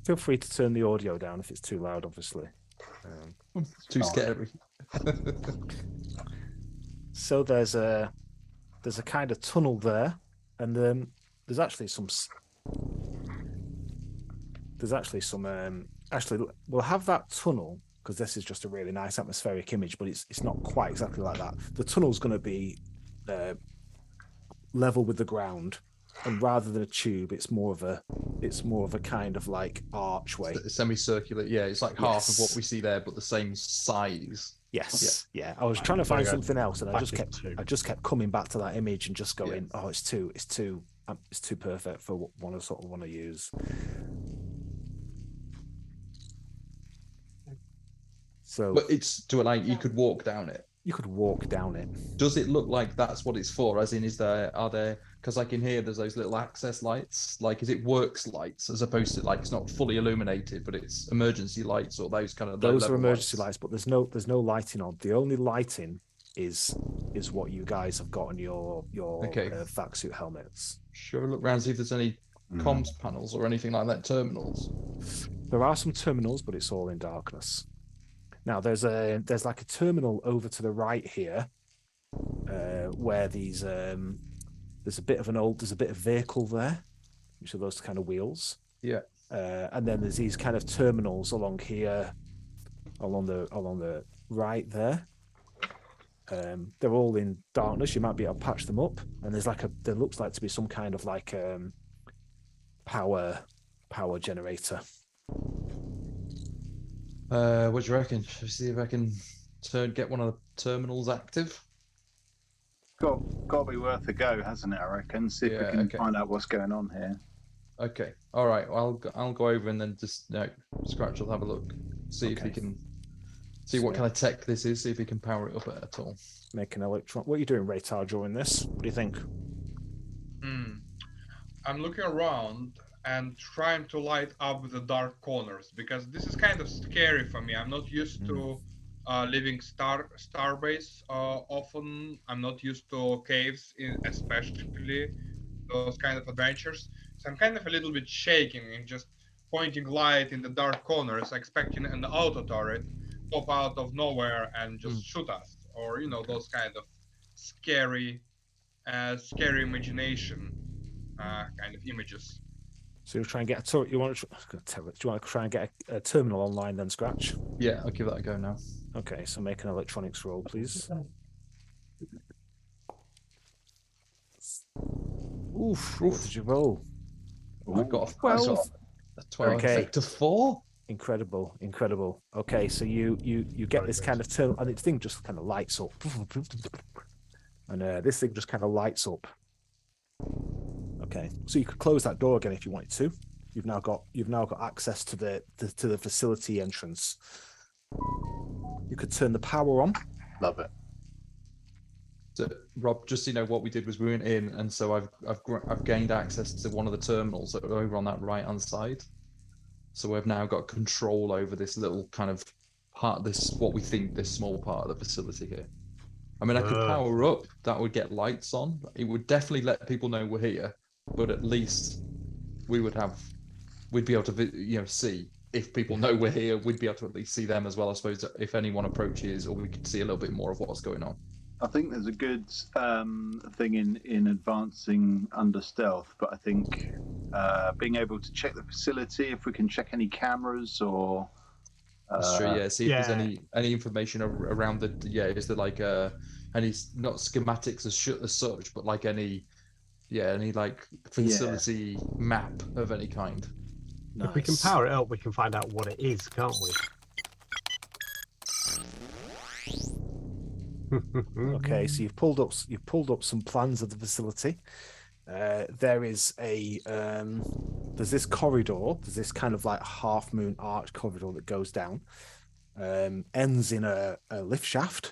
Feel free to turn the audio down if it's too loud, obviously. Too fine. scary. So there's a kind of tunnel there, and there's actually some. Actually, we'll have that tunnel because this is just a really nice atmospheric image, but it's not quite exactly like that. The tunnel's going to be level with the ground, and rather than a tube, it's more of a kind of like archway. Semicircular. Yeah, it's like half of what we see there, but the same size. Yes, yeah. I was trying to find something else, and I just kept coming back to that image and just going, "Oh, it's too perfect for what I sort of want to use." So, But it's to like you could walk down it. you could walk down it. Does it look like that's what it's for? As in, are there? Because I can hear there's those little access lights. Like, is it works lights as opposed to like it's not fully illuminated, but it's emergency lights or those kind of Those are emergency lights, but there's no lighting on. The only lighting is what you guys have got on your vac suit helmets. Sure, look around see if there's any comms panels or anything like that. Terminals. There are some terminals, but it's all in darkness. Now there's like a terminal over to the right here, where there's a bit of vehicle there, which are those kind of wheels. Yeah. And then there's these kind of terminals along here, along the right there. They're all in darkness. You might be able to patch them up. And there looks like to be some kind of like power generator. What do you reckon? Should we see if I can get one of the terminals active? Got to be worth a go, hasn't it? I reckon. See if we can find out what's going on here. Okay. All right. Well, I'll go over and then just Scratch will have a look, see if we can see what kind of tech this is, see if we can power it up at all. Make an electron. What are you doing, Raytar, during this? What do you think? I'm looking around and trying to light up the dark corners because this is kind of scary for me. I'm not used to living starbase often. I'm not used to caves, especially those kind of adventures. So I'm kind of a little bit shaking and just pointing light in the dark corners, expecting an auto turret pop out of nowhere and just shoot us, or those kind of scary imagination kind of images. So you'll try and get a turret. Do you want to try and get a terminal online then, Scratch? Yeah, I'll give that a go now. Okay, so make an electronics roll, please. Oof, what did you roll? I've got a 12. A 12 effect of 4. Incredible. Okay, so you get this kind of terminal, and the thing just kind of lights up, and this thing just kind of lights up. Okay, so you could close that door again if you wanted to. You've now got access to the facility entrance. You could turn the power on. Love it. So, Rob, just so you know, what we did was we went in, and so I've gained access to one of the terminals that are over on that right hand side. So we've now got control over this little kind of part, this small part of the facility here. I mean, I could power up. That would get lights on. It would definitely let people know we're here. But at least we'd be able to see if people know we're here. We'd be able to at least see them as well. I suppose if anyone approaches, or we could see a little bit more of what's going on. I think there's a good thing in advancing under stealth, but I think being able to check the facility, if we can check any cameras or. That's true. Yeah. See if there's any information around the. Yeah. Is there like any not schematics as such, but like any like facility map of any kind. Nice. If we can power it up, we can find out what it is, can't we? Okay, so you've pulled up some plans of the facility. There is there's this corridor. There's this kind of like half moon arch corridor that goes down, ends in a lift shaft,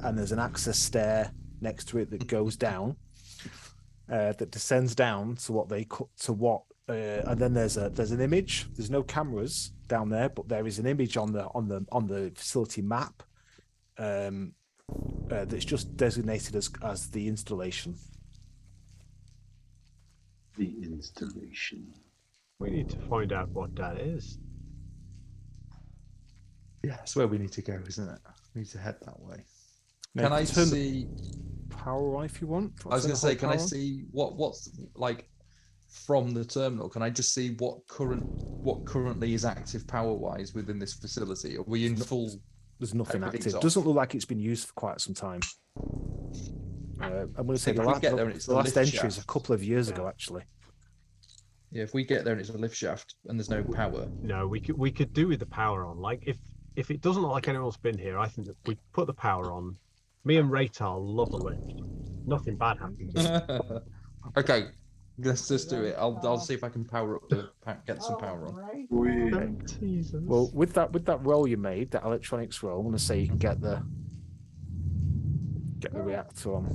and there's an access stair next to it that goes down, that descends down to and then there's an image. There's no cameras down there, but there is an image on the facility map that's just designated as the installation. The installation. We need to find out what that is. Yeah, that's where we need to go, isn't it? We need to head that way. Now, Can I turn see? the power on if you want? I was going to say, can I see what's like from the terminal? Can I just see what currently is active power wise within this facility? Are we in full? There's nothing everything's active. off? Doesn't look like it's been used for quite some time. I'm going to say If the we last, get there and it's the a last lift entry is a shaft. couple of years ago, actually. Yeah, if we get there and it's a lift shaft and there's no power. No, we could do with the power on. Like if it doesn't look like anyone's been here, I think that we put the power on. Me and Raytar love a lift. Nothing bad happens. Okay, let's just do it. I'll see if I can get some power on. Don't tease us. Well, with that roll you made, that electronics roll, I'm going to say you can get the reactor on.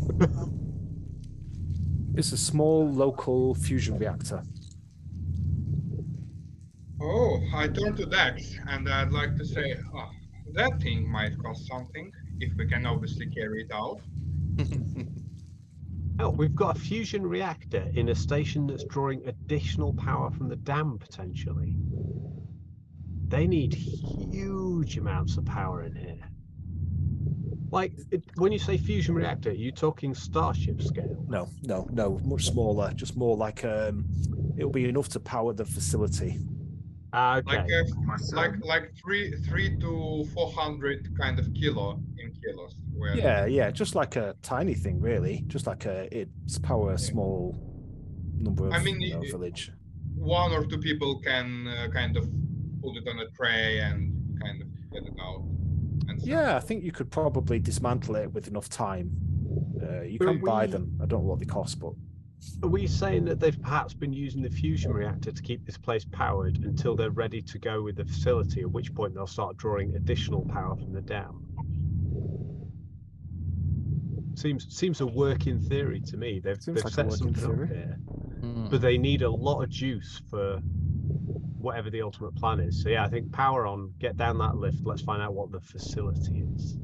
It's a small local fusion reactor. Oh, I turn to Dex, and I'd like to say, that thing might cost something, if we can obviously carry it out. Oh, we've got a fusion reactor in a station that's drawing additional power from the dam, potentially. They need huge amounts of power in here. Like, when you say fusion reactor, are you talking Starship scale? No, much smaller. Just more like it'll be enough to power the facility. Okay. Like 3 to 400 kind of kilos. Yeah, just like a tiny thing, really. Just like it's power a small number of village. 1 or 2 people can kind of put it on a tray and kind of get it out. Yeah, I think you could probably dismantle it with enough time. You can buy them. I don't know what they cost, but. Are we saying that they've perhaps been using the fusion reactor to keep this place powered until they're ready to go with the facility, at which point they'll start drawing additional power from the dam? Seems a working theory to me. They've like set something up here, but they need a lot of juice for whatever the ultimate plan is. So yeah, I think power on, get down that lift. Let's find out what the facility is.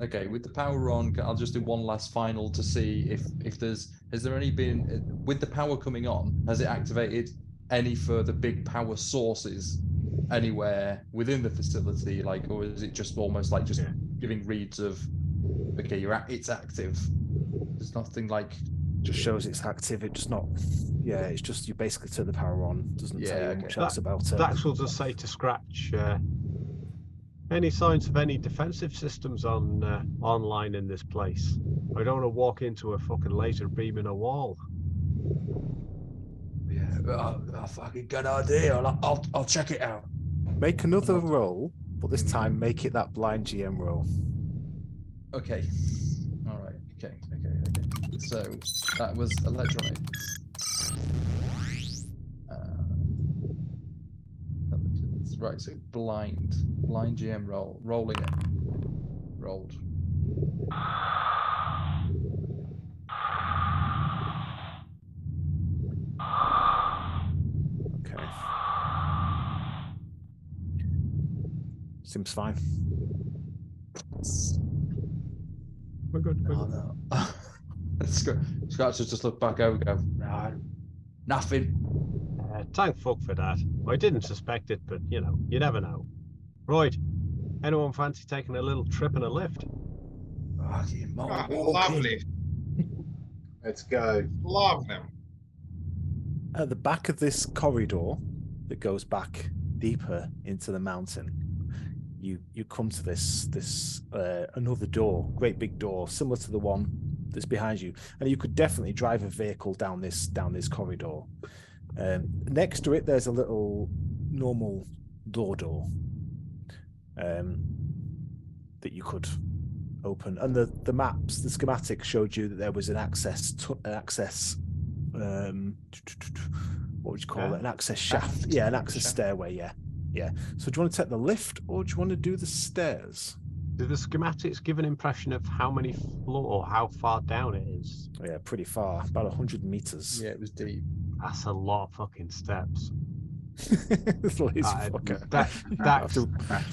Okay, with the power on, I'll just do one last final to see if has there any been, with the power coming on, has it activated any further big power sources anywhere within the facility, like, or is it just almost like just giving reads of, okay, it's active. There's nothing like. Just shows it's active. It's just not. Yeah, it's just you basically turn the power on. Doesn't tell you much else about it. Dax will just say to Scratch. Any signs of any defensive systems online in this place? I don't want to walk into a fucking laser beam in a wall. Yeah, a fucking good idea. I'll check it out. Make another roll, but this time make it that blind GM roll. Okay. All right. Okay. So that was electronics. Right, so blind GM rolling it. Rolled. Okay. Seems fine. We're good. No. Scratch just look back over and go, no, nothing. Thank fuck for that. I didn't suspect it, but you never know. Right. Anyone fancy taking a little trip in a lift? Lovely. Let's go. Love them. At the back of this corridor that goes back deeper into the mountain, you come to this another door, great big door, similar to the one that's behind you, and you could definitely drive a vehicle down this corridor. Next to it, there's a little normal door that you could open, and the maps, the schematic showed you that there was an access. What would you call it? An access shaft. Yeah, an access stairway. Yeah. So do you want to take the lift or do you want to do the stairs? Do the schematics give an impression of how many floor or how far down it is? Yeah, pretty far, about 100 meters. Yeah, it was deep. That's a lot of fucking steps. This lazy fucker. That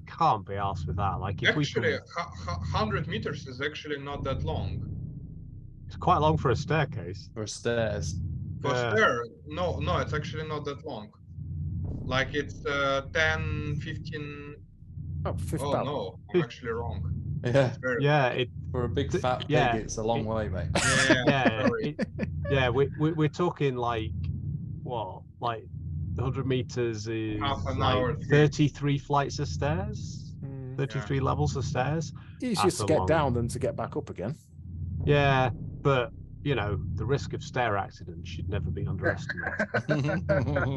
can't be asked with that. Like, if Actually, we can, 100 meters is actually not that long. it's quite long for a staircase. For stairs. For Yeah. stair, no, it's actually not that long. Like it's 10, 15. Oh, Oh no, I'm actually wrong. Yeah. It's very Yeah, it. For a big fat pig, yeah, it's a long way, mate. Yeah, sorry. We're talking like what? Like 100 meters is Half an like hour, 33 flights of stairs, Mm, 33 levels of stairs. easier That's to a get long- down than to get back up again. Yeah, but you know the risk of stair accidents should never be underestimated.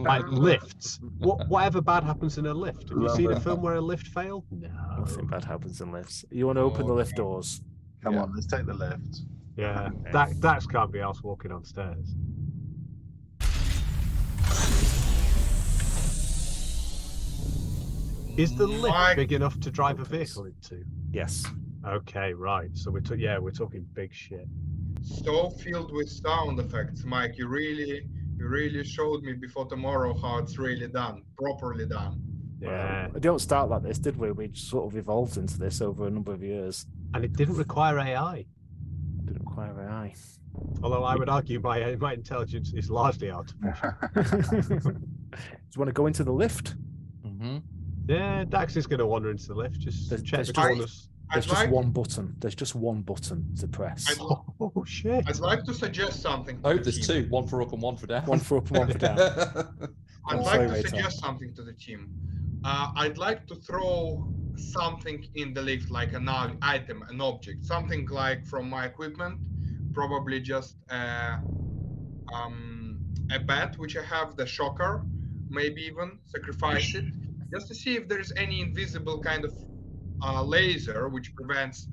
Like lifts, whatever bad happens in a lift. Have you Love seen a it. film where a lift failed? No. Nothing bad happens in lifts. You want to open the lift Okay. doors? Come Yeah. on, let's take the left. Yeah, Okay. Dax can't be asked walking on stairs. Is the lift Mike- big enough to drive a vehicle into? Yes. Okay, right. So we're talking big shit. So filled with sound effects, Mike. You really showed me before tomorrow how it's really done, properly done. Yeah, We don't start like this, did we? We just sort of evolved into this over a number of years. and it didn't require AI. Didn't require AI. Although I would argue my intelligence is largely artificial. Do you want to go into the lift? Mm-hmm. Yeah, Dax is going to wander into the lift. Just There's- check there's the just- corners. There's I'd just like, one button. There's just one button to press. Oh shit! I'd like to suggest something. To Oh, the there's team. two. One for up and one for down. One for up and one for down. I'd Oh, like sorry, to Rachel. suggest something to the team. I'd like to throw something in the lift, like an item, an object, something like from my equipment, probably just a bat which I have, the shocker, maybe even sacrifice it, just to see if there's any invisible kind of laser which prevents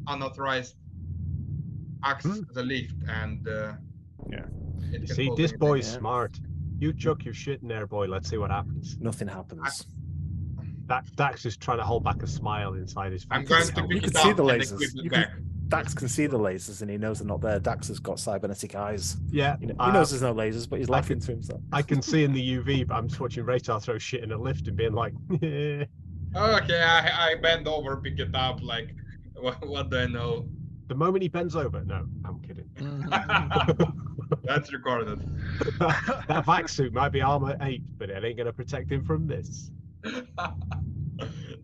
unauthorized access to the lift, and Yeah. it You can see, cause this anything. boy's Yeah. smart. You chuck your shit in there, boy. Let's see what happens. Nothing happens. Dax is trying to hold back a smile inside his face. I'm going to You pick can it see up the and lasers. equip it You back. Dax can see the lasers and he knows they're not there. Dax has got cybernetic eyes. Yeah, He knows there's no lasers, but he's laughing to himself. I can see in the UV, but I'm just watching Rachel throw shit in a lift and being like, "Yeah." Okay, I bend over, pick it up, like, what do I know? The moment he bends over, no, I'm kidding. That's recorded. That vac suit might be armor 8, but it ain't gonna protect him from this.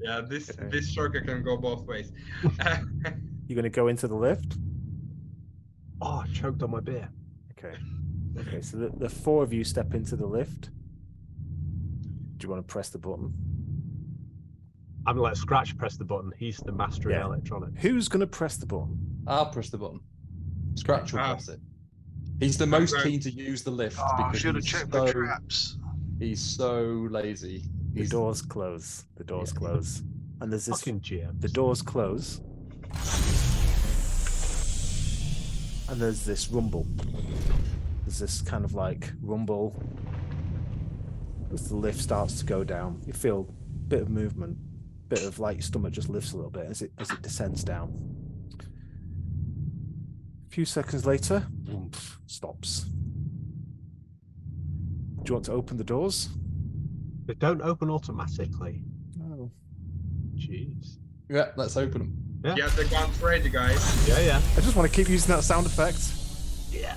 Yeah, this Okay. this shocker can go both ways. You're going to go into the lift? Oh, I choked on my beer. Okay. Okay, so the four of you step into the lift. Do you want to press the button? I'm gonna let Scratch press the button. He's the master Yeah. in electronics. Who's going to press the button? I'll press the button. Scratch will Ah. press it. He's the most going- keen to use the lift Oh, I because should have he's checked so, the traps. he's so lazy. The He's, doors close. The doors Yeah. close. And there's this. Fucking GM. The doors close. And there's this rumble. There's this kind of like rumble as the lift starts to go down. You feel a bit of movement, bit of like your stomach just lifts a little bit as it descends down. A few seconds later, whoomph, stops. Do you want to open the doors? They don't open automatically. No. Jeez. yeah, let's open them. Get the guns ready, guys. Yeah, yeah. I just want to keep using that sound effect. Yeah.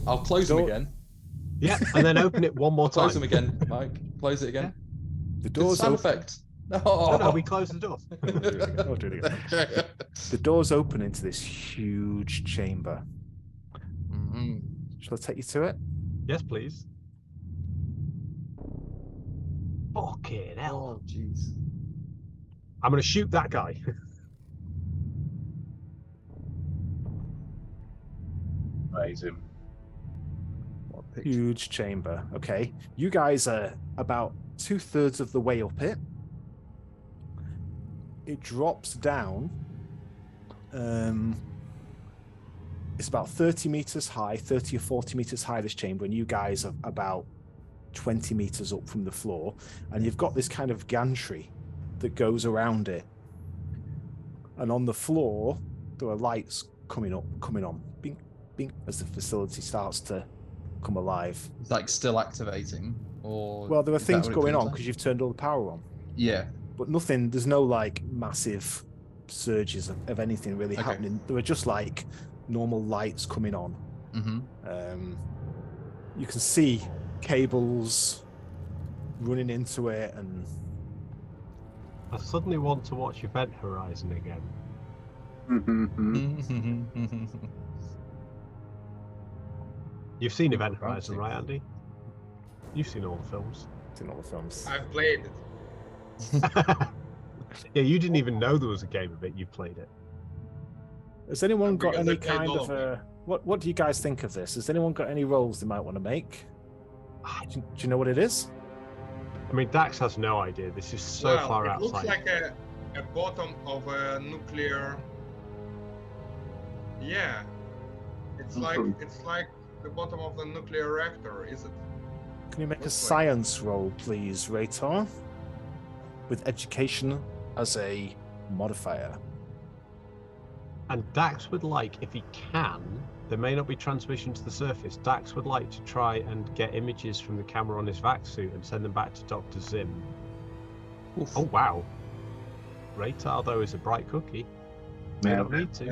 I'll close them Door- again. Yeah, and then open it one more time. Close them again, Mike. Close it again. The Do the doors sound open. effect. No, we close the door. I'll do it again. The doors open into this huge chamber. Mhm. Shall I take you to it? Yes, please. Fucking hell. Oh, jeez. I'm gonna shoot that guy. Amazing. What a picture. Huge chamber. Okay. You guys are about 2/3 of the way up it. It drops down. It's about 30 meters high, 30 or 40 meters high, this chamber, and you guys are about 20 meters up from the floor. And you've got this kind of gantry that goes around it. and on the floor there are lights coming on, bing, bing, as the facility starts to come alive. It's like still activating, or Well, there are is that things what it going feels on like? because you've turned all the power on, Yeah. but nothing. There's no like massive surges of anything really Okay. happening. There are just like normal lights coming on. Mm-hmm. You can see cables running into it, and I suddenly want to watch Event Horizon again. You've seen Event Horizon, right, Andy? You've seen all the films. in all the films. I've played it. Yeah, you didn't even know there was a game of it. You played it. Has anyone got Because I any played kind all of of what do you guys think of this? Has anyone got any roles they might want to make? Do you know what it is? I mean, Dax has no idea. This is so Well, far it outside. looks like a bottom of a nuclear. Yeah, it's like the bottom of the nuclear reactor, is it? Can you make a Looks like- science roll, please, Raytar? With education as a modifier. And Dax would like, if he can, there may not be transmission to the surface. Dax would like to try and get images from the camera on his vac suit and send them back to Dr. Zim. Oof. Oh wow. Raytar though is a bright cookie. May not need to.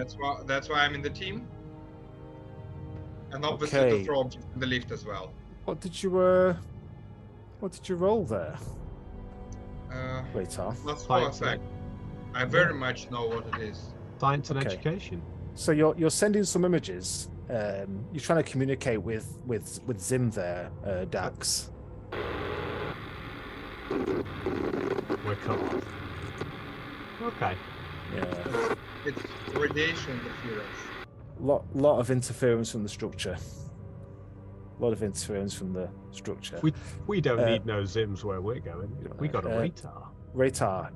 That's why I'm in the team. And obviously Okay. to throw objects in the lift as well. What did you roll there, Raytar? That's Science, perfect. I very much know what it is. Science and Okay. education. So you're sending some images. You're trying to communicate with Zim there, Dax. We're cut off. Okay. Yeah. It's radiation interference. Lot of interference from the structure. We We don't need no Zims where we're going. We got a Raytar. Raytar,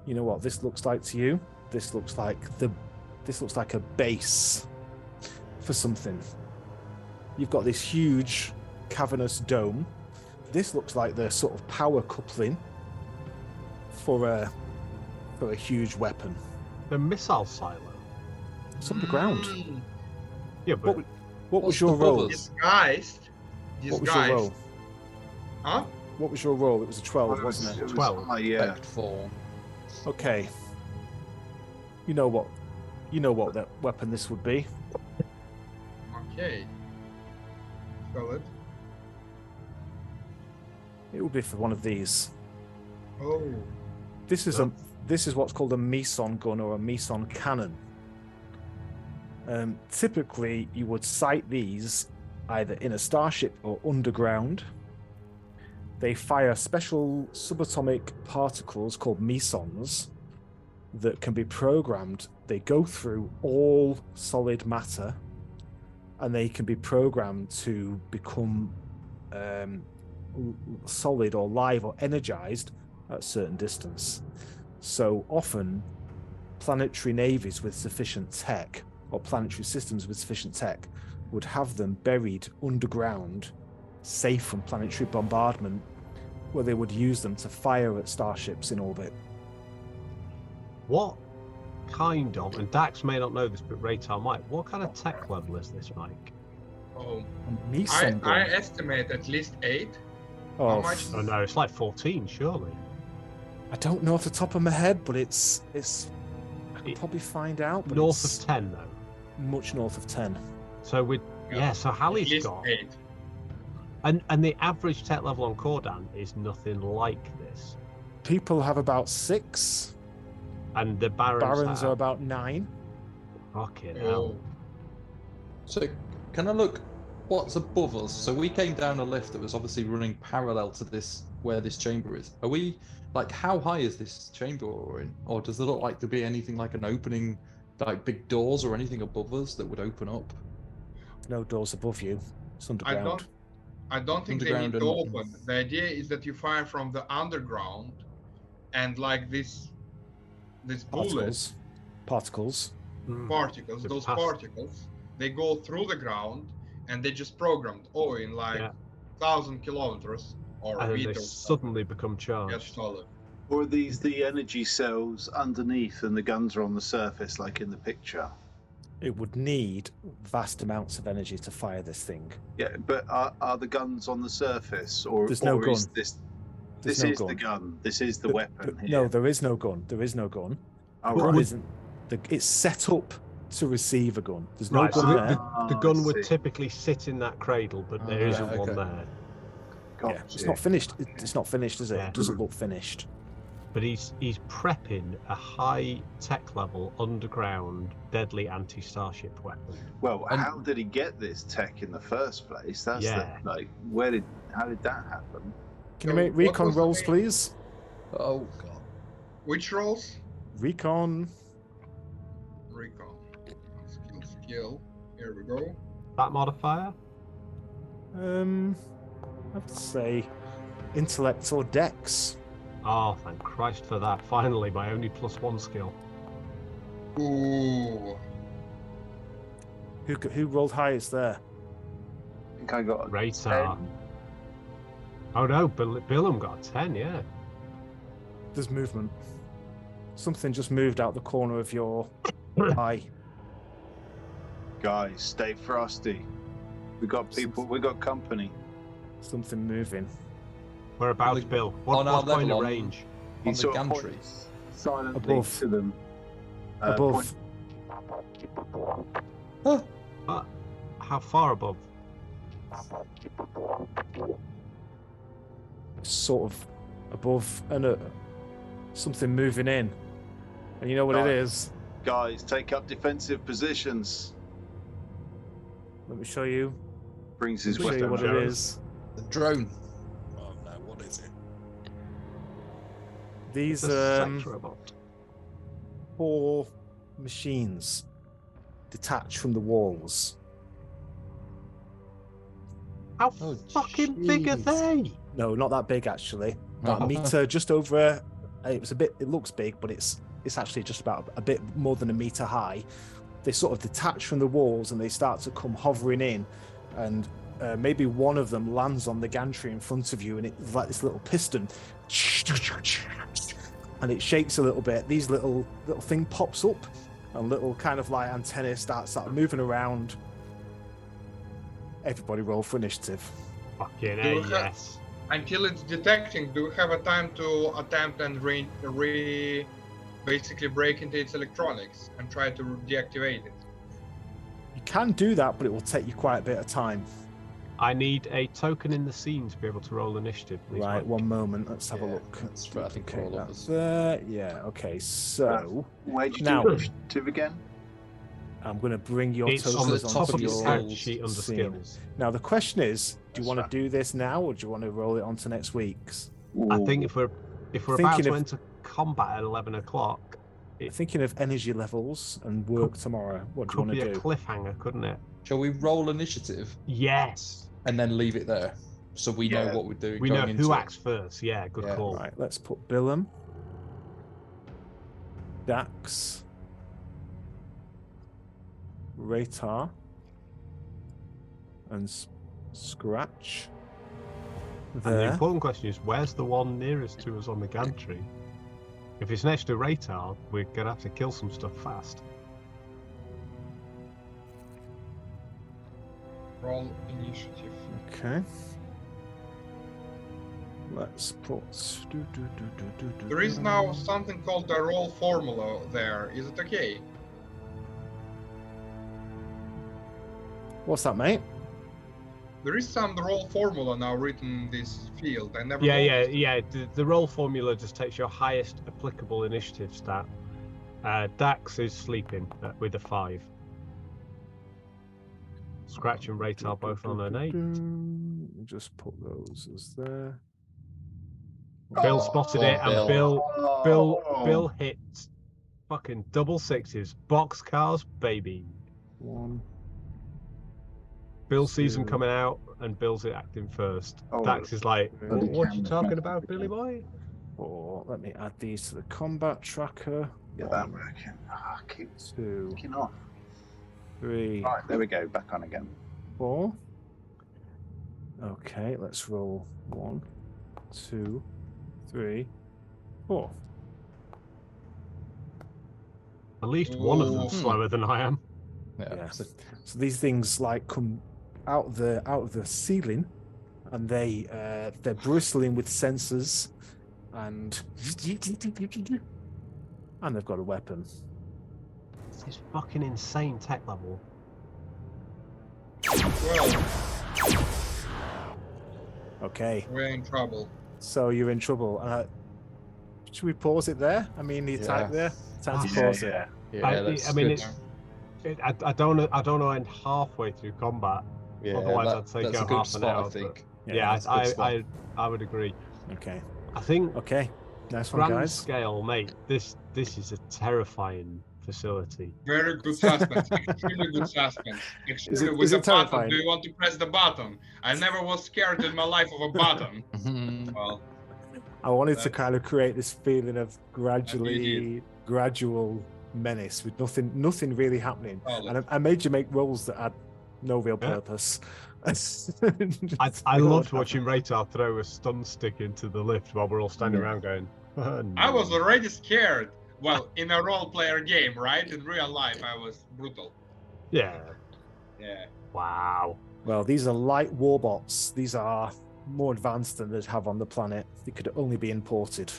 you know what this looks like to you? This looks like a base for something. You've got this huge cavernous dome. This looks like the sort of power coupling for a huge weapon. The missile silo. It's underground. Yeah, but What was What's your the roll? bubbles? Disguised. What was your roll? Huh? What was your roll? It was a 12, wasn't it? 12. Yeah. Spec 4. Okay. You know what that weapon this would be. Okay. Solid. It would be for one of these. Oh. This is what's called a meson gun or a meson cannon. Typically, you would sight these either in a starship or underground. They fire special subatomic particles called mesons that can be programmed. They go through all solid matter, and they can be programmed to become solid or live or energized at a certain distance. So often, planetary navies with sufficient tech, or planetary systems with sufficient tech, would have them buried underground, safe from planetary bombardment, where they would use them to fire at starships in orbit. what kind of, and Dax may not know this, but Raytar might, what kind of tech level is this, Mike? Oh. A meson gun. I estimate at least 8. Oh, how much? Oh no, it's like 14, surely. I don't know off the top of my head, but it's I could probably find out. But North it's of 10, though. much north of 10. So so At Hallie's least got, 8. and the average tech level on Cordan is nothing like this. People have about 6. And the Barons Are have, about 9. fucking Oh. hell. So, can I look what's above us? So we came down a lift that was obviously running parallel to this, where this chamber is. Are we, like, how high is this chamber we're in? Or does it look like there be anything like an opening, like big doors or anything above us that would open up? No doors above you. It's underground. I don't think they need Underground to and- open. The idea is that you fire from the underground, and like this bullet Particles. Mm. particles, The those pass- particles, they go through the ground, and they just programmed. Oh, in like Yeah. 1,000 kilometers or And then they meters. suddenly become Get charged. solid. Or are these the energy cells underneath and the guns are on the surface, like in the picture? It would need vast amounts of energy to fire this thing. Yeah, but are the guns on the surface, or There's no is gun. this? There's This no is gun. the gun. This is the weapon here. No, there is no gun. There is no gun. The Oh, gun right. isn't. It's set up to receive a gun. There's no Right, so gun the, there. the I gun would see. typically sit in that cradle, but there isn't okay. one there. Yeah, it's not finished. It's not finished, is it? Yeah. It doesn't look finished. But he's prepping a high tech level underground deadly anti-starship weapon. Well, And- how did he get this tech in the first place? That's Yeah. how did that happen? Can you So make what recon was the rolls, name? please? Oh god. Which rolls? Recon. Recon. Skill. Here we go. That modifier? I'd say intellect or dex. Oh, thank Christ for that. Finally, my only +1 skill. Ooh. Who rolled highest there? I think I got a Radar. 10. Oh no, Billum got a 10, yeah. There's movement. Something just moved out the corner of your eye. Guys, stay frosty. We got people. We got company. Something moving. Whereabouts, the- Bill? on our What's going to level on- range? He the sort of gantry. points silently Above. to them. Above. How far above? Sort of above and something moving in. And you know what it Guys. is? Guys, take up defensive positions. Let me show you. Brings his Let me show you weapon. what it shows. is. The drone. Oh no, what is it? These It's a sex robot. 4 machines detached from the walls. How Oh, fucking big are jeez. they? No, not that big actually. About Oh. a meter, just over. It looks big, but it's actually just about a bit more than a meter high. They sort of detach from the walls and they start to come hovering in, and maybe one of them lands on the gantry in front of you, and it's like this little piston, and it shakes a little bit. These little thing pops up, and little kind of like antennae start moving around. Everybody roll for initiative. Fucking Do A, we have- yes. Until it's detecting, do we have a time to attempt and basically break into its electronics and try to deactivate it? You can do that, but it will take you quite a bit of time. I need a token in the scene to be able to roll initiative, please. Right, Mike. one moment. Let's have a Yeah, look. that's for, I think, for Okay, all of that's us. there. Yeah. Okay. So Where'd you Now- do initiative again? I'm going to bring your It's on totals the onto top of onto your your character skills sheet under scene. skills. Now the question is, do you That's want right. to do this now, or do you want to roll it onto next week's? I think if we're about Thinking to of- enter combat at 11 o'clock, Thinking of energy levels and work tomorrow. What do you could want be to a do? cliffhanger, couldn't it? Shall we roll initiative Yes. and then leave it there so we know Yeah. what we're doing? We know going into who it? acts first. Yeah, good Yeah. call. Right. Let's put Billum, Dax, Ratar, and Scratch. And the There. important question is, where's the one nearest to us on the gantry? If it's next to Radar, we're gonna have to kill some stuff fast. Roll initiative. Okay. Let's put. There is now something called the roll formula there. Is it okay? What's that, mate? There is some roll formula now written in this field. I never Yeah. noticed. The roll formula just takes your highest applicable initiative stat. Dax is sleeping with a 5. Scratch and Radar both on an 8. Just put those as there. Bill spotted it, and Bill. Bill hit fucking double sixes. Boxcars, baby. 1. Bill sees them Two. coming out, and Bill's acting first. Oh, Dax is like, bloody what you camera's talking messing about, with Billy me. boy? 4. Let me add these to the combat tracker. Get that working. Keep 2, kicking off. 3, Right, there we go. Back on again. 4. Okay, let's roll 1, 2, 3, Oh, At least one of Ooh. them's slower than I am. yeah. So, So these things like come out of the ceiling, and they're bristling with sensors, and they've got a weapon. This is fucking insane tech level. Well, Okay, we're in trouble. so you're in trouble. Should we pause it there? I mean, you type there. Time to pause it. that's I mean, good. I don't know end halfway through combat. Yeah, Otherwise, I'd say that's go a good half an spot, hour. I think. Yeah, that's a good spot. I would agree. Okay. I think Okay. Nice one, grand guys. scale, mate. This is a terrifying facility. Very good suspense. Extremely good suspense. Extremely is with it the button. terrifying? Do you want to press the button? I never was scared in my life of a button. Well, I wanted to That's- kind of create this feeling of you gradual menace with nothing really happening. solid. And I made you make rolls that had no real Yeah. purpose. I loved watching Raytar throw a stun stick into the lift while we're all standing Yeah. around going. I was already scared. Well, in a role-player game, right? In real life, I was brutal. Yeah. Yeah. Wow. Well, these are light warbots. These are more advanced than they'd have on the planet. They could only be imported.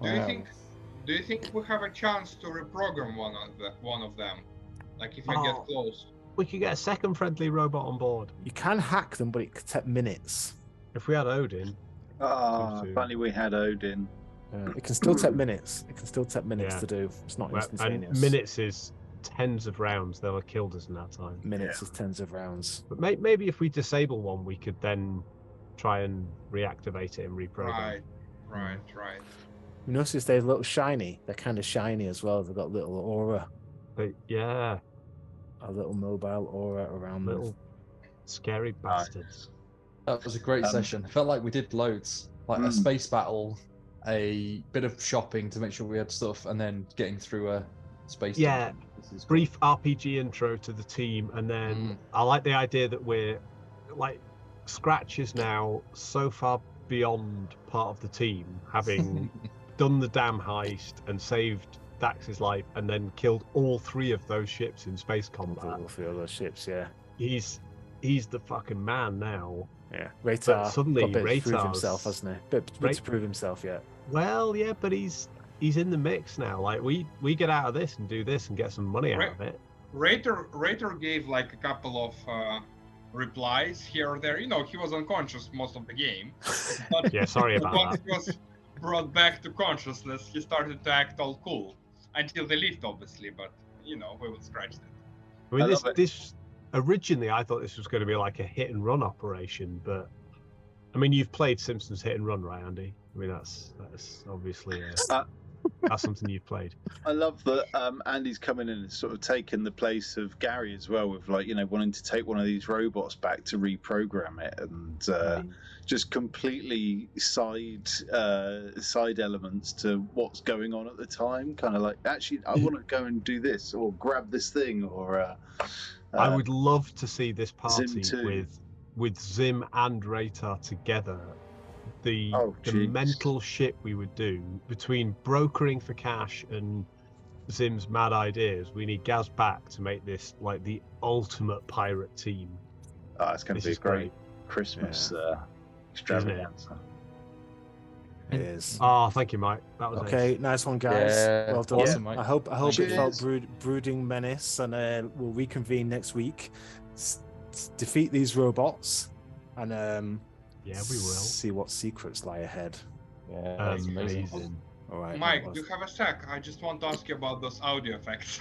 Do you think we have a chance to reprogram one of them? Like if I get Oh. close. We could get a second friendly robot on board. You can hack them, but it could take minutes. If we had Odin. If only we had Odin. It can still take minutes. It can still take minutes Yeah. to do. It's not And instantaneous. minutes is tens of rounds. They'll have killed us in that time. Minutes is tens of rounds. But maybe if we disable one, we could then try and reactivate it and reprogram. Right. You notice they're a little shiny. They're kind of shiny as well. They've got little aura, But yeah, a little mobile aura around them. little scary bastards. That was a great session. I felt like we did loads. Like a space battle, a bit of shopping to make sure we had stuff, and then getting through a space. Yeah, dungeon. This is brief RPG intro to the team, and then I like the idea that we're like Scratch is now so far beyond part of the team, having done the damn heist and saved Dax's life, and then killed all three of those ships in space combat. All three of those ships, yeah. He's the fucking man now. Yeah. Raytar suddenly got a bit to prove Raytar's- himself, hasn't he? Bit to prove himself yet. Well, yeah, but he's in the mix now. Like we get out of this and do this and get some money out of it. Raider gave like a couple of replies here or there. You know, he was unconscious most of the game. But Yeah, sorry but about once that. he was brought back to consciousness, he started to act all cool. Until the lift, obviously, but you know, we will scratch that. I mean, I love it. this originally I thought this was going to be like a hit and run operation, but I mean, you've played Simpsons Hit and Run, right, Andy? I mean, that's obviously that's something you've played. I love that Andy's coming in and sort of taking the place of Gary as well, with like, you know, wanting to take one of these robots back to reprogram it, and just completely side elements to what's going on at the time. Kind of like, actually, I want to go and do this or grab this thing, or I would love to see this party Zim 2. with Zim and Raytar together. The jeez. mental shit we would do between brokering for cash and Zim's mad ideas. We need Gaz back to make this like the ultimate pirate team. it's going This to be is a great Christmas extravaganza. It is. Oh, thank you, Mike. That was Okay, nice one, guys. Yeah, Well done. awesome, Mike. I hope it felt Cheers. brooding menace, and we'll reconvene next week, defeat these robots, and Yeah, we will. see what secrets lie ahead. Yeah, that's amazing. Amazing. All right, Mike, do you have a sec? I just want to ask you about those audio effects.